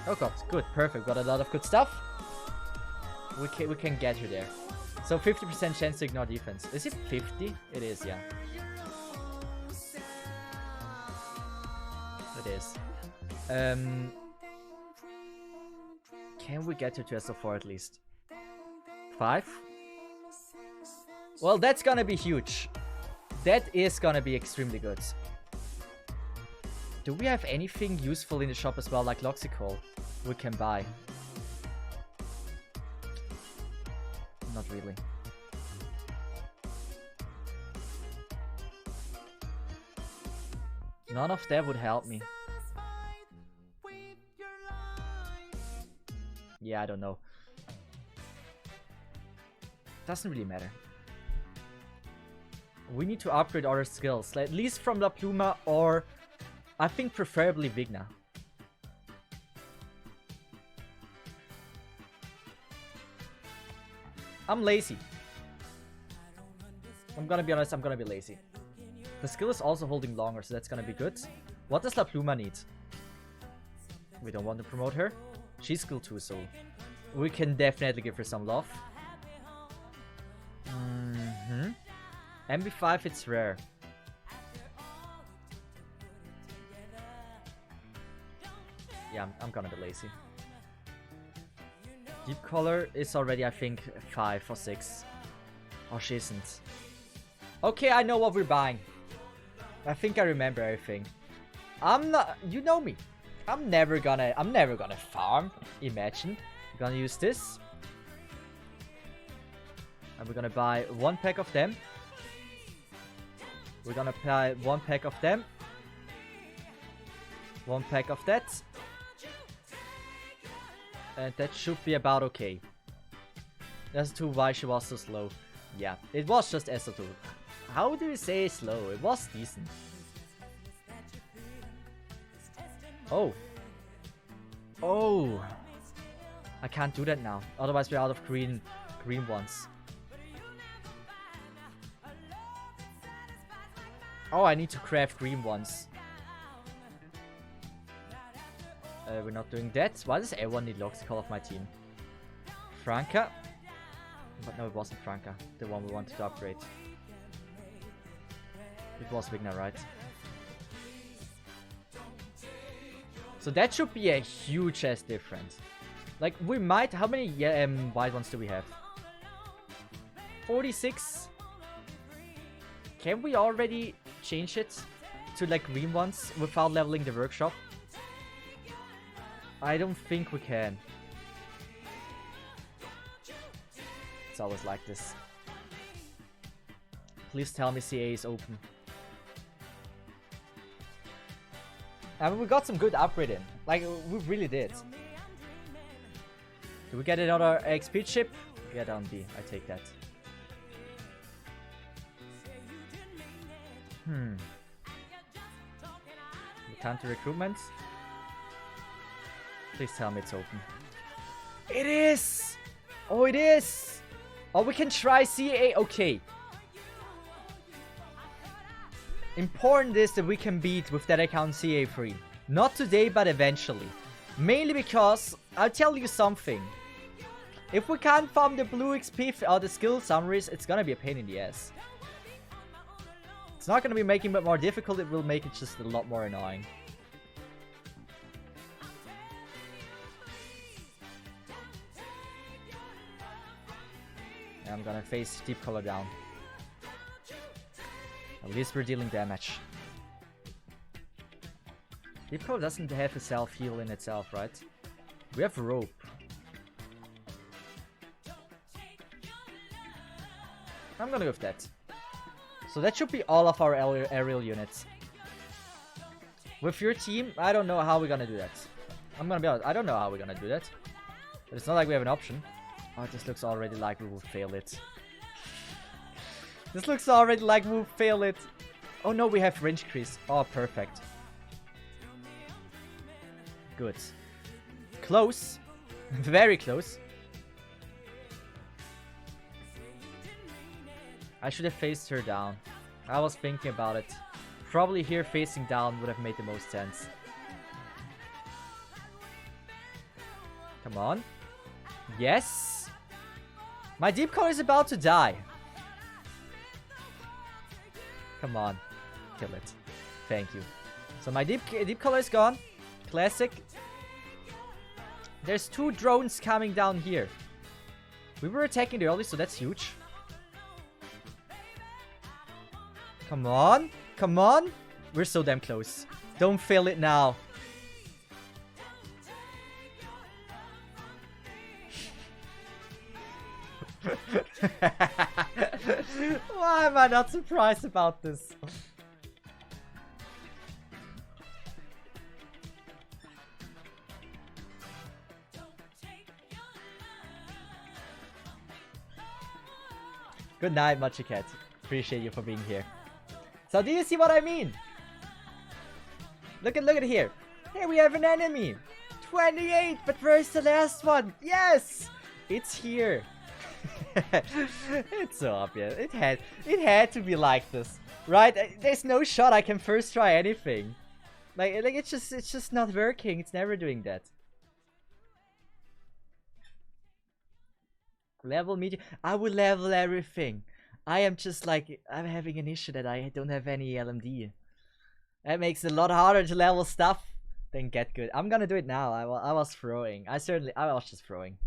Oh god, good, perfect. Got a lot of good stuff. We can get you there. So 50% chance to ignore defense. Is it 50? It is, yeah. It is. Can we get to SL4 at least? 5? Well, that's gonna be huge. That is gonna be extremely good. Do we have anything useful in the shop as well, like Loxicol, we can buy? Not really. None of that would help me. Yeah, I don't know. Doesn't really matter. We need to upgrade our skills, at least from La Pluma or I think preferably Vigna. I'm lazy. I'm gonna be honest, I'm gonna be lazy. The skill is also holding longer, so that's gonna be good. What does La Pluma need? We don't want to promote her. She's skill 2, so we can definitely give her some love. MB5, it's rare. Yeah, I'm gonna be lazy. Deep color is already, I think, 5 or 6. Oh, she isn't. Okay, I know what we're buying. I think I remember everything. I'm not. You know me. I'm never gonna farm. Imagine. We're gonna use this, and we're gonna buy 1 pack of them. We're gonna buy 1 pack of them. 1 pack of that. And that should be about okay. That's too why she was so slow. Yeah, it was just SO2. How do you say slow? It was decent. Oh. Oh. I can't do that now. Otherwise we're out of green ones. Oh, I need to craft green ones. We're not doing that. Why does everyone need Loxical of my team? Franca? But no, it wasn't Franca. The one we wanted to upgrade. It was Vigna, right? So that should be a huge ass difference. Like, we might... How many white ones do we have? 46? Can we already change it to like green ones without leveling the workshop? I don't think we can. It's always like this. Please tell me CA is open. I mean, we got some good upgrade in. Like, we really did. Do we get another XP chip? Get on B. I take that. Return to recruitment. Please tell me it's open. It is! Oh, it is! Oh, we can try CA. Okay. Important is that we can beat with that account CA free. Not today, but eventually. Mainly because, I'll tell you something. If we can't farm the blue XP or the skill summaries, it's gonna be a pain in the ass. It's not gonna be making it more difficult, it will make it just a lot more annoying. I'm gonna face deep color down. At least we're dealing damage. Deep color doesn't have a self-heal in itself, right? We have rope. I'm gonna go with that. So that should be all of our aerial units. With your team, I don't know how we're gonna do that. I'm gonna be honest, I don't know how we're gonna do that. But it's not like we have an option. Oh, this looks already like we will fail it. This looks already like we will fail it. Oh no, we have range increase. Oh, perfect. Good. Close. Very close. I should have faced her down. I was thinking about it. Probably here facing down would have made the most sense. Come on. Yes. My deep color is about to die. Come on. Kill it. Thank you. So my deep color is gone. Classic. There's 2 drones coming down here. We were attacking early, so that's huge. Come on. Come on. We're so damn close. Don't fail it now. Why am I not surprised about this? Good night, Machicat. Appreciate you for being here. So do you see what I mean? Look at here. Here we have an enemy. 28, but where's the last one? Yes! It's here. It's so obvious. It had to be like this, right? There's no shot I can first try anything. Like it's just not working. It's never doing that. Level medium. I will level everything. I am just like, I'm having an issue that I don't have any LMD. That makes it a lot harder to level stuff than get good. I'm gonna do it now. I was throwing. I was just throwing.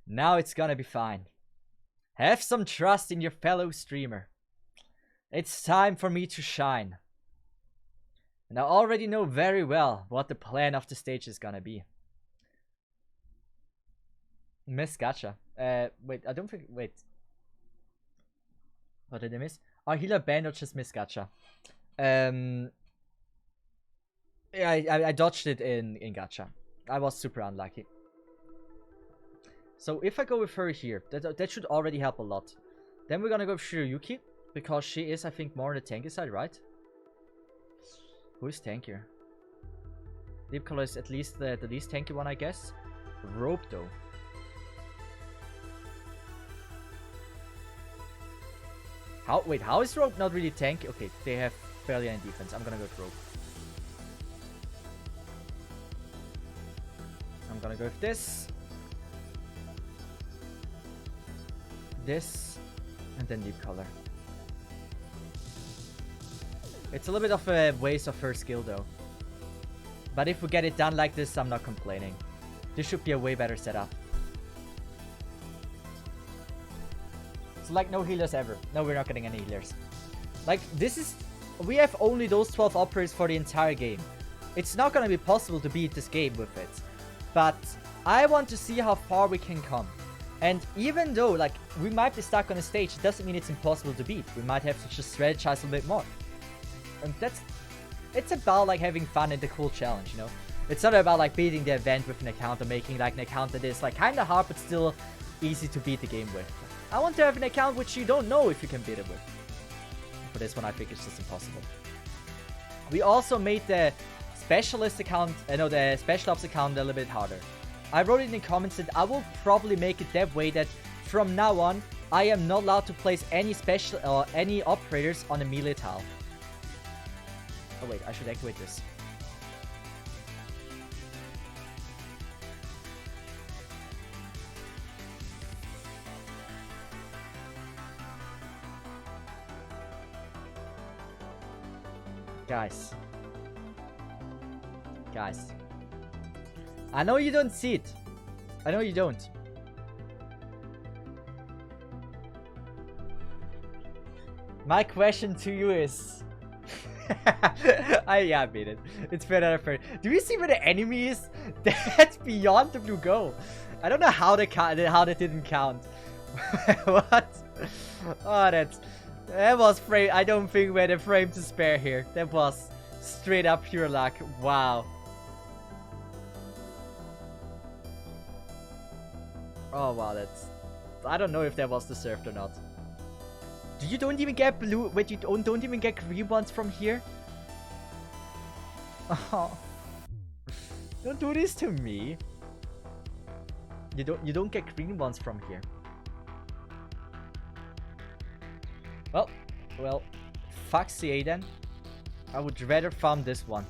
Now it's gonna be fine. Have some trust in your fellow streamer. It's time for me to shine. And I already know very well what the plan of the stage is gonna be. Miss Gacha. Wait, I don't think. Wait. What did I miss? Oh, healer banned or just miss Gacha? Yeah, I dodged it in Gacha. I was super unlucky. So if I go with her here, that should already help a lot. Then we're gonna go with Shiroyuki, because she is, I think, more on the tanky side, right? Who is tankier? Deep Color is at least the least tanky one, I guess. Rope, though. Wait, how is Rope not really tanky? Okay, they have barely any defense. I'm gonna go with Rope. I'm gonna go with this. This. And then Deep Color. It's a little bit of a waste of her skill, though. But if we get it done like this, I'm not complaining. This should be a way better setup. So like no healers ever. No, we're not getting any healers. Like this is... We have only those 12 operators for the entire game. It's not gonna be possible to beat this game with it. But I want to see how far we can come. And even though like we might be stuck on a stage, it doesn't mean it's impossible to beat. We might have to just strategize a bit more. And it's about like having fun and the cool challenge, you know? It's not about like beating the event with an account or making like an account that is like kind of hard but still easy to beat the game with. I want to have an account which you don't know if you can beat it with. For this one I think it's just impossible. We also made the specialist account, the special ops account a little bit harder. I wrote it in the comments that I will probably make it that way that from now on I am not allowed to place any special or any operators on a melee tile. Oh wait, I should activate this. Guys. I know you don't see it. I know you don't. My question to you is... I made it. It's fair that I fair. Do you see where the enemy is? That's beyond the blue goal. I don't know how that didn't count. What? Oh, that was frame. I don't think we had a frame to spare here. That was straight up pure luck. Wow. Oh wow, that's... I don't know if that was deserved or not. You don't even get blue... Wait, you don't even get green ones from here? Oh. Don't do this to me. You don't get green ones from here. Well, fuck CA then. I would rather farm this one.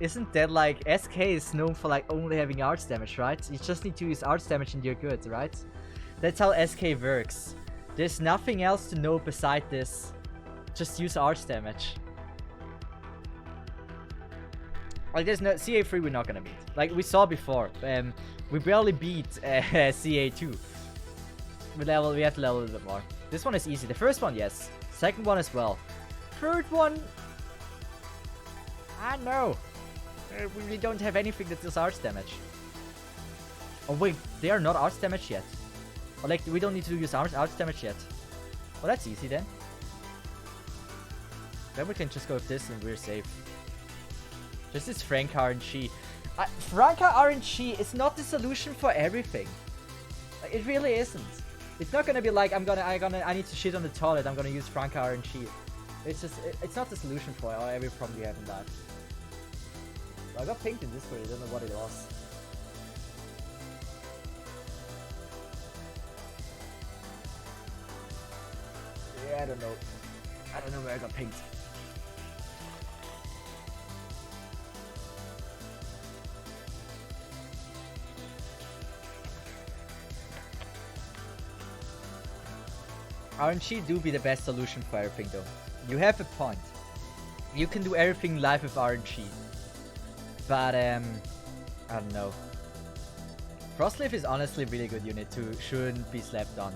Isn't that like SK is known for like only having arts damage, right? You just need to use arts damage and you're good, right? That's how SK works. There's nothing else to know beside this. Just use arts damage. Like there's no CA3 we're not gonna beat. Like we saw before, we barely beat CA2. We have to level a little bit more. This one is easy. The first one, yes. Second one as well. Third one, I know. We really don't have anything that does arts damage. Oh wait, they are not arts damage yet. Or like we don't need to use arts damage yet. Oh, that's easy then. Then we can just go with this and we're safe. Just this Frank RNG. Franca RNG is not the solution for everything. Like, it really isn't. It's not gonna be like I need to shit on the toilet. I'm gonna use Franca RNG. It's just it's not the solution for every problem you have in life. I got pinged in this way. I don't know what it was. Yeah, I don't know. I don't know where I got pinged. RNG do be the best solution for everything though. You have a point. You can do everything live with RNG. But I don't know. Frostleaf is honestly a really good unit too. Shouldn't be slept on.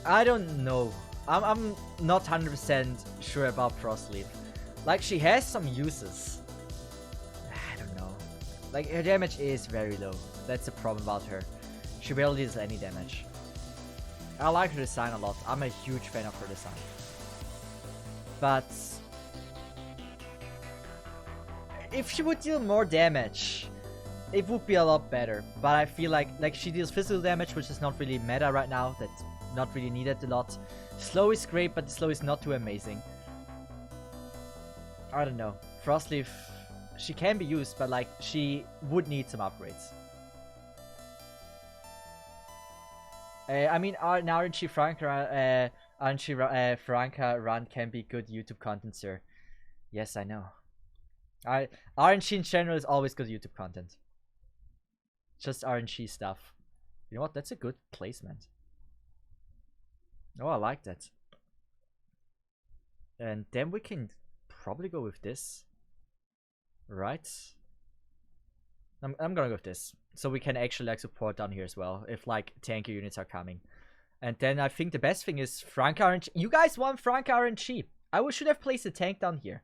I don't know. I'm not 100% sure about Frostleaf. Like, she has some uses. I don't know. Like, her damage is very low. That's the problem about her. She barely does any damage. I like her design a lot. I'm a huge fan of her design. But if she would deal more damage, it would be a lot better. But I feel like she deals physical damage, which is not really meta right now. That's not really needed a lot. Slow is great, but the slow is not too amazing. I don't know. Frostleaf, she can be used, but like, she would need some upgrades. I mean, an RNG Franca run can be good YouTube content, sir. Yes, I know. RNG in general is always good YouTube content. Just RNG stuff. You know what? That's a good placement. Oh, I like that. And then we can probably go with this. Right? I'm gonna go with this. So we can actually like support down here as well. If like tanky units are coming. And then I think the best thing is Frank RNG. You guys want Frank RNG. I should have placed a tank down here.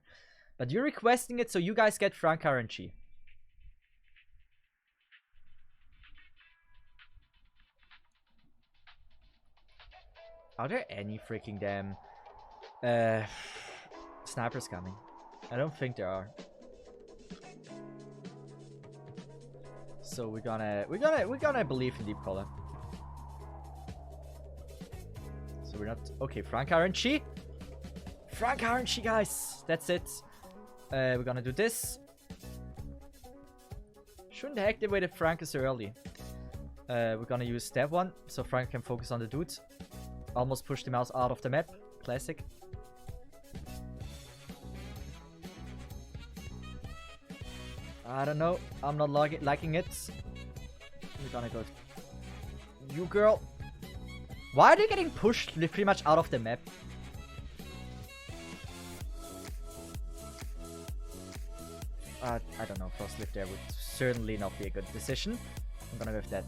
But you're requesting it, so you guys get Frank RNG. Are there any freaking damn snipers coming? I don't think there are. So we're gonna believe in Deep Collar. So we're not okay. Frank RNG. Frank RNG, guys. That's it. We're gonna do this. Shouldn't have activated Frank so early. We're gonna use that one so Frank can focus on the dude. Almost pushed him out of the map. Classic. I don't know. I'm not liking it. We're gonna go. You girl. Why are they getting pushed pretty much out of the map? I don't know. Frostleaf there would certainly not be a good decision. I'm gonna go with that.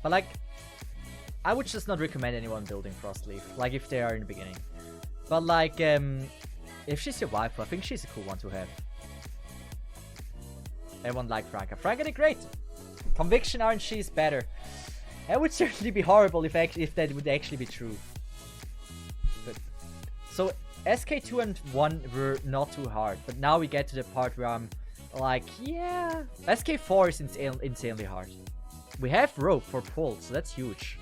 But like, I would just not recommend anyone building Frostleaf. Like if they are in the beginning. But like, if she's your wife, I think she's a cool one to have. Everyone liked Franca. Franca did great. Conviction RNG is better. That would certainly be horrible if that would actually be true. But so SK2 and 1 were not too hard, but now we get to the part where I'm like, yeah, SK4 is insanely hard. We have rope for pull, so that's huge.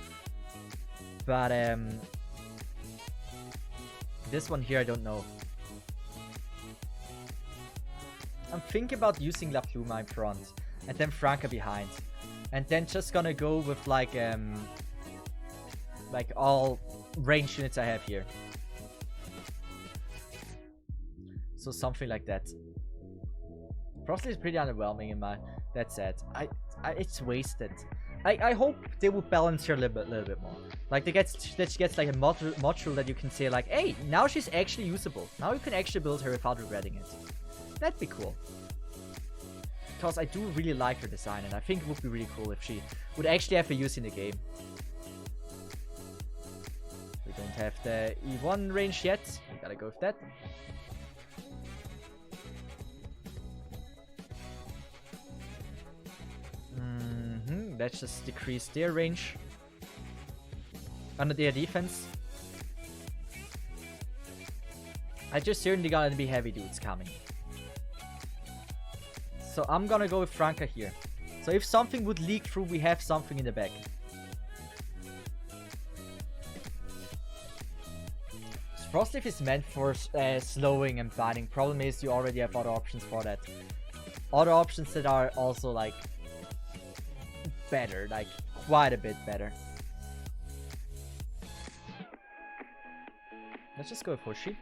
But this one here, I don't know. I'm thinking about using La Pluma in front and then Franca behind, and then just gonna go with like all range units I have here. So something like that. Frostleaf is pretty underwhelming in my. That's sad. It's wasted. I hope they will balance her a little bit more. Like that she gets like a module that you can say like, hey, now she's actually usable. Now you can actually build her without regretting it. That'd be cool. Because I do really like her design, and I think it would be really cool if she would actually have a use in the game. We don't have the E1 range yet. We gotta go with that. Let's just decrease their range under their defense. I just certainly gonna be heavy dudes coming. So I'm gonna go with Franca here. So if something would leak through, we have something in the back. Frostleaf is meant for slowing and binding. Problem is you already have other options for that. Other options that are also like better, like quite a bit better. Let's just go with Hoshi.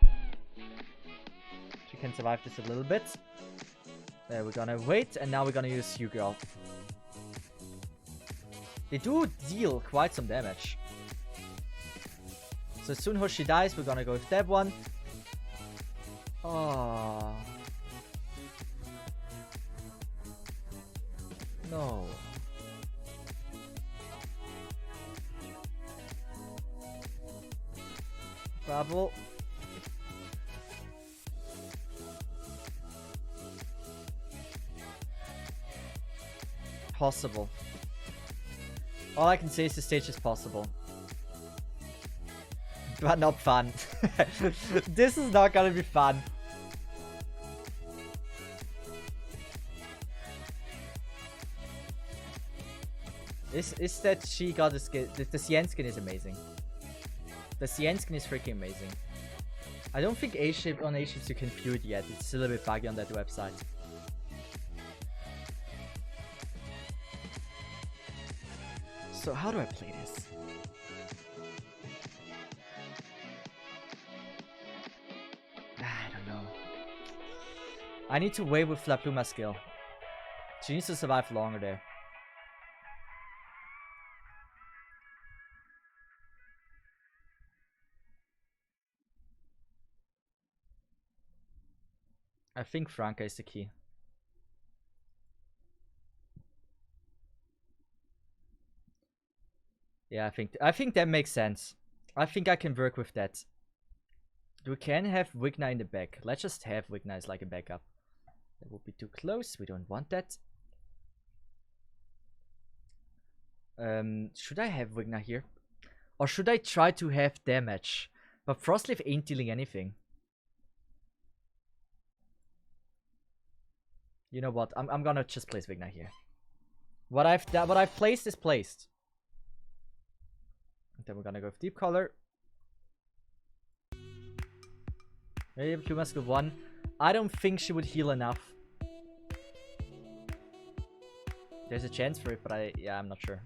She can survive this a little bit. We're gonna wait, and now we're gonna use you girl. They do deal quite some damage. So as soon as she dies, we're gonna go with that one. Oh. No. Bubble. Possible. All I can say is the stage is possible. But not fun. This is not gonna be fun. Is that she got the skin? The Cien skin is amazing. The Cien skin is freaking amazing. I don't think A-ship on A-ships you can view it yet. It's still a bit buggy on that website. So how do I play this? I don't know. I need to wait with La Pluma's skill. She needs to survive longer there. I think Franca is the key. Yeah, I think that makes sense. I think I can work with that. We can have Wigna in the back. Let's just have Wigna as like a backup. That would be too close. We don't want that. Should I have Wigna here? Or should I try to have damage? But Frostleaf ain't dealing anything. You know what? I'm gonna just place Wigna here. What I've placed is placed. And then we're gonna go with Deep Color. Maybe Pluma skill 1. I don't think she would heal enough. There's a chance for it, but I'm not sure.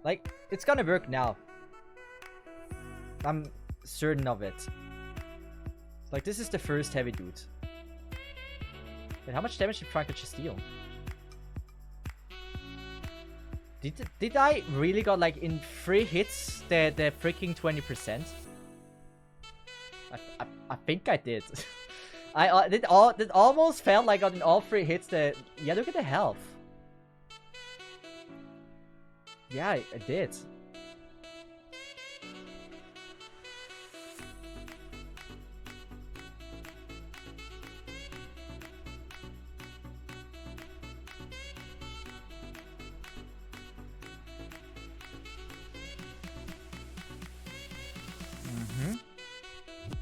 Like, it's gonna work now. I'm certain of it. Like, this is the first heavy dude. Wait, how much damage did Franca just deal? Did I really got like in 3 hits the freaking 20%? I think I did. It almost felt like in all 3 hits the yeah, look at the health. Yeah, I did.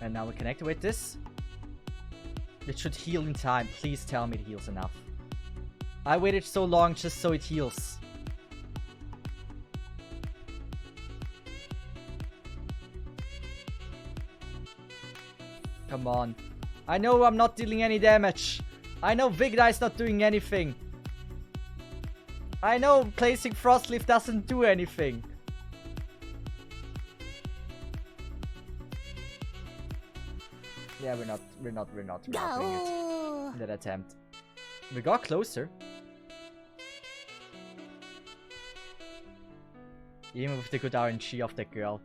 And now we connect with this. It should heal in time. Please tell me it heals enough. I waited so long just so it heals. Come on. I know I'm not dealing any damage. I know Vigda is not doing anything. I know placing Frostleaf doesn't do anything. Yeah, we're not doing it in that attempt. We got closer. Even with the good RNG of that girl.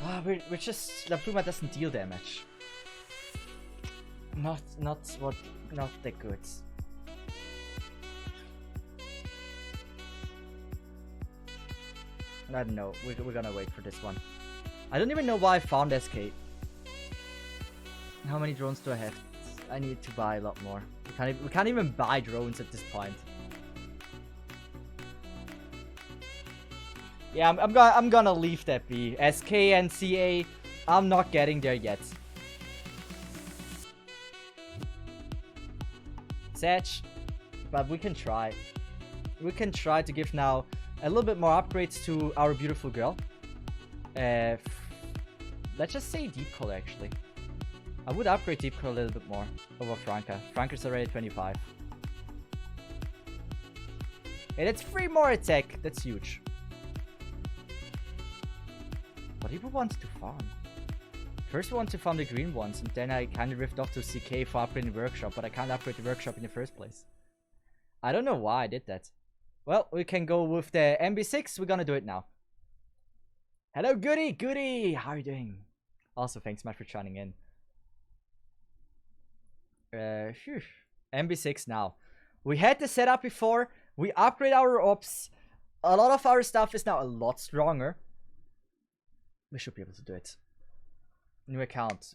Ah, we're just... La Pluma doesn't deal damage. Not that good. I don't know. We're gonna wait for this one. I don't even know why I found SK. How many drones do I have? I need to buy a lot more. We can't even buy drones at this point. Yeah, I'm gonna leave that be. SK and CA, I'm not getting there yet. Sedge, but we can try. We can try to give now a little bit more upgrades to our beautiful girl. Let's just say Deep Color actually. I would upgrade Deep Color a little bit more over Franca. Franca's already 25. And it's 3 more attack. That's huge. What do we want to farm? First we want to farm the green ones, and then I kind of ripped off to CK for upgrading the workshop, but I can't upgrade the workshop in the first place. I don't know why I did that. Well, we can go with the MB6. We're gonna do it now. Hello, Goody! Goody! How are you doing? Also, thanks much for joining in. Phew. MB6 now. We had the setup before. We upgrade our ops. A lot of our stuff is now a lot stronger. We should be able to do it. New account.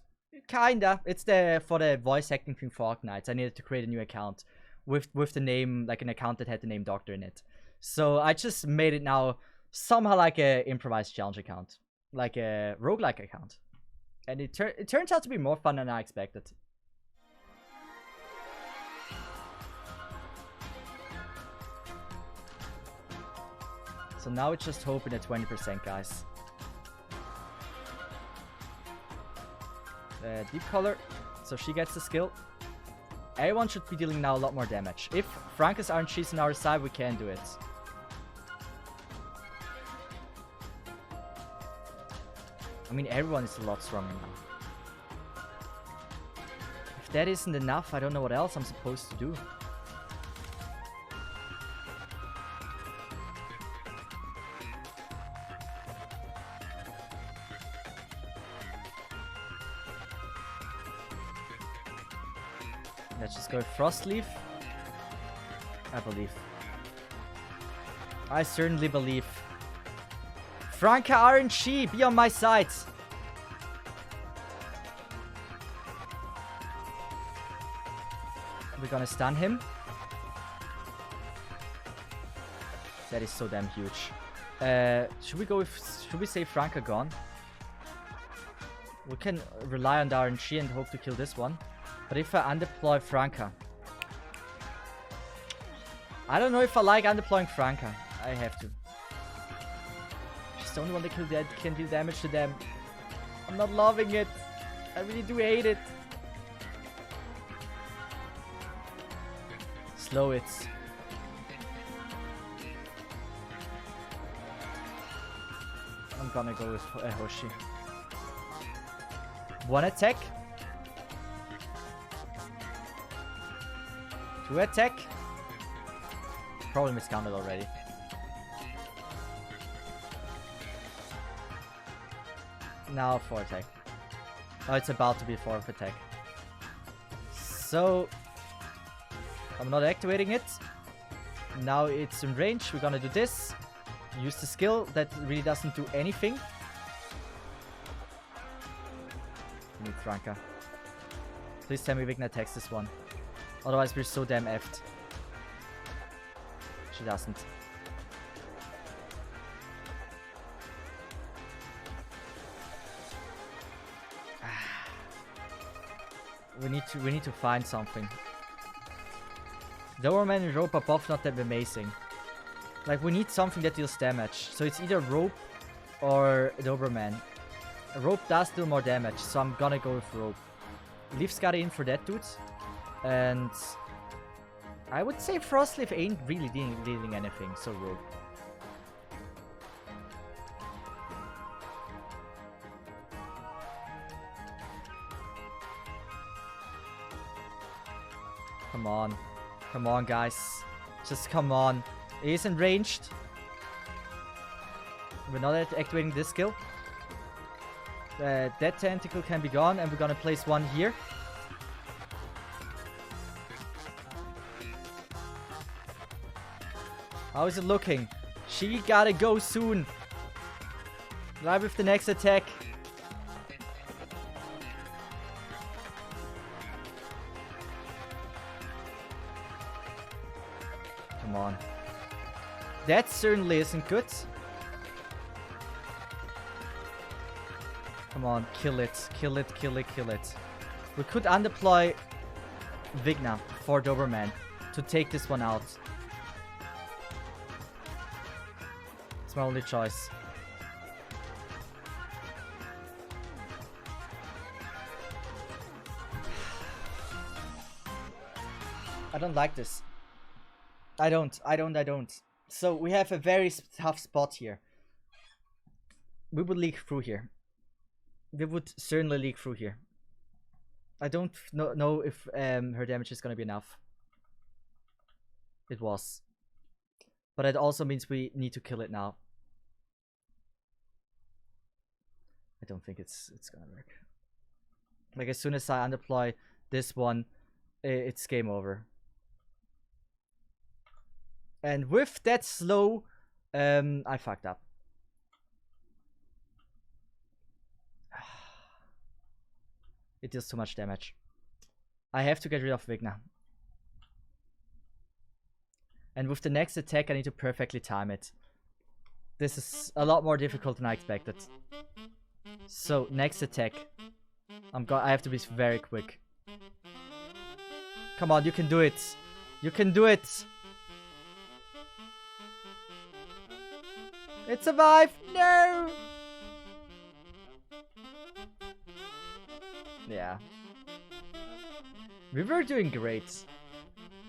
Kinda. It's for the voice acting thing for Knights. I needed to create a new account with the name, like an account that had the name Doctor in it. So I just made it now somehow like a improvised challenge account, like a roguelike account, and it turns out to be more fun than I expected. So now it's just hoping at 20%, guys. Deep color, so she gets the skill. Everyone should be dealing now a lot more damage. If Franca's RNG's on our side, we can do it. I mean, everyone is a lot stronger now. If that isn't enough, I don't know what else I'm supposed to do. Let's just go Frost Leaf. I believe. I certainly believe. Franca RNG, be on my side. We're gonna stun him. That is so damn huge. Should we say Franca gone? We can rely on the RNG and hope to kill this one. But if I undeploy Franca, I don't know if I like undeploying Franca. I have to. She's the only one that can deal damage to them. I'm not loving it. I really do hate it. Slow it. I'm gonna go with Hoshi. One attack. Two attack. Probably miscounted already. Now 4 attack. Oh, it's about to be 4th attack. So I'm not activating it. Now it's in range. We're gonna do this. Use the skill that really doesn't do anything. Need Franca. Please tell me Vigna attacks this one. Otherwise we're so damn effed. She doesn't. We need to find something. Doberman and Rope are both not that amazing. Like, we need something that deals damage. So it's either Rope or Doberman. Rope does do more damage, so I'm gonna go with Rope. Leaf Scuddy in for that dude. And I would say Frostleaf ain't really dealing anything, so Rope. Come on. Come on, guys. Just come on. He isn't ranged. We're not activating this skill. That tentacle can be gone, and we're gonna place one here. How is it looking? She gotta go soon. Right with the next attack. Come on. That certainly isn't good. Come on, kill it. Kill it, kill it, kill it. We could undeploy Vigna for Doberman to take this one out. It's my only choice. I don't like this. I don't. So we have a very tough spot here. We would leak through here. We would certainly leak through here. I don't know if her damage is gonna be enough. It was. But it also means we need to kill it now. I don't think it's gonna work. Like, as soon as I undeploy this one, it's game over. And with that slow, I fucked up. It deals too much damage. I have to get rid of Vigna. And with the next attack, I need to perfectly time it. This is a lot more difficult than I expected. So, next attack. I have to be very quick. Come on, you can do it. You can do it. It survived. No. Yeah. We were doing great.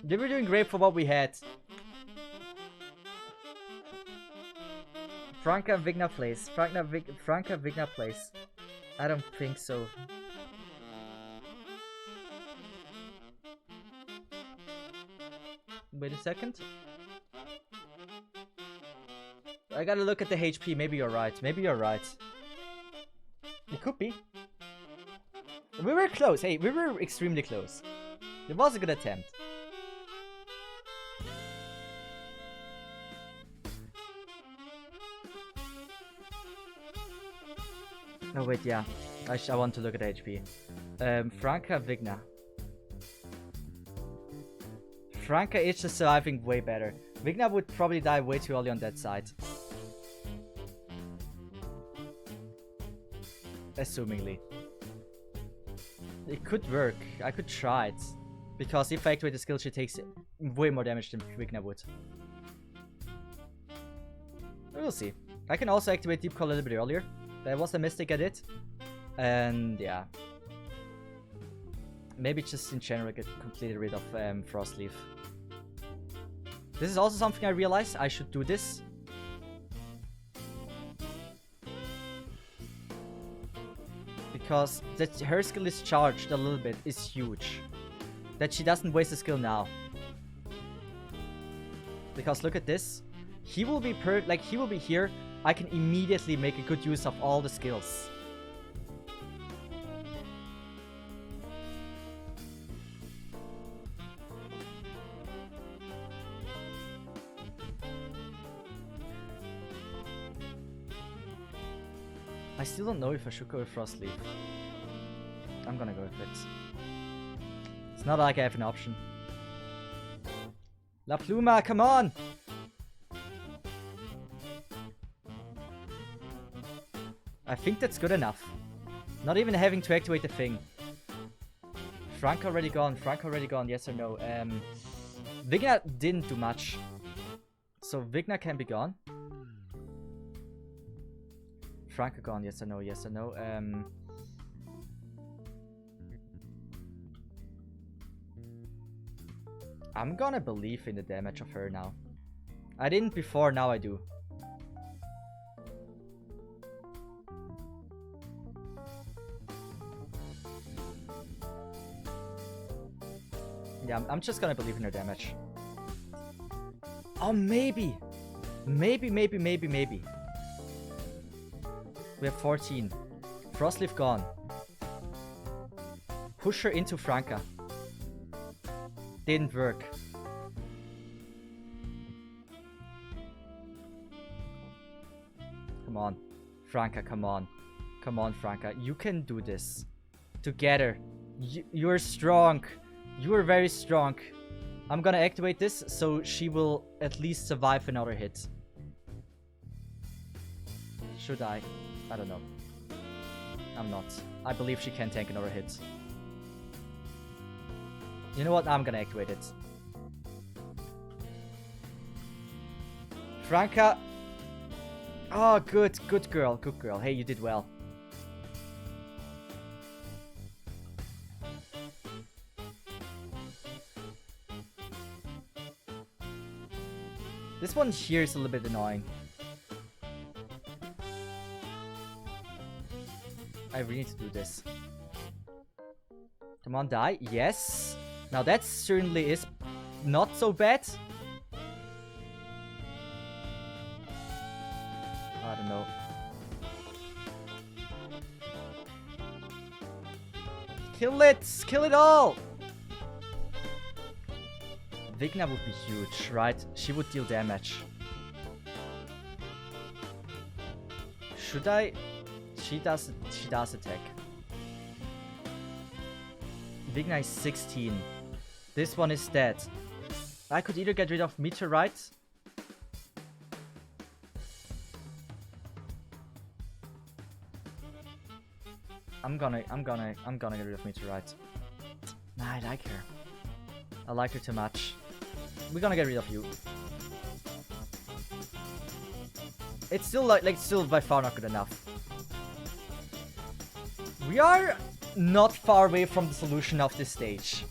We were doing great for what we had. Franka Vigna plays. Franka Vigna plays. I don't think so. Wait a second. I gotta look at the HP. Maybe you're right. Maybe you're right. It could be. We were close. Hey, we were extremely close. It was a good attempt. Oh wait, yeah. I want to look at HP. Franka Vigna. Franka is just surviving way better. Vigna would probably die way too early on that side. Assumingly. It could work. I could try it. Because if I activate the skill, she takes way more damage than Vigna would. We'll see. I can also activate Deep Call a little bit earlier. That was a mistake I did. And yeah. Maybe just in general get completely rid of Frostleaf. This is also something I realized. I should do this. Because that her skill is charged a little bit is huge. That she doesn't waste the skill now. Because look at this. He will be he will be here. I can immediately make a good use of all the skills. I still don't know if I should go with Frostleaf. I'm gonna go with it. It's not like I have an option. La Pluma, come on! I think that's good enough. Not even having to activate the thing. Frank already gone. Frank already gone. Yes or no? Vigna didn't do much. So Vigna can be gone. Frank gone. Yes or no? Yes or no? I'm gonna believe in the damage of her now. I didn't before, now I do. Yeah, I'm just gonna believe in her damage. Oh, maybe! Maybe. We have 14. Frostleaf gone. Push her into Franka. Didn't work. Come on. Franka, come on. Come on, Franka. You can do this. Together. You're strong. You are very strong. I'm gonna activate this so she will at least survive another hit. Should I? I don't know. I'm not. I believe she can tank another hit. You know what? I'm gonna activate it. Franka. Oh, good. Good girl. Good girl. Hey, you did well. This one here is a little bit annoying. I really need to do this. Come on, die. Yes. Now that certainly is not so bad. Kill it! Kill it all! Vigna would be huge, right? She would deal damage. Should I? She does attack. Vigna is 16. This one is dead. I could either get rid of Meteorite. I'm gonna get rid of Meteorite. Nah, I like her. I like her too much. We're gonna get rid of you. It's still like still by far not good enough. We are not far away from the solution of this stage.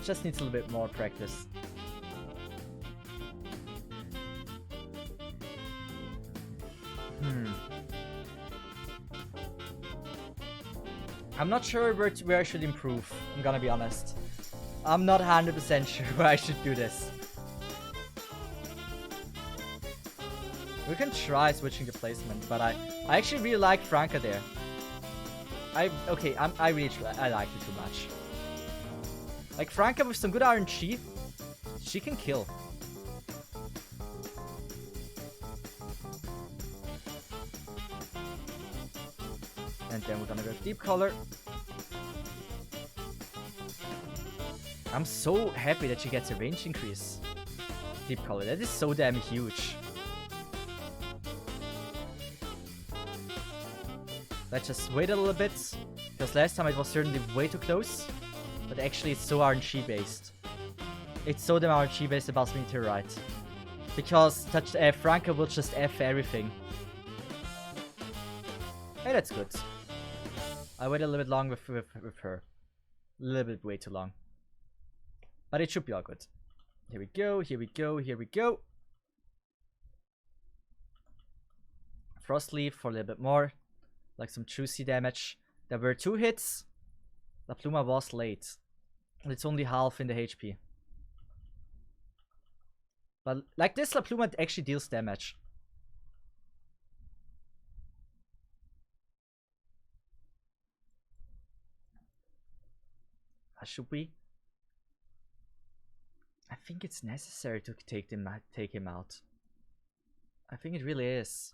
Just needs a little bit more practice. I'm not sure where I should improve. I'm gonna be honest. I'm not 100% sure where I should do this. We can try switching the placement, but I actually really like Franca there. I like it too much. Like Franca with some good RNG, she can kill. And then we're gonna go Deep Color. I'm so happy that she gets a range increase. Deep Color, that is so damn huge. Let's just wait a little bit, because last time it was certainly way too close. But actually it's so RNG based. It's so damn RNG based about Meteorite. Because Franca will just F everything. Hey, that's good. I waited a little bit long with her. A little bit way too long. But it should be all good. Here we go, here we go, here we go. Frost Leaf for a little bit more. Like some juicy damage. There were 2 hits. La Pluma was late. It's only half in the HP. But like this, La Pluma actually deals damage. Should we? I think it's necessary to take him out. I think it really is.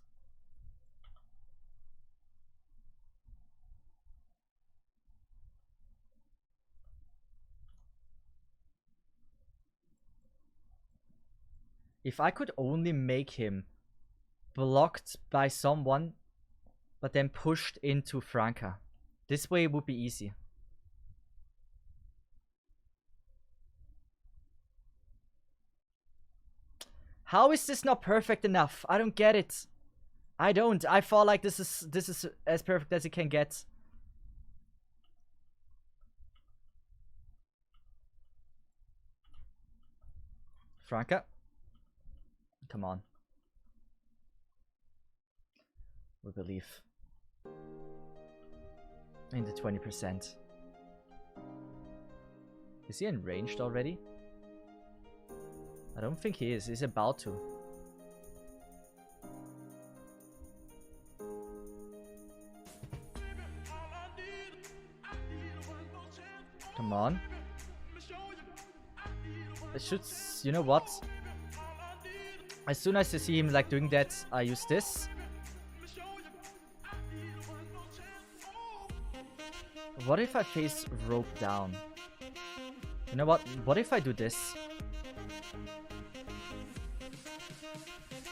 If I could only make him blocked by someone, but then pushed into Franca. This way it would be easy. How is this not perfect enough? I don't get it. I don't. I feel like this is as perfect as it can get. Franca. Come on. We believe. In the 20%. Is he enraged already? I don't think he is. He's about to. Come on. It should... You know what? As soon as I see him like doing that, I use this. What if I face rope down? You know what? What if I do this?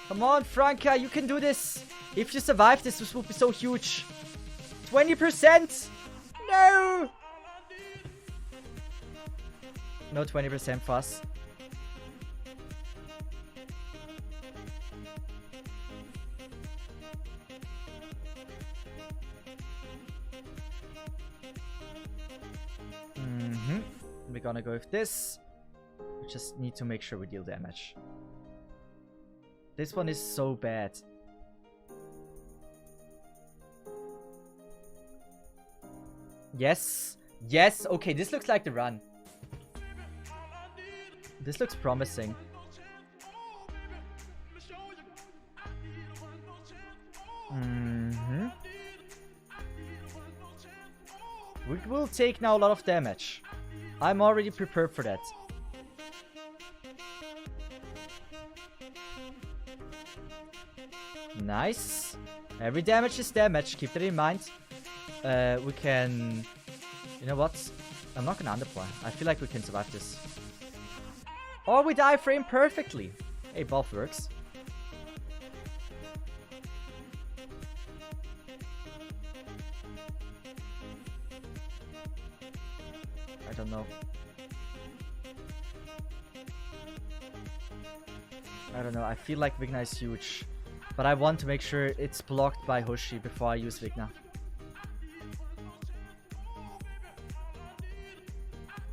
Come on, Franca, you can do this! If you survive this, this will be so huge. 20%! No! No 20% fuss. We're gonna go with this. We just need to make sure we deal damage. This one is so bad. Yes. Yes. Okay, this looks like the run. This looks promising. We will take now a lot of damage. I'm already prepared for that. Nice. Every damage is damage. Keep that in mind. We can... You know what? I'm not gonna underplay. I feel like we can survive this. Or we die frame perfectly. Hey, both works. I don't know. I don't know. I feel like Vigna is huge. But I want to make sure it's blocked by Hoshi before I use Vigna.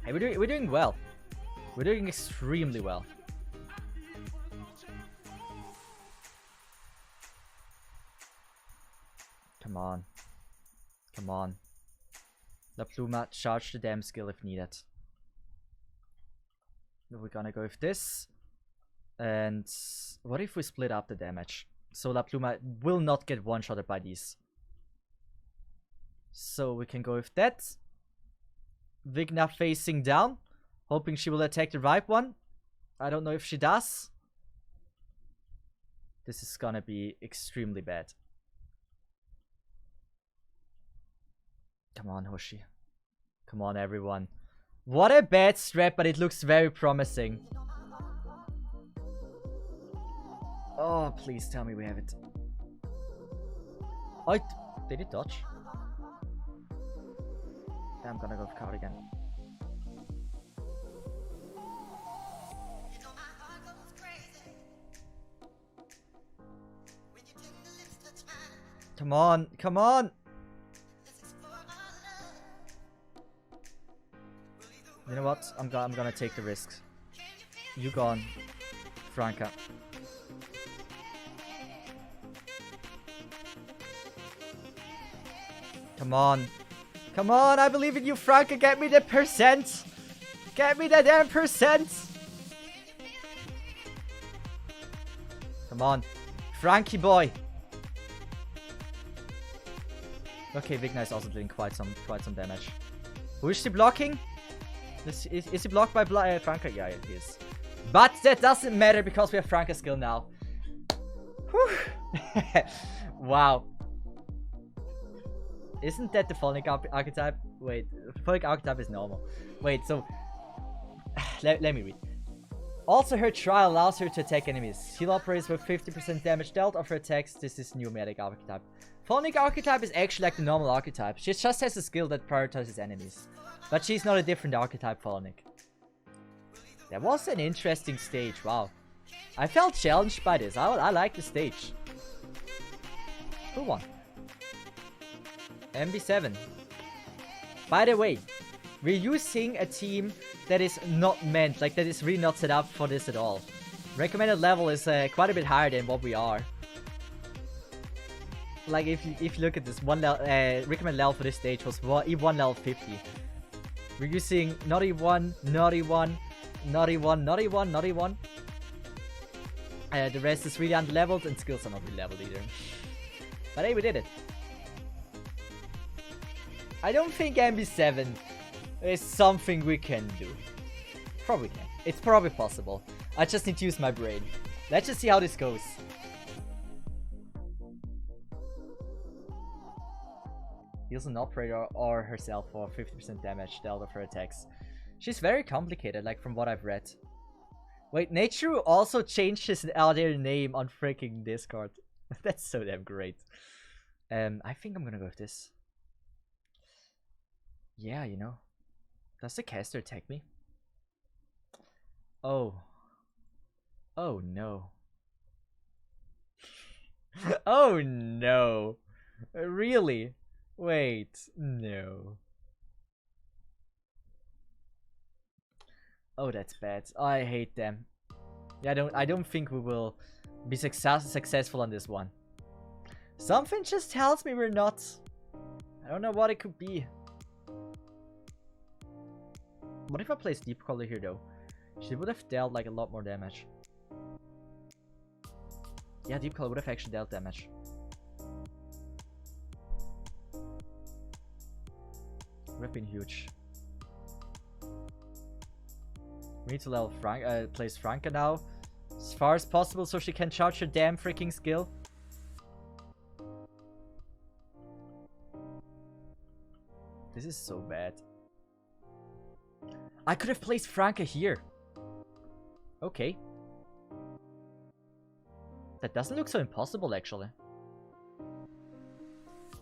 Hey, we're doing well. We're doing extremely well. Come on. Come on. La Pluma, charge the damn skill if needed. We're gonna go with this. And what if we split up the damage? So La Pluma will not get one-shotted by these. So we can go with that. Vigna facing down. Hoping she will attack the right one. I don't know if she does. This is gonna be extremely bad. Come on, Hoshi. Come on, everyone. What a bad strat, but it looks very promising. Oh, please tell me we have it. Oh, did it dodge? I'm gonna go with card again. Come on, come on! You know what? I'm gonna take the risks. You gone, Franca. Come on. Come on, I believe in you, Franca. Get me the percent. Get me the damn percent. Come on. Frankie boy. Okay, Vigna is also doing quite some damage. Who is she blocking? Is he blocked by Franca? Yeah, he is. But that doesn't matter because we have Franca's skill now. Whew. Wow. Isn't that the Phonic archetype? Wait, Phonic archetype is normal. Wait, so... let me read. Also, her trial allows her to attack enemies. Heal operates with 50% damage dealt of her attacks. This is new medic archetype. Phonic archetype is actually like the normal archetype. She just has a skill that prioritizes enemies. But she's not a different archetype Phonic. That was an interesting stage, wow. I felt challenged by this. I like the stage. Who won? MB7. By the way, we're using a team that is not meant, like that is really not set up for this at all. Recommended level is quite a bit higher than what we are. Like if you look at this, recommended level for this stage was E1 level 50. We're using not E1, not E1, not E1, not E1, not E1. The rest is really under-leveled and skills are not really leveled either. But hey, we did it. I don't think MB7 is something we can do. Probably can. It's probably possible. I just need to use my brain. Let's just see how this goes. Heals an operator or herself for 50% damage dealt of her attacks. She's very complicated, like from what I've read. Wait, Nature also changed his their name on freaking Discord. That's so damn great. I think I'm gonna go with this. Yeah, you know. Does the caster attack me? Oh. Oh no. Oh no. Really? Wait, no. Oh, that's bad. I hate them. Yeah, I don't think we will be successful on this one. Something just tells me we're not. I don't know what it could be. What if I place Deep Color here though? She would have dealt like a lot more damage. Yeah, Deep Color would have actually dealt damage. Would have been huge. We need to level place Franca now as far as possible so she can charge her damn freaking skill. This is so bad. I could have placed Franca here. Okay. That doesn't look so impossible, actually.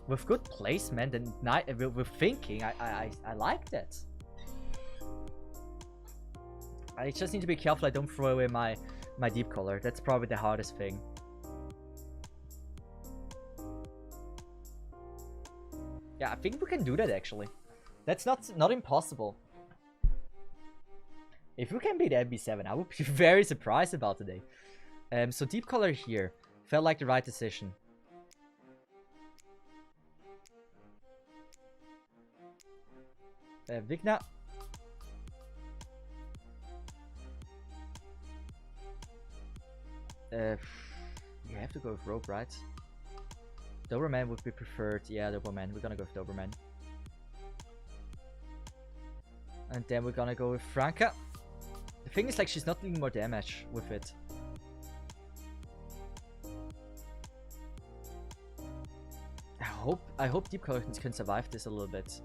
With good placement and with thinking, I like that. I just need to be careful I don't throw away my deep color. That's probably the hardest thing. Yeah, I think we can do that actually. That's not impossible. If we can beat MB7, I would be very surprised about today. So deep color here felt like the right decision. Vigna. You have to go with rope, right? Doberman would be preferred. Yeah, Doberman. We're gonna go with Doberman. And then we're gonna go with Franca. The thing is, like, she's not doing more damage with it. I hope Deep Collections can survive this a little bit.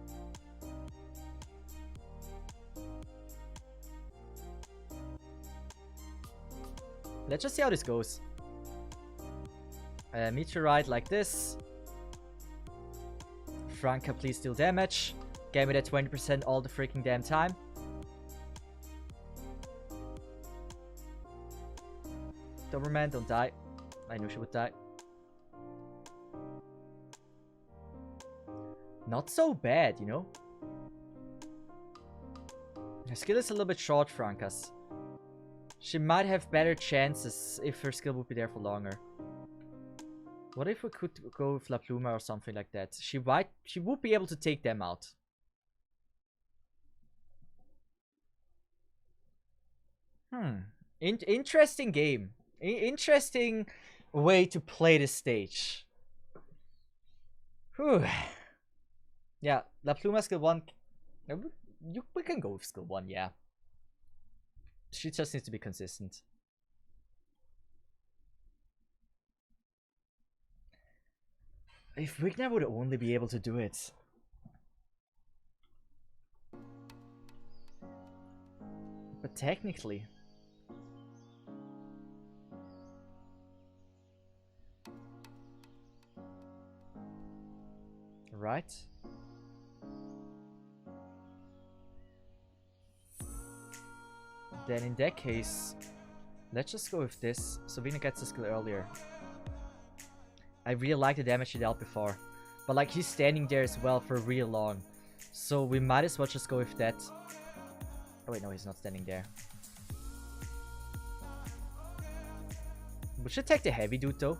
Let's just see how this goes. Meteorite like this. Franca, please deal damage. Get me that 20% all the freaking damn time. Doberman, don't die. I knew she would die. Not so bad, you know? Her skill is a little bit short, Franca's. She might have better chances if her skill would be there for longer. What if we could go with La Pluma or something like that? She would be able to take them out. Interesting game. Interesting way to play the stage. Whew. Yeah, La Pluma skill 1. We can go with skill 1, yeah. She just needs to be consistent. If Wigner would only be able to do it. But technically... Right? Then in that case, let's just go with this. So Vina gets the skill earlier. I really like the damage he dealt before. But like he's standing there as well for real long. So we might as well just go with that. Oh wait, no, he's not standing there. We should attack the heavy dude though.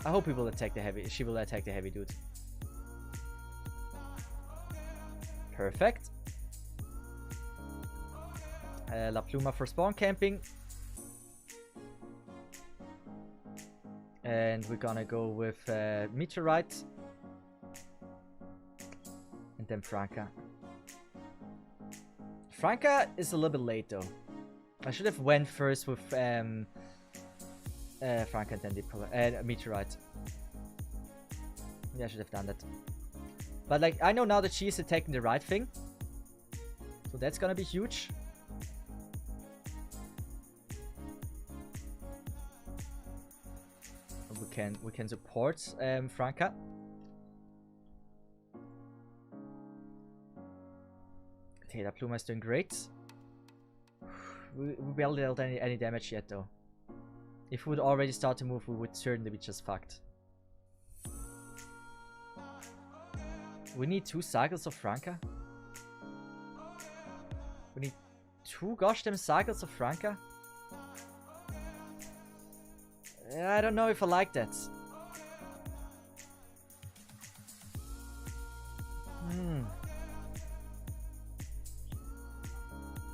I hope he will attack the heavy. She will attack the heavy dude. Perfect. La Pluma for spawn camping. And we're gonna go with Meteorite. And then Franca. Franca is a little bit late though. I should have went first with Franca and then the Meteorite. Yeah, I should have done that. But like, I know now that she's attacking the right thing. So that's gonna be huge. We can support Franca. Okay, La Pluma is doing great. We barely dealt any damage yet though. If we would already start to move, we would certainly be just fucked. We need 2 cycles of Franca. We need 2 gosh damn cycles of Franca. I don't know if I like that.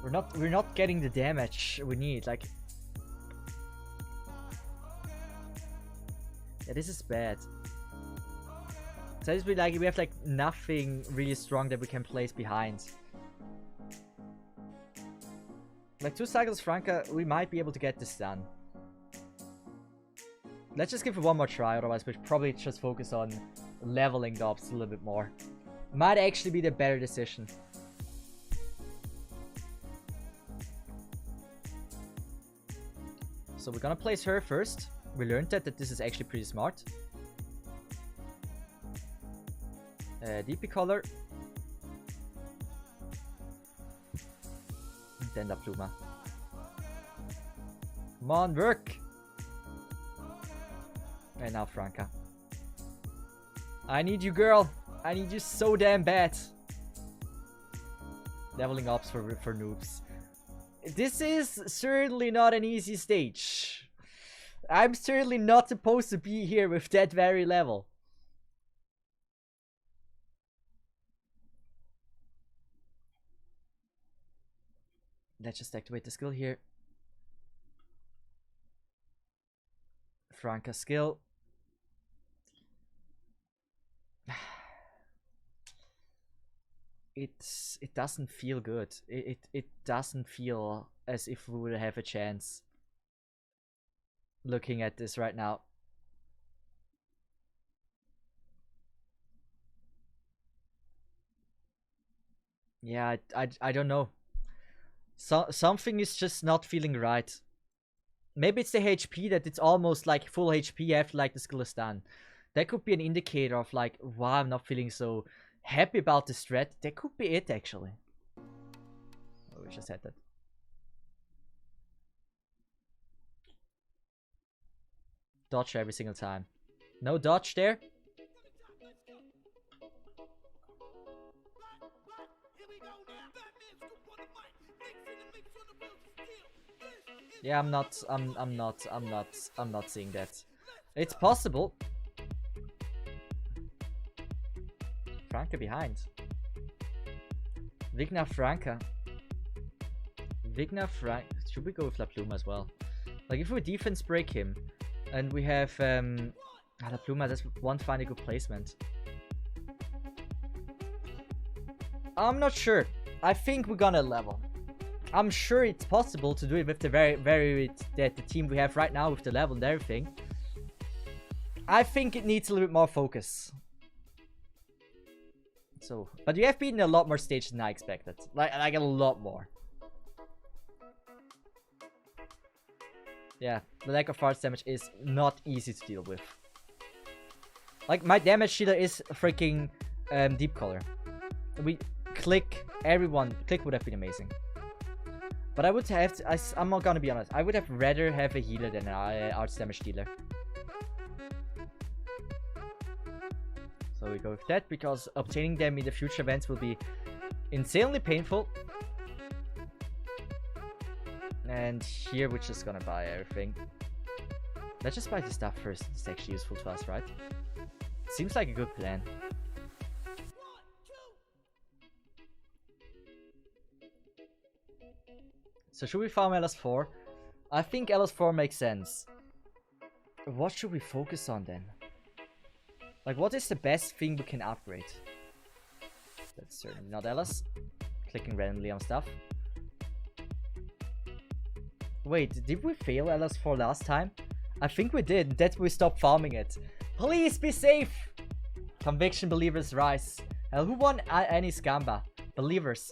We're not getting the damage we need. Like, yeah, this is bad. So it's like we have like nothing really strong that we can place behind. Like 2 cycles Franca, we might be able to get this done. Let's just give it one more try, otherwise we'll probably just focus on leveling the ops a little bit more. Might actually be the better decision. So we're gonna place her first. We learned that this is actually pretty smart. DP color. Then the Pluma. Come on, work! And now Franca. I need you, girl! I need you so damn bad! Leveling ups for noobs. This is certainly not an easy stage. I'm certainly not supposed to be here with that very level. Let's just activate the skill here. Franca skill. It doesn't feel good. It doesn't feel as if we would have a chance. Looking at this right now. Yeah, I don't know. Something is just not feeling right. Maybe it's the HP, that it's almost like full HP after like the skill is done. That could be an indicator of like, wow, I'm not feeling so happy about this strat. That could be it actually. Oh, we just had that. Dodge every single time. No dodge there. Yeah, I'm not seeing that. It's possible. Franca behind. Vigna Franca. Should we go with La Pluma as well? Like if we defense break him and we have La Pluma, that's one finally good placement. I'm not sure. I think we're gonna level. I'm sure it's possible to do it with the the team we have right now with the level and everything. I think it needs a little bit more focus. So, but you have beaten a lot more stages than I expected. Like a lot more. Yeah, the lack of force damage is not easy to deal with. Like my damage dealer is freaking deep color. We click everyone. Click would have been amazing. But I would have to, I'm not gonna be honest, I would have rather have a healer than an arts damage dealer. So we go with that, because obtaining them in the future events will be insanely painful. And here we're just gonna buy everything. Let's just buy the stuff first, it's actually useful to us, right? Seems like a good plan. So should we farm LS4? I think LS4 makes sense. What should we focus on then? Like, what is the best thing we can upgrade? That's certainly not LS. Clicking randomly on stuff. Wait, did we fail LS4 last time? I think we did. That's why we stopped farming it. Please be safe! Conviction believers rise. Who won any Scamba? Believers.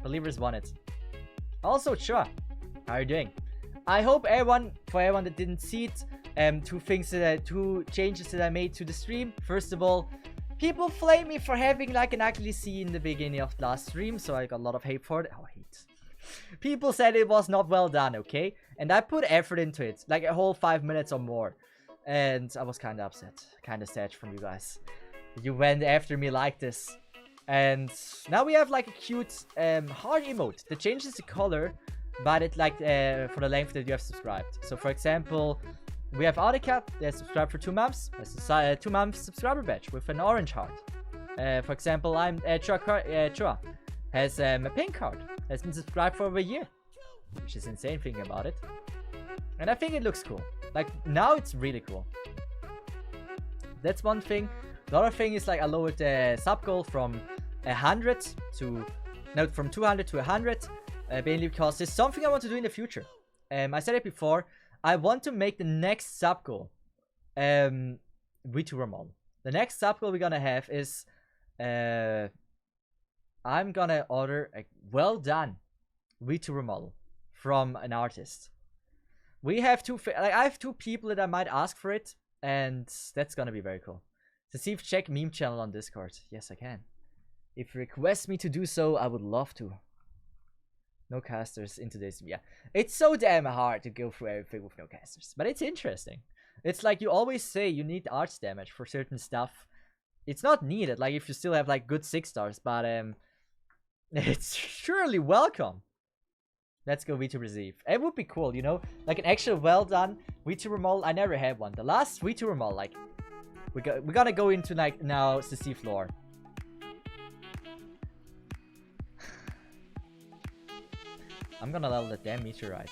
Believers won it. Also, sure. How are you doing? I hope for everyone that didn't see it, two changes that I made to the stream. First of all, people flame me for having like an ugly C in the beginning of the last stream, so I got a lot of hate for it. Oh, hate. People said it was not well done, okay? And I put effort into it, like a whole 5 minutes or more. And I was kind of upset, kind of sad from you guys. You went after me like this. And now we have like a cute heart emote that changes the color, but it like for the length that you have subscribed. So for example, we have Audica that subscribed for 2 months. That's a 2-month subscriber badge with an orange heart. For example, I'm Chua has a pink heart. Has been subscribed for over a year, which is insane thinking about it. And I think it looks cool. Like now it's really cool. That's one thing. The other thing is like I lowered the sub goal from 100 to from 200 to 100, mainly because there's something I want to do in the future. I said it before. I want to make the next sub goal VTuber model. The next sub goal we're gonna have is I'm gonna order a well done VTuber model from an artist. We have I have two people that I might ask for it, and that's gonna be very cool. Cesith, check meme channel on Discord. Yes, I can. If you request me to do so, I would love to. No casters in today's yeah. It's so damn hard to go through everything with no casters, but it's interesting. It's like you always say you need arts damage for certain stuff. It's not needed, like if you still have like good 6 stars, but it's surely welcome. Let's go VTuber Cesith. It would be cool, you know, like an actual well done VTuber model. I never had one. The last VTuber model, like we're gonna go into like now Cesith lore. I'm gonna level the damn meteorite.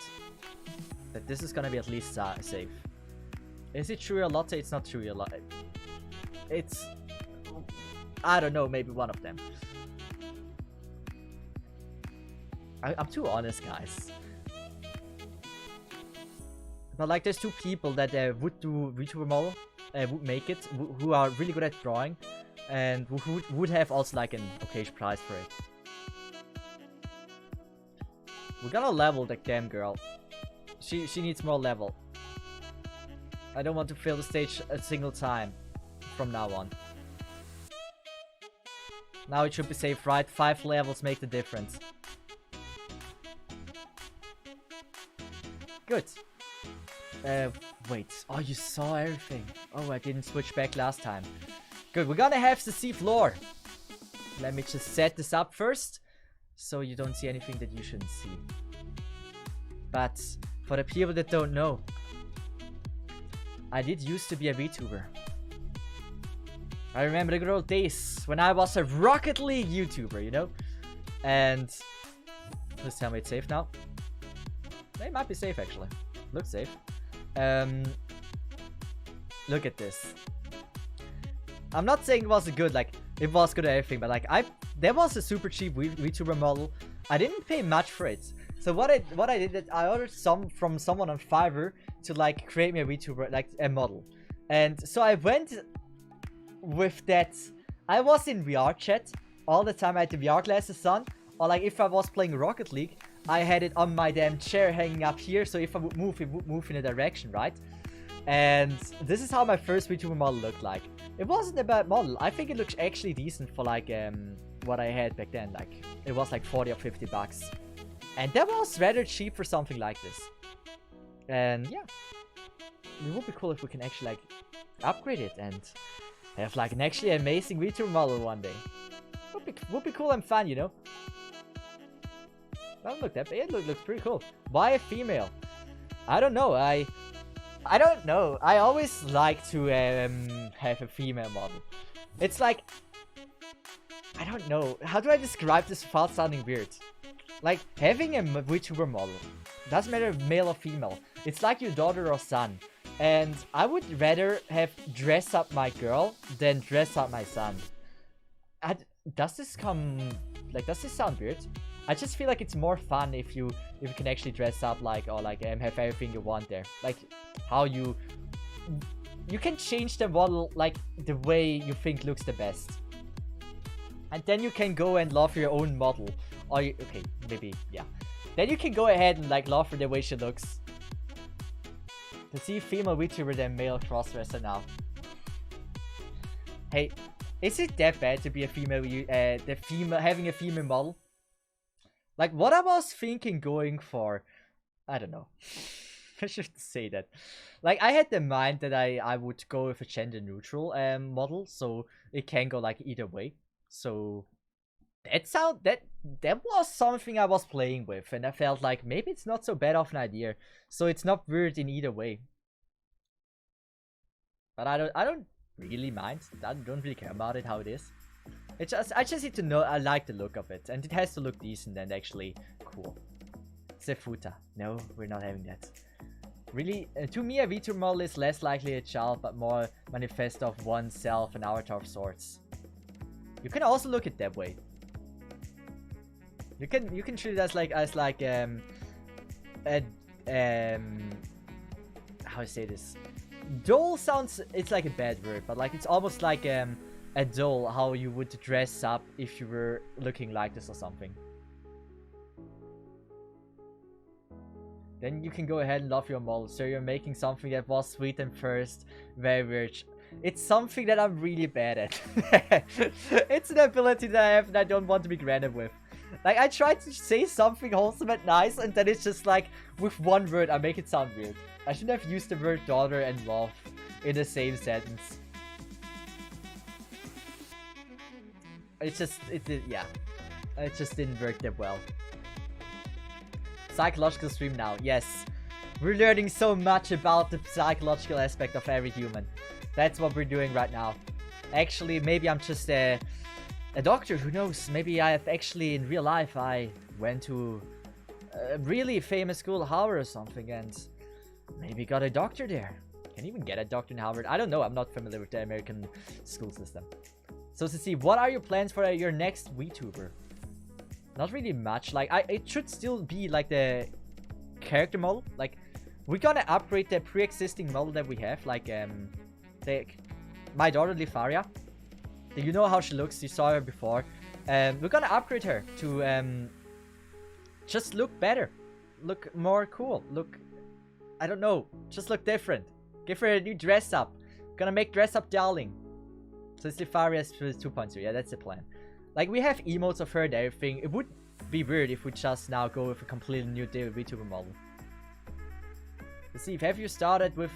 That this is gonna be at least safe. Is it true a lot? It's not true a lot. It's I don't know, maybe one of them. I'm too honest, guys. But like, there's two people that would do VTuber model, would make it, who are really good at drawing, and who would have also like an occasion prize for it. We're gonna level the damn girl. She needs more level. I don't want to fail the stage a single time from now on. Now it should be safe, right? 5 levels make the difference. Good. Wait. Oh, you saw everything. Oh, I didn't switch back last time. Good, we're gonna have Cesith lore. Let me just set this up first, so you don't see anything that you shouldn't see. But for the people that don't know, I did used to be a VTuber. I remember the good old days when I was a Rocket League YouTuber, you know? And please tell me it's safe now. It might be safe actually. Looks safe. Look at this. I'm not saying it wasn't good, like it was good at everything, but like there was a super cheap VTuber model. I didn't pay much for it. So what I did is I ordered some from someone on Fiverr to like create me a VTuber, like a model. And so I went with that. I was in VR chat all the time. I had the VR glasses on, or like if I was playing Rocket League, I had it on my damn chair hanging up here, so if I would move, it would move in a direction, right? And this is how my first VTuber model looked like. It wasn't a bad model. I think it looks actually decent for like what I had back then. Like it was like 40 or 50 bucks. And that was rather cheap for something like this. And yeah, it would be cool if we can actually like upgrade it and have like an actually amazing VTuber model one day. Would be cool and fun, you know? Doesn't look that bad. It looks pretty cool. Why a female? I don't know. I don't know. I always like to have a female model. It's like, I don't know. How do I describe this without sounding weird? Like having a VTuber model, doesn't matter male or female. It's like your daughter or son. And I would rather have dress up my girl than dress up my son. Does this sound weird? I just feel like it's more fun if you can actually dress up like, or like have everything you want there. Like how you can change the model like the way you think looks the best. And then you can go and love your own model. Or okay, maybe, yeah. Then you can go ahead and like love her the way she looks. To see female VTuber than male crossdresser now. Hey, is it that bad to be a female, having a female model? Like what I was thinking going for, I don't know. I shouldn't say that. Like I had in mind that I would go with a gender neutral model, so it can go like either way. So that was something I was playing with, and I felt like maybe it's not so bad of an idea. So it's not weird in either way. But I don't really mind. I don't really care about it how it is. I just need to know. I like the look of it, and it has to look decent and actually cool. Sefuta. No, we're not having that. Really, to me, a VTuber model is less likely a child, but more manifest of oneself and avatar of sorts. You can also look at that way. You can treat it as like how I say this? Doll sounds, it's like a bad word, but like it's almost like a doll, how you would dress up if you were looking like this or something. Then you can go ahead and love your model. So you're making something that was sweet and first, very rich. It's something that I'm really bad at. It's an ability that I have and I don't want to be granted with. Like, I try to say something wholesome and nice, and then it's just like, with one word, I make it sound weird. I should have used the word daughter and love in the same sentence. It's just, yeah. It just didn't work that well. Psychological stream now, yes. We're learning so much about the psychological aspect of every human. That's what we're doing right now. Actually, maybe I'm just a doctor, who knows? Maybe I have actually, in real life, I went to a really famous school, Harvard or something, and maybe got a doctor there. Can even get a doctor in Harvard? I don't know, I'm not familiar with the American school system. So to see, what are your plans for your next VTuber? Not really much. Like, it should still be like the character model. Like, we're gonna upgrade the pre-existing model that we have. Like, my daughter Lifaria. You know how she looks. You saw her before. We're gonna upgrade her to just look better, look more cool. Look, I don't know, just look different. Give her a new dress up. Gonna make dress up darling. So it's Lifaria's 2.0. Yeah, that's the plan. Like, we have emotes of her and everything. It would be weird if we just now go with a completely new VTuber model. Let's see, have you started with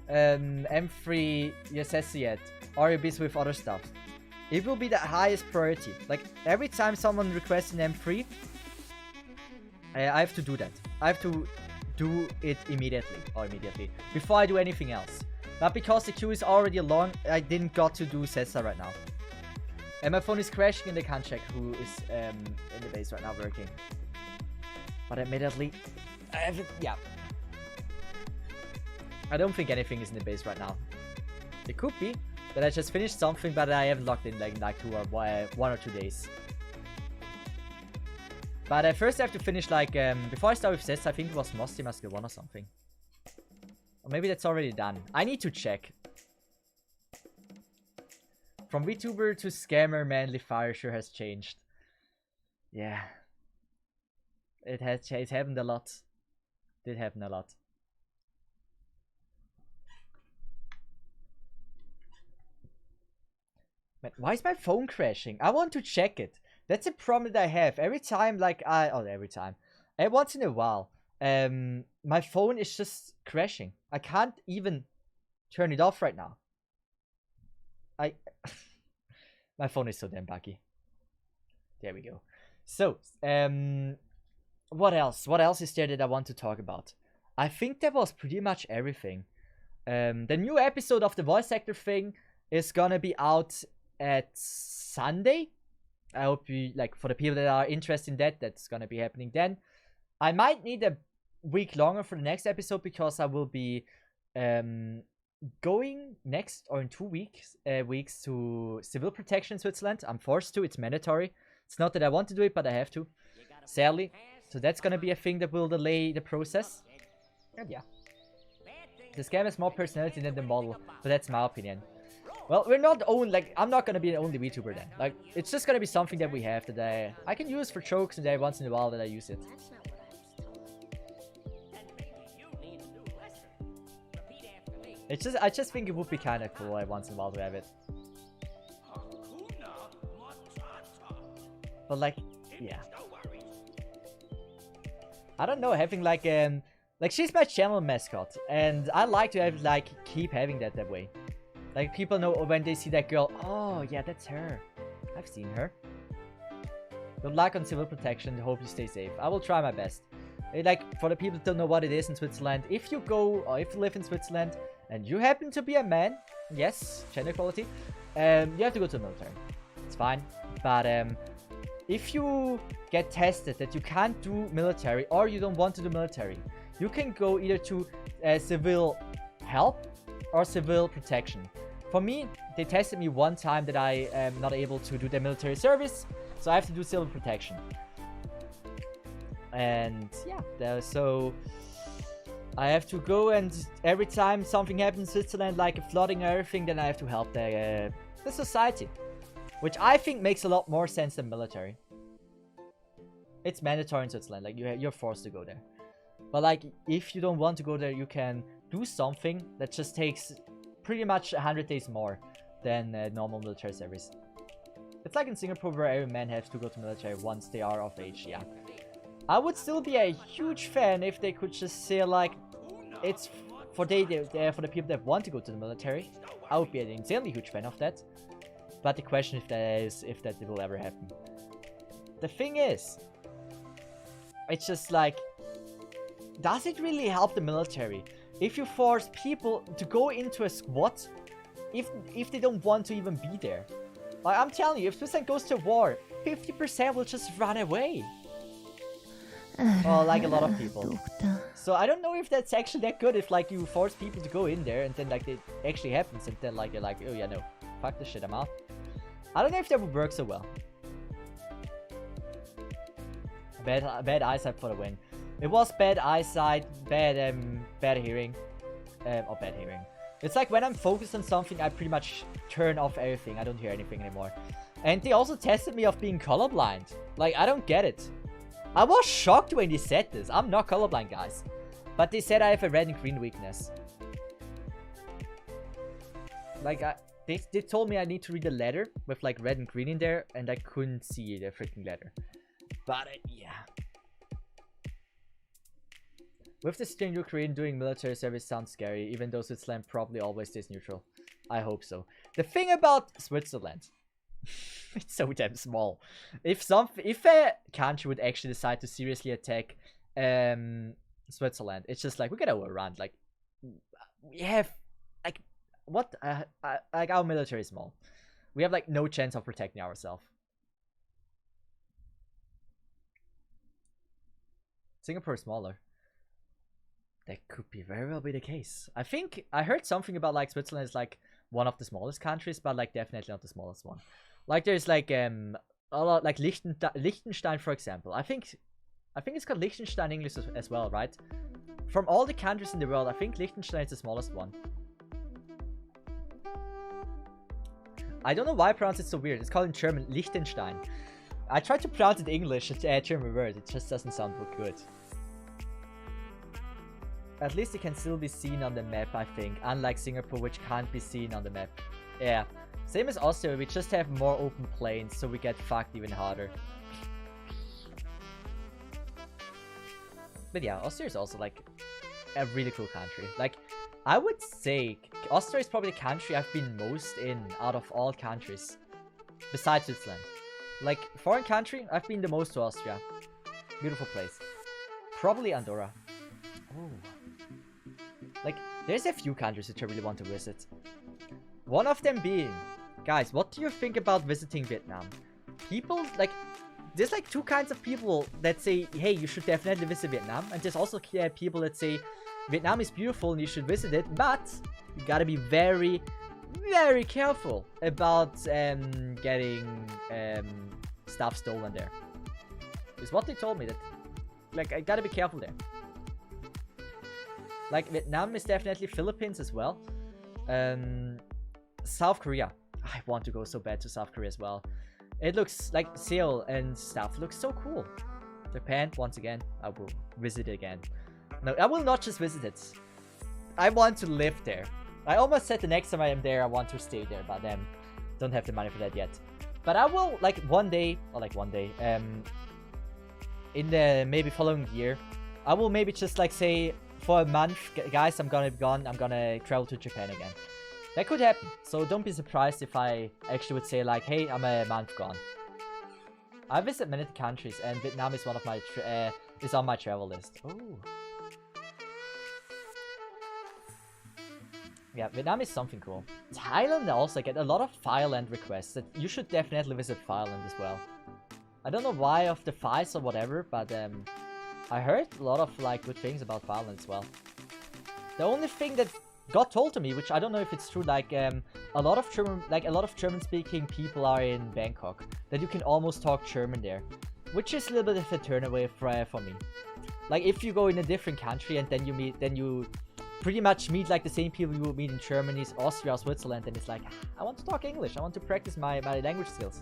M3 Cesith yet? Or are you busy with other stuff? It will be the highest priority. Like, every time someone requests an M3, I have to do that. I have to do it immediately. Before I do anything else. But because the queue is already long, I didn't got to do Cesith right now. And my phone is crashing and I can't check who is in the base right now working. But admittedly, I haven't, yeah. I don't think anything is in the base right now. It could be that I just finished something, but I haven't logged in like 2 or 1 or 2 days. But first I have to finish like, before I start with Cesith, I think it was Mosty Muscle 1 or something. Or maybe that's already done. I need to check. From VTuber to scammer, manly fire sure has changed. Yeah. It happened a lot. Did happen a lot. Man, why is my phone crashing? I want to check it. That's a problem that I have. Every time, like, once in a while, my phone is just crashing. I can't even turn it off right now. My phone is so damn buggy. There we go. So, what else? What else is there that I want to talk about? I think that was pretty much everything. The new episode of the voice actor thing is gonna be out at Sunday. I hope you, like, for the people that are interested in that, that's gonna be happening then. I might need a week longer for the next episode because I will be going next or in 2 weeks to civil protection in Switzerland. I'm forced to. It's mandatory. It's not that I want to do it, but I have to, sadly. So that's gonna be a thing that will delay the process. And yeah, the scam has more personality than the model, but that's my opinion. Well, we're not own, like, I'm not gonna be the only VTuber then. Like, it's just gonna be something that we have that I can use for jokes, and then once in a while that I use it. It's just, I just think it would be kind of cool once in a while to have it. But like, yeah. I don't know, having like she's my channel mascot, and I like to have, like, keep having that way. Like, people know when they see that girl, oh yeah, that's her. I've seen her. Good luck on civil protection, hope you stay safe. I will try my best. Like, for the people who don't know what it is in Switzerland, if you go, or if you live in Switzerland, and you happen to be a man, yes, gender equality, you have to go to the military. It's fine. But if you get tested that you can't do military, or you don't want to do military, you can go either to civil help or civil protection. For me, they tested me one time that I am not able to do the military service, so I have to do civil protection. And yeah, so I have to go, and every time something happens in Switzerland, like a flooding or everything, then I have to help the society. Which I think makes a lot more sense than military. It's mandatory in Switzerland, like you're forced to go there. But like, if you don't want to go there, you can do something that just takes pretty much 100 days more than normal military service. It's like in Singapore where every man has to go to military once they are of age, yeah. I would still be a huge fan if they could just say like, it's for the people that want to go to the military. I would be an insanely huge fan of that. But the question is if that will ever happen. The thing is, it's just like, does it really help the military if you force people to go into a squad if they don't want to even be there? Like, I'm telling you, if Switzerland goes to war, 50% will just run away. Well, like a lot of people. So I don't know if that's actually that good, if like you force people to go in there and then like it actually happens and then like you're like, oh yeah, no, fuck this shit, I'm out. I don't know if that would work so well. Bad eyesight for the win. It was bad eyesight, bad hearing, or bad hearing. It's like when I'm focused on something, I pretty much turn off everything. I don't hear anything anymore. And they also tested me of being colorblind. Like, I don't get it. I was shocked when they said this. I'm not colorblind, guys. But they said I have a red and green weakness. Like, they told me I need to read a letter with like red and green in there, and I couldn't see the freaking letter. But yeah. With the stranger Korean doing military service sounds scary, even though Switzerland probably always stays neutral. I hope so. The thing about Switzerland, it's so damn small. If a country would actually decide to seriously attack Switzerland, it's just like, we get overrun. Like, we have like what like our military is small. We have like no chance of protecting ourselves. Singapore is smaller. That could be very well be the case. I think I heard something about like Switzerland is like one of the smallest countries, but like definitely not the smallest one. Like there's like a lot like Liechtenstein, for example. I think it's called Liechtenstein English as well, right? From all the countries in the world, I think Liechtenstein is the smallest one. I don't know why I pronounce it so weird. It's called in German Liechtenstein. I tried to pronounce it in English, a German word. It just doesn't sound good. At least it can still be seen on the map, I think. Unlike Singapore, which can't be seen on the map. Yeah. Same as Austria, we just have more open plains, so we get fucked even harder. But yeah, Austria is also like a really cool country. Like, I would say Austria is probably the country I've been most in out of all countries. Besides Switzerland. Like, foreign country, I've been the most to Austria. Beautiful place. Probably Andorra. Oh. Like, there's a few countries that I really want to visit. One of them being, guys, what do you think about visiting Vietnam? People, like, there's like two kinds of people that say, hey, you should definitely visit Vietnam. And there's also people that say, Vietnam is beautiful and you should visit it, but you gotta be very, very careful about getting stuff stolen there. Is what they told me, that, like, I gotta be careful there. Like, Vietnam is definitely Philippines as well. South Korea. I want to go so bad to South Korea as well. It looks like Seoul and stuff looks so cool. Japan, once again, I will visit it again. No, I will not just visit it. I want to live there. I almost said the next time I am there, I want to stay there, but don't have the money for that yet. But I will, like, one day, in the maybe following year, I will maybe just like say, for a month, guys, I'm gonna be gone. I'm gonna travel to Japan again. That could happen. So don't be surprised if I actually would say like, hey, I'm a month gone. I visit many countries, and Vietnam is one of my is on my travel list. Oh. Yeah, Vietnam is something cool. Thailand also get a lot of Thailand requests. That you should definitely visit Thailand as well. I don't know why of the fights or whatever, but I heard a lot of like good things about Thailand as well. The only thing that got told to me, which I don't know if it's true, like a lot of German-speaking people are in Bangkok. That you can almost talk German there, which is a little bit of a turn away for me. Like if you go in a different country and then you pretty much meet like the same people you would meet in Germany, Austria, or Switzerland, and it's like, I want to talk English. I want to practice my language skills.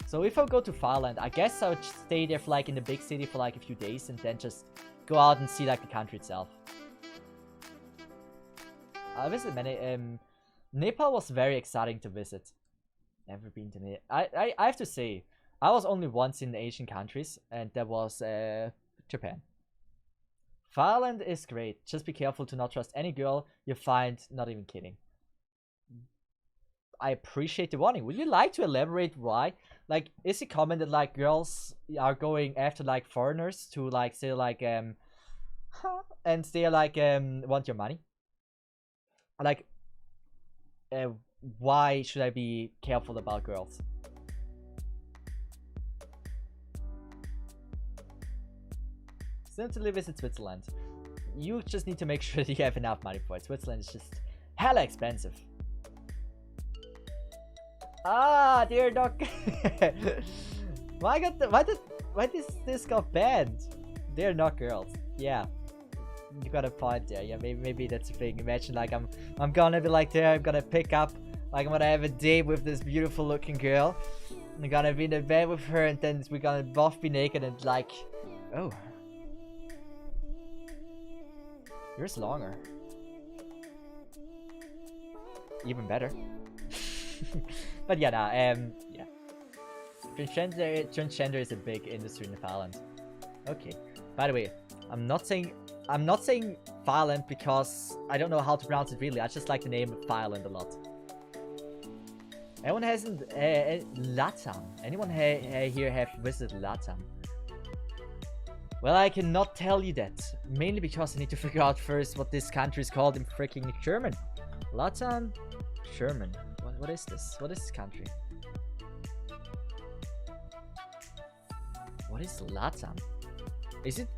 So if I go to Thailand, I guess I would stay there for like in the big city for like a few days and then just go out and see like the country itself. I visited many. Nepal was very exciting to visit. Never been to Nepal. I have to say, I was only once in the Asian countries, and that was Japan. Thailand is great. Just be careful to not trust any girl you find. Not even kidding. I appreciate the warning. Would you like to elaborate why? Like, is it common that like girls are going after like foreigners to like say like and they like want your money? Like, why should I be careful about girls? Simply visit Switzerland. You just need to make sure that you have enough money for it. Switzerland is just hella expensive. Ah, dear doc. Why did this got banned? They're not girls. Yeah, you got a point there. Yeah, maybe that's the thing. Imagine like I'm gonna be like there. I'm gonna pick up. Like I'm gonna have a date with this beautiful looking girl. I'm gonna be in the bed with her, and then we're gonna both be naked and like, oh, yours longer. Even better. But yeah, nah, yeah. Transgender is a big industry in Thailand. Okay. By the way, I'm not saying Thailand because I don't know how to pronounce it really. I just like the name of Thailand a lot. Anyone hasn't Latam? Anyone here have visited Latam? Well, I cannot tell you that. Mainly because I need to figure out first what this country is called in freaking German. Latam, German. What is this? What is this country? What is Latam? Is it?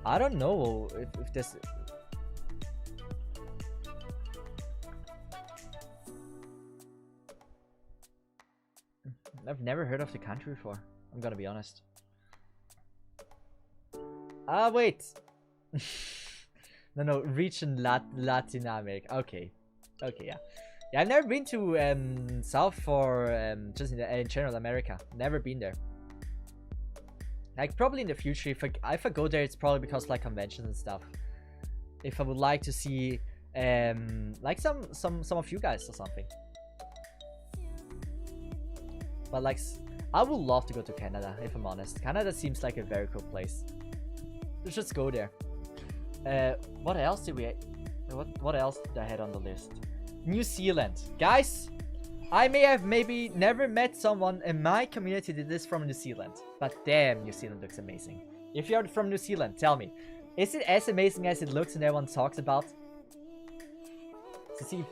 I don't know if this. I've never heard of the country before. I'm gonna be honest. Ah, wait. No, region Latin America. Okay, yeah. Yeah, I've never been to South or just in general America. Never been there. Like probably in the future, if I go there, it's probably because like conventions and stuff. If I would like to see like some of you guys or something. But like, I would love to go to Canada if I'm honest. Canada seems like a very cool place. Let's just go there. What else did we? What else did I had on the list? New Zealand, guys. I may have maybe never met someone in my community that is from New Zealand, but damn, New Zealand looks amazing. If you're from New Zealand, tell me, is it as amazing as it looks and everyone talks about? See,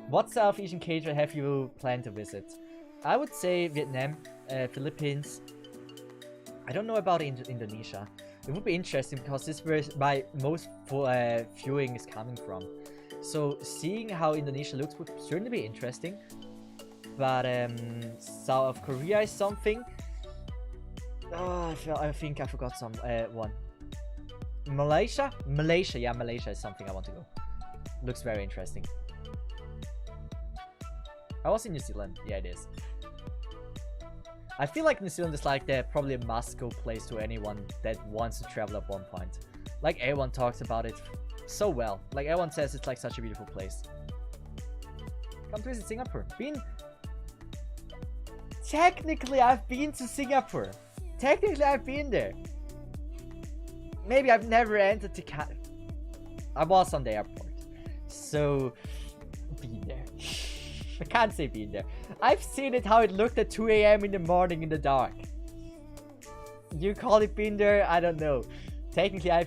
what South Asian country have you planned to visit? I would say Vietnam, Philippines. I don't know about Indonesia. It would be interesting because this is where my most viewing is coming from. So seeing how Indonesia looks would certainly be interesting. But South Korea is something. Oh, I think I forgot some one. Malaysia? Yeah, Malaysia is something I want to go. Looks very interesting. I was in New Zealand. Yeah, it is. I feel like New Zealand is like probably a must-go place to anyone that wants to travel at one point. Like everyone talks about it so well. Like everyone says it's like such a beautiful place. Come to visit Singapore. Technically, I've been to Singapore. Technically, I've been there. Maybe I've never entered the I was on the airport. So, been there. I can't say been there. I've seen it how it looked at 2 AM in the morning in the dark. You call it been there? I don't know. Technically, I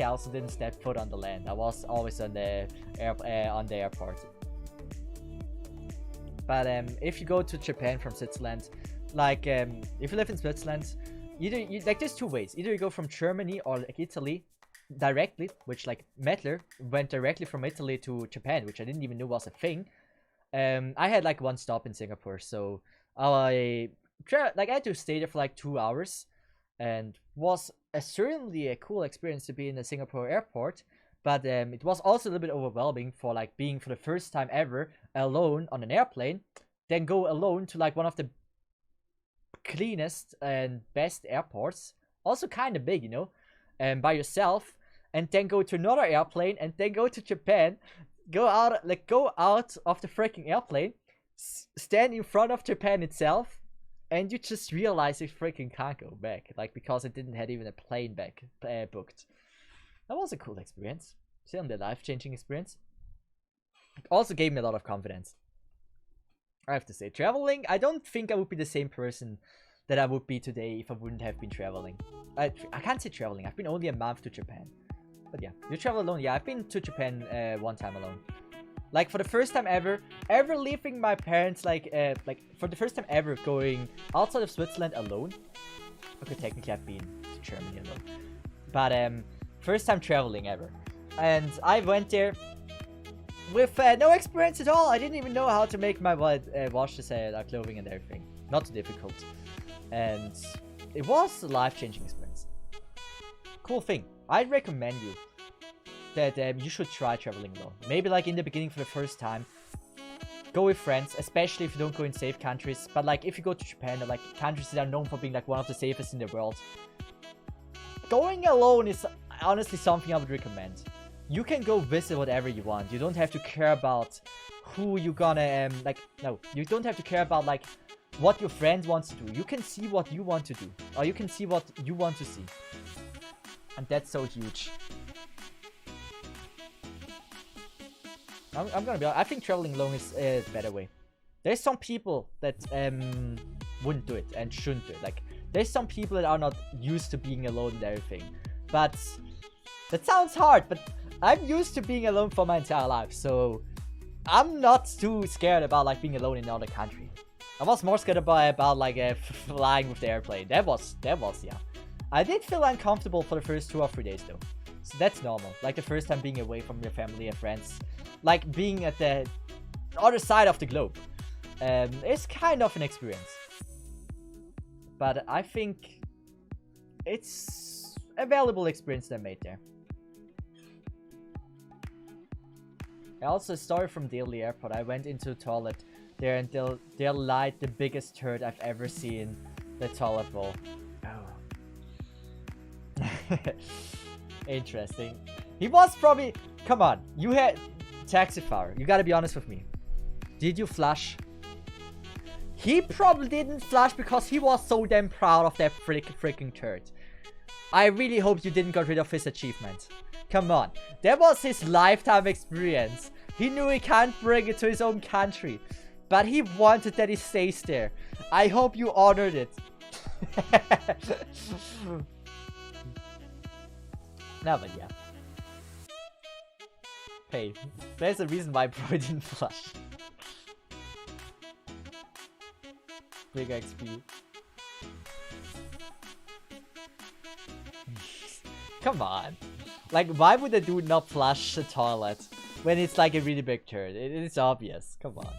also didn't step foot on the land. I was always on the airport. But if you go to Japan from Switzerland, like if you live in Switzerland, like there's two ways. Either you go from Germany or like Italy directly, which like Mettler went directly from Italy to Japan, which I didn't even know was a thing. I had like one stop in Singapore, so I had to stay there for like 2 hours, and was certainly a cool experience to be in the Singapore airport. But it was also a little bit overwhelming for like being for the first time ever alone on an airplane, then go alone to like one of the cleanest and best airports, also kind of big, you know, by yourself, and then go to another airplane, and then go to Japan, go out of the freaking airplane, stand in front of Japan itself, and you just realize you freaking can't go back, like, because it didn't have even a plane back booked. That was a cool experience. Certainly a life-changing experience. It also gave me a lot of confidence. I have to say, traveling, I don't think I would be the same person that I would be today if I wouldn't have been traveling. I can't say traveling, I've been only a month to Japan. But yeah, you travel alone. Yeah, I've been to Japan one time alone. Like, for the first time ever leaving my parents, like for the first time ever going outside of Switzerland alone. Okay, technically I've been to Germany alone. But first time traveling ever. And I went there with no experience at all. I didn't even know how to make my wash the clothing and everything. Not too difficult. And it was a life-changing experience. Cool thing. I'd recommend you that you should try traveling alone. Maybe like in the beginning for the first time. Go with friends, especially if you don't go in safe countries. But like if you go to Japan or like countries that are known for being like one of the safest in the world, going alone is honestly something I would recommend. You can go visit whatever you want. You don't have to care about who you gonna you don't have to care about like what your friend wants to do. You can see what you want to do, or you can see what you want to see, and that's so huge. I'm gonna be honest, I think traveling alone is a better way. There's some people that wouldn't do it and shouldn't do it. Like, there's some people that are not used to being alone and everything. But that sounds hard, but I'm used to being alone for my entire life, so I'm not too scared about like being alone in another country. I was more scared about like flying with the airplane. That was yeah. I did feel uncomfortable for the first 2 or 3 days though, so that's normal. Like the first time being away from your family and friends, like being at the other side of the globe, it's kind of an experience. But I think it's a valuable experience they made there. Also, a story from Delhi Airport. I went into a toilet there and they lied the biggest turd I've ever seen the toilet bowl. Oh. Interesting. He was probably... Come on, you had... Taxifier, you gotta be honest with me. Did you flush? He probably didn't flush because he was so damn proud of that freaking turd. I really hope you didn't get rid of his achievement. Come on, that was his lifetime experience. He knew he can't bring it to his own country, but he wanted that he stays there. I hope you honored it. No, but yeah. Hey, there's a reason why I probably didn't flush. Big XP. Come on. Like, why would a dude not flush the toilet when it's like a really big turd? It's obvious. Come on.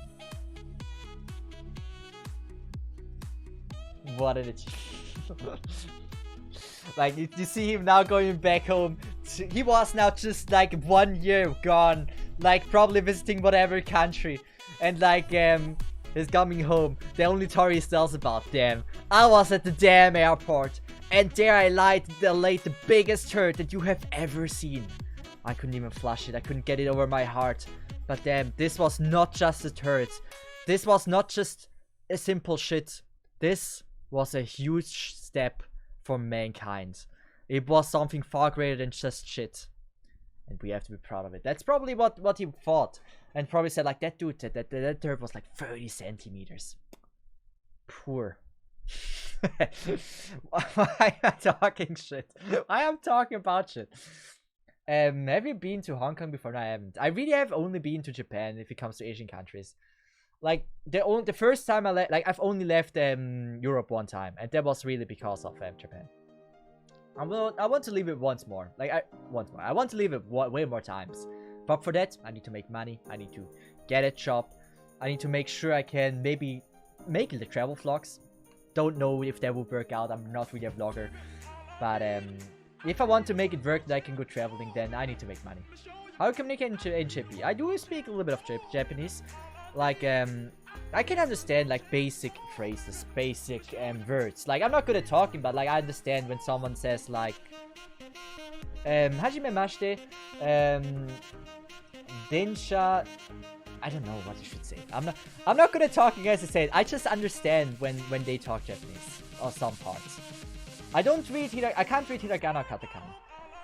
What an achievement. Like, you see him now going back home. He was now just like 1 year gone. Like, probably visiting whatever country. And like, he's coming home. The only story he tells about, damn, I was at the damn airport. And there I laid the biggest turd that you have ever seen. I couldn't even flush it. I couldn't get it over my heart. But damn, this was not just a turd. This was not just a simple shit. This was a huge step for mankind. It was something far greater than just shit. And we have to be proud of it. That's probably what he thought. And probably said like, that dude, that turd was like 30 centimeters. Poor. Why am I talking shit? I am talking about shit. Have you been to Hong Kong before? No, I haven't. I really have only been to Japan if it comes to Asian countries. Like the first time I left, like I've only left Europe one time, and that was really because of Japan. I want to leave it once more. Like I want to leave it way more times. But for that, I need to make money. I need to get a job. I need to make sure I can maybe make the travel vlogs. Don't know if that will work out. I'm not really a vlogger. But if I want to make it work that I can go traveling, then I need to make money. How to communicate in Chippy? I do speak a little bit of Japanese. Like, I can understand, like, basic phrases, basic words. Like, I'm not good at talking, but, like, I understand when someone says, like, Hajimemashite, Densha... I don't know what I should say. I'm not good at talking as I say it. I just understand when they talk Japanese, or some parts. I can't read hiragana or katakana.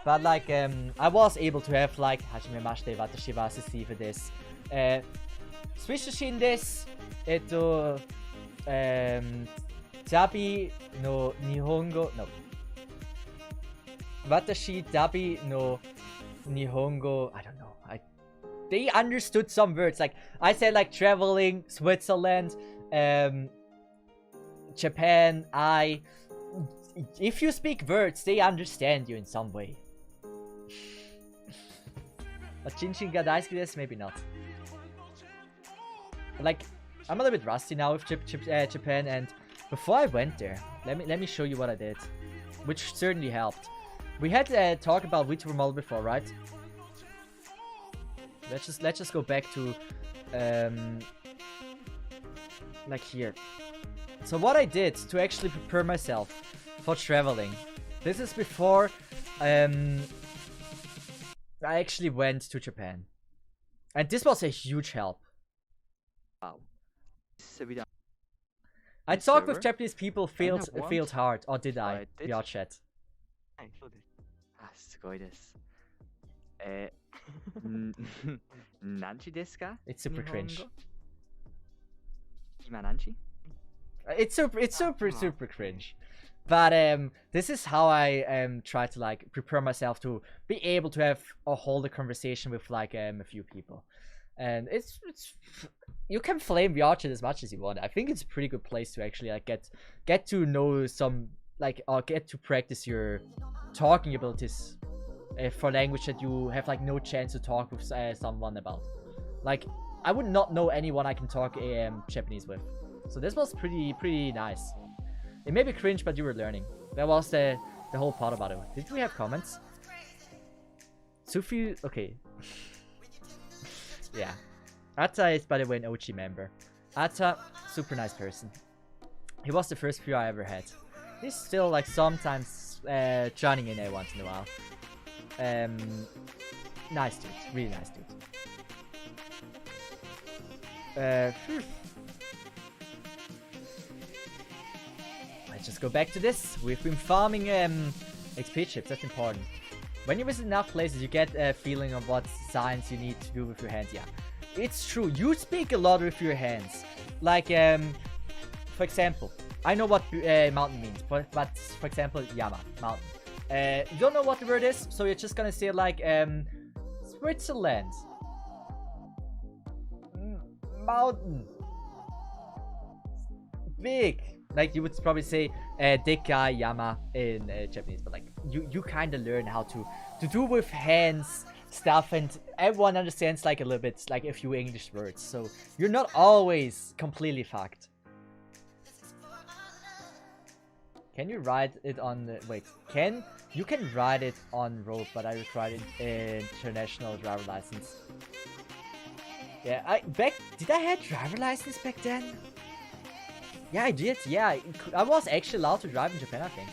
But, like, I was able to have, like, Hajimemashite, watashi wa Cesith desu. Suishin desu. Dabi no Nihongo. No. Watashi dabi no Nihongo. I don't know. They understood some words. Like, I said, like, traveling, Switzerland, Japan, if you speak words, they understand you in some way. But Chinchin ga daisuki desu? Maybe not. Like, I'm a little bit rusty now with Japan, and before I went there, let me show you what I did, which certainly helped. We had talked about VTuber model before, right? Let's just go back to like here. So what I did to actually prepare myself for traveling. This is before I actually went to Japan, and this was a huge help. Wow. I talked with Japanese people failed hard, or did I? Your chat. はい、そうです。あ、すごいです。何時ですか? It's super cringe. 今何時? It's super cringe. But this is how I try to like prepare myself to be able to have or hold a conversation with like a few people. And it's you can flame VRChat as much as you want. I think it's a pretty good place to actually like get to know some like or get to practice your talking abilities for language that you have like no chance to talk with someone about. Like I would not know anyone I can talk Japanese with. So this was pretty nice. It may be cringe, but you were learning. That was the whole part about it. Did we have comments? Sufi, okay. Yeah. Atta is, by the way, an OG member. Atta, super nice person. He was the first viewer I ever had. He's still, like, sometimes joining in once in a while. Nice dude. Really nice dude. Let's just go back to this. We've been farming XP chips. That's important. When you visit enough places, you get a feeling of what science you need to do with your hands. Yeah, it's true. You speak a lot with your hands. Like, for example, I know what mountain means, but for example, Yama, mountain. You don't know what the word is, so you're just gonna say like, Switzerland. Mountain. Big. Like, you would probably say Deka Yama in Japanese, but like you kind of learn how to do with hands stuff, and everyone understands like a little bit like a few English words, so you're not always completely fucked. Can you ride it on the wait? You can ride it on road, but I required international driver license. Yeah, did I have driver license back then? Yeah, I did. Yeah, I was actually allowed to drive in Japan, I think.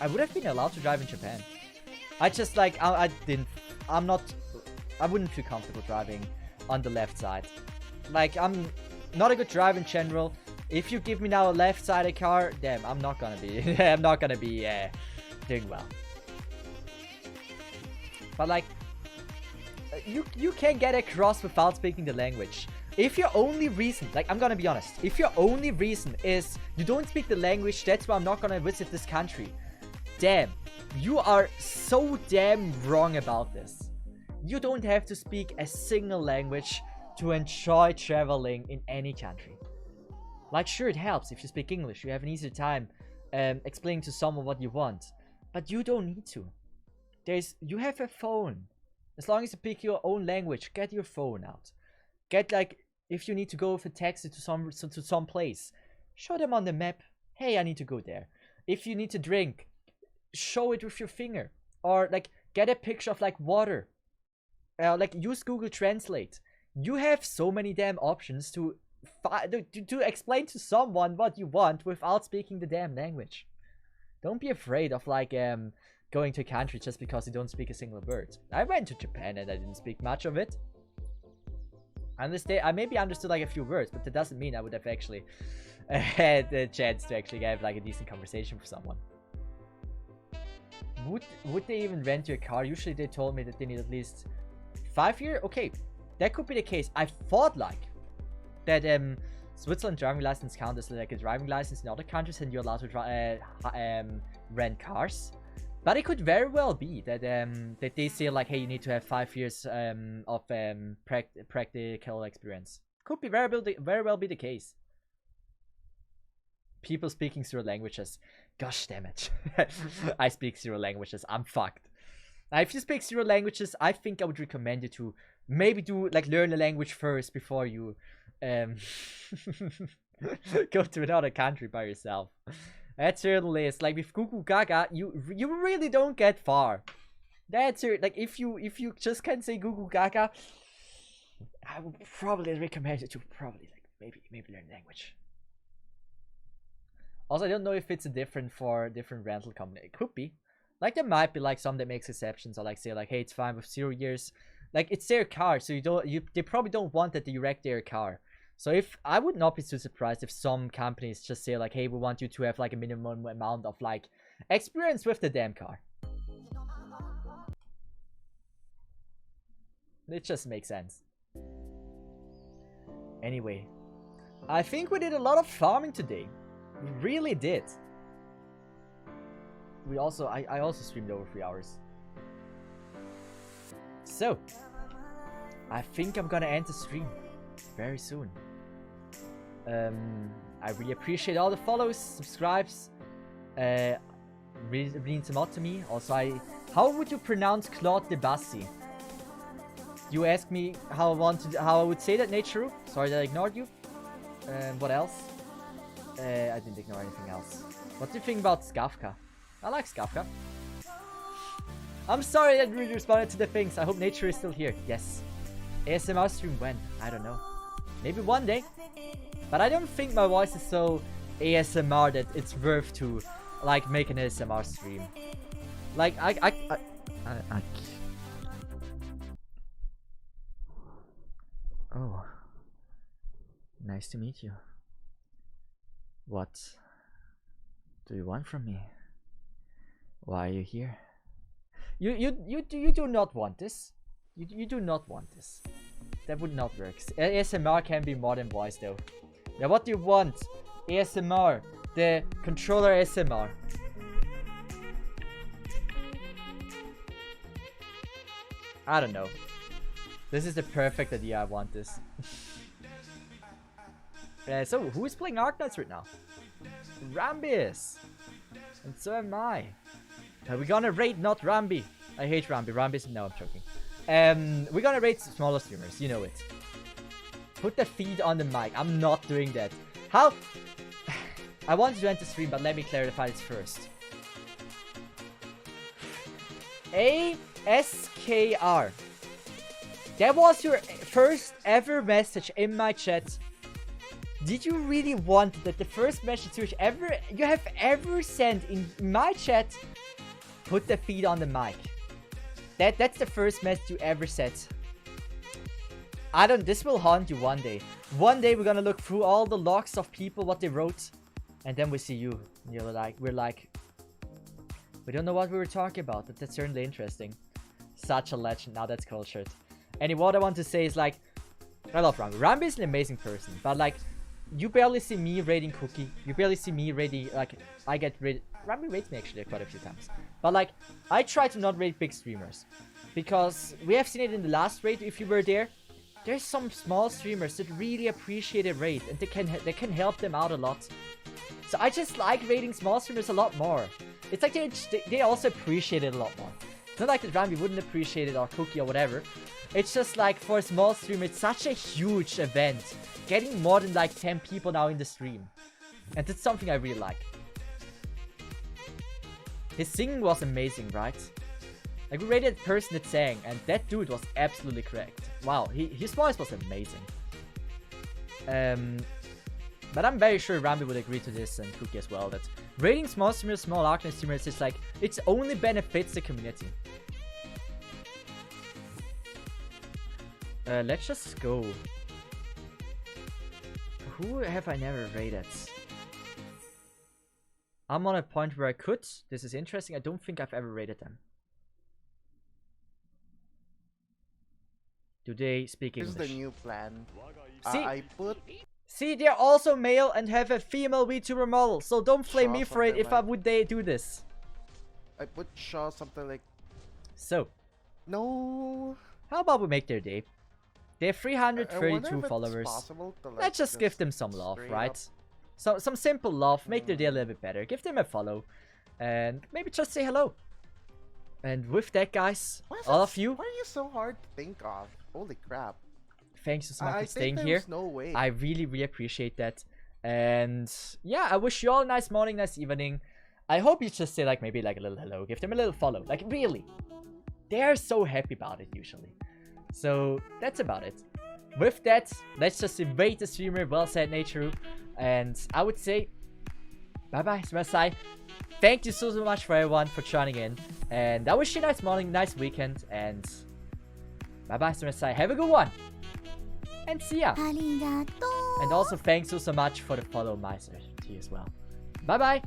I would have been allowed to drive in Japan. I just like, I wouldn't feel comfortable driving on the left side. Like, I'm not a good driver in general. If you give me now a left-sided car, damn, I'm not gonna be, doing well. But like, you can get across without speaking the language. If your only reason, like, I'm gonna be honest, if your only reason is you don't speak the language, that's why I'm not gonna visit this country, damn, you are so damn wrong about this. You don't have to speak a single language to enjoy traveling in any country. Like, sure, it helps if you speak English. You have an easier time explaining to someone what you want. But you don't need to. You have a phone. As long as you pick your own language, get your phone out. Get, like, if you need to go with a taxi to some place, show them on the map, hey, I need to go there. If you need to drink, show it with your finger. Or, like, get a picture of, like, water. Like, use Google Translate. You have so many damn options to explain to someone what you want without speaking the damn language. Don't be afraid of, like, going to a country just because you don't speak a single word. I went to Japan and I didn't speak much of it. I maybe understood, like, a few words, but that doesn't mean I would have actually had the chance to actually have, like, a decent conversation with someone. Would they even rent you a car? Usually they told me that they need at least 5 years. Okay, that could be the case. I thought, like, that Switzerland driving license counts as, like, a driving license in other countries and you're allowed to rent cars. But it could very well be that that they say, like, hey, you need to have 5 years of practical experience. Could be very well be the case. People speaking 0 languages. Gosh damn it. I speak 0 languages. I'm fucked. Now, if you speak 0 languages, I think I would recommend you to maybe learn a language first before you go to another country by yourself. That certainly is. Like, with Google Gaga, you really don't get far. That's it. Like, if you just can say Google Gaga, I would probably recommend you to probably, like, maybe learn language. Also, I don't know if it's different for different rental company. It could be. Like, there might be, like, some that makes exceptions, or, like, say, like, hey, it's fine with 0 years. Like, it's their car, so they probably don't want that you wreck their car. So I would not be too surprised if some companies just say, like, hey, we want you to have, like, a minimum amount of, like, experience with the damn car. It just makes sense. Anyway, I think we did a lot of farming today. We really did. I also streamed over 3 hours. So, I think I'm gonna end the stream very soon. I really appreciate all the follows, subscribes. Really means a lot to me. Also, how would you pronounce Claude Debussy? You asked me how I would say that, Nature. Sorry that I ignored you. What else? I didn't ignore anything else. What do you think about Skafka? I like Skafka. I'm sorry I didn't really responded to the things. I hope Nature is still here. Yes. ASMR stream when? I don't know. Maybe one day. But I don't think my voice is so ASMR that it's worth to, like, make an ASMR stream. Like, Oh. Nice to meet you. What do you want from me? Why are you here? You do not want this. You do not want this. That would not work. ASMR can be more than voice though. Now what do you want? ASMR. The controller ASMR. I don't know. This is the perfect idea. I want this. So, who is playing Arknights right now? Rambis! And so am I. We're gonna raid not Rambi. I hate Rambi. Rambi's... No, I'm joking. We're gonna raid smaller streamers. You know it. Put the feed on the mic. I'm not doing that. How? I wanted to enter stream, but let me clarify this first. ASKR. That was your first ever message in my chat. Did you really want that the first message you have ever sent in my chat? Put the feed on the mic. That's the first message you ever sent. This will haunt you one day. One day we're gonna look through all the logs of people, what they wrote, and then we see you. And you're like, we don't know what we were talking about, but that's certainly interesting. Such a legend. Now that's cultured. Anyway, what I want to say is, like, I love Rambi. Rambi is an amazing person, but, like, you barely see me raiding Cookie. You barely see me raiding, like, I get raided. Rambi raids me actually quite a few times. But, like, I try to not raid big streamers. Because we have seen it in the last raid, if you were there. there's some small streamers that really appreciate a raid, and they can help them out a lot. So I just like raiding small streamers a lot more. It's like they also appreciate it a lot more. It's not like that Rambi wouldn't appreciate it or Cookie or whatever. It's just like for a small streamer, it's such a huge event. Getting more than like 10 people now in the stream. And that's something I really like. His singing was amazing, right? Like we rated the person that sang, and that dude was absolutely correct. Wow, his voice was amazing. But I'm very sure Rambi would agree to this, and Cookie as well, that rating small streamers, small Arcanine streamers is like, it only benefits the community. Let's just go. Who have I never rated? I'm on a point where I could. This is interesting. I don't think I've ever rated them. Do they speak English? This is the new plan. See, see, they're also male and have a female VTuber model, so don't flame me for it if I would they do this. I put Shaw something like... So. No. How about we make their day? They have 332 followers. Let's just give them some love, right? So, some simple love, make their day a little bit better. Give them a follow. And maybe just say hello. And with that, guys, all of you... Why are you so hard to think of? Holy crap. Thanks so much for staying here. here. No way. I really, really appreciate that. And yeah, I wish you all a nice morning, nice evening. I hope you just say like maybe like a little hello. Give them a little follow. Like really. They're so happy about it usually. So that's about it. With that, let's just invade the streamer. Well said, Nature. And I would say bye-bye, Smasai. Thank you so much for everyone for joining in. And I wish you a nice morning, nice weekend. And bye-bye, Smasai. Have a good one. And see ya. And also thanks so much for the follow, Meister, to you as well. Bye-bye.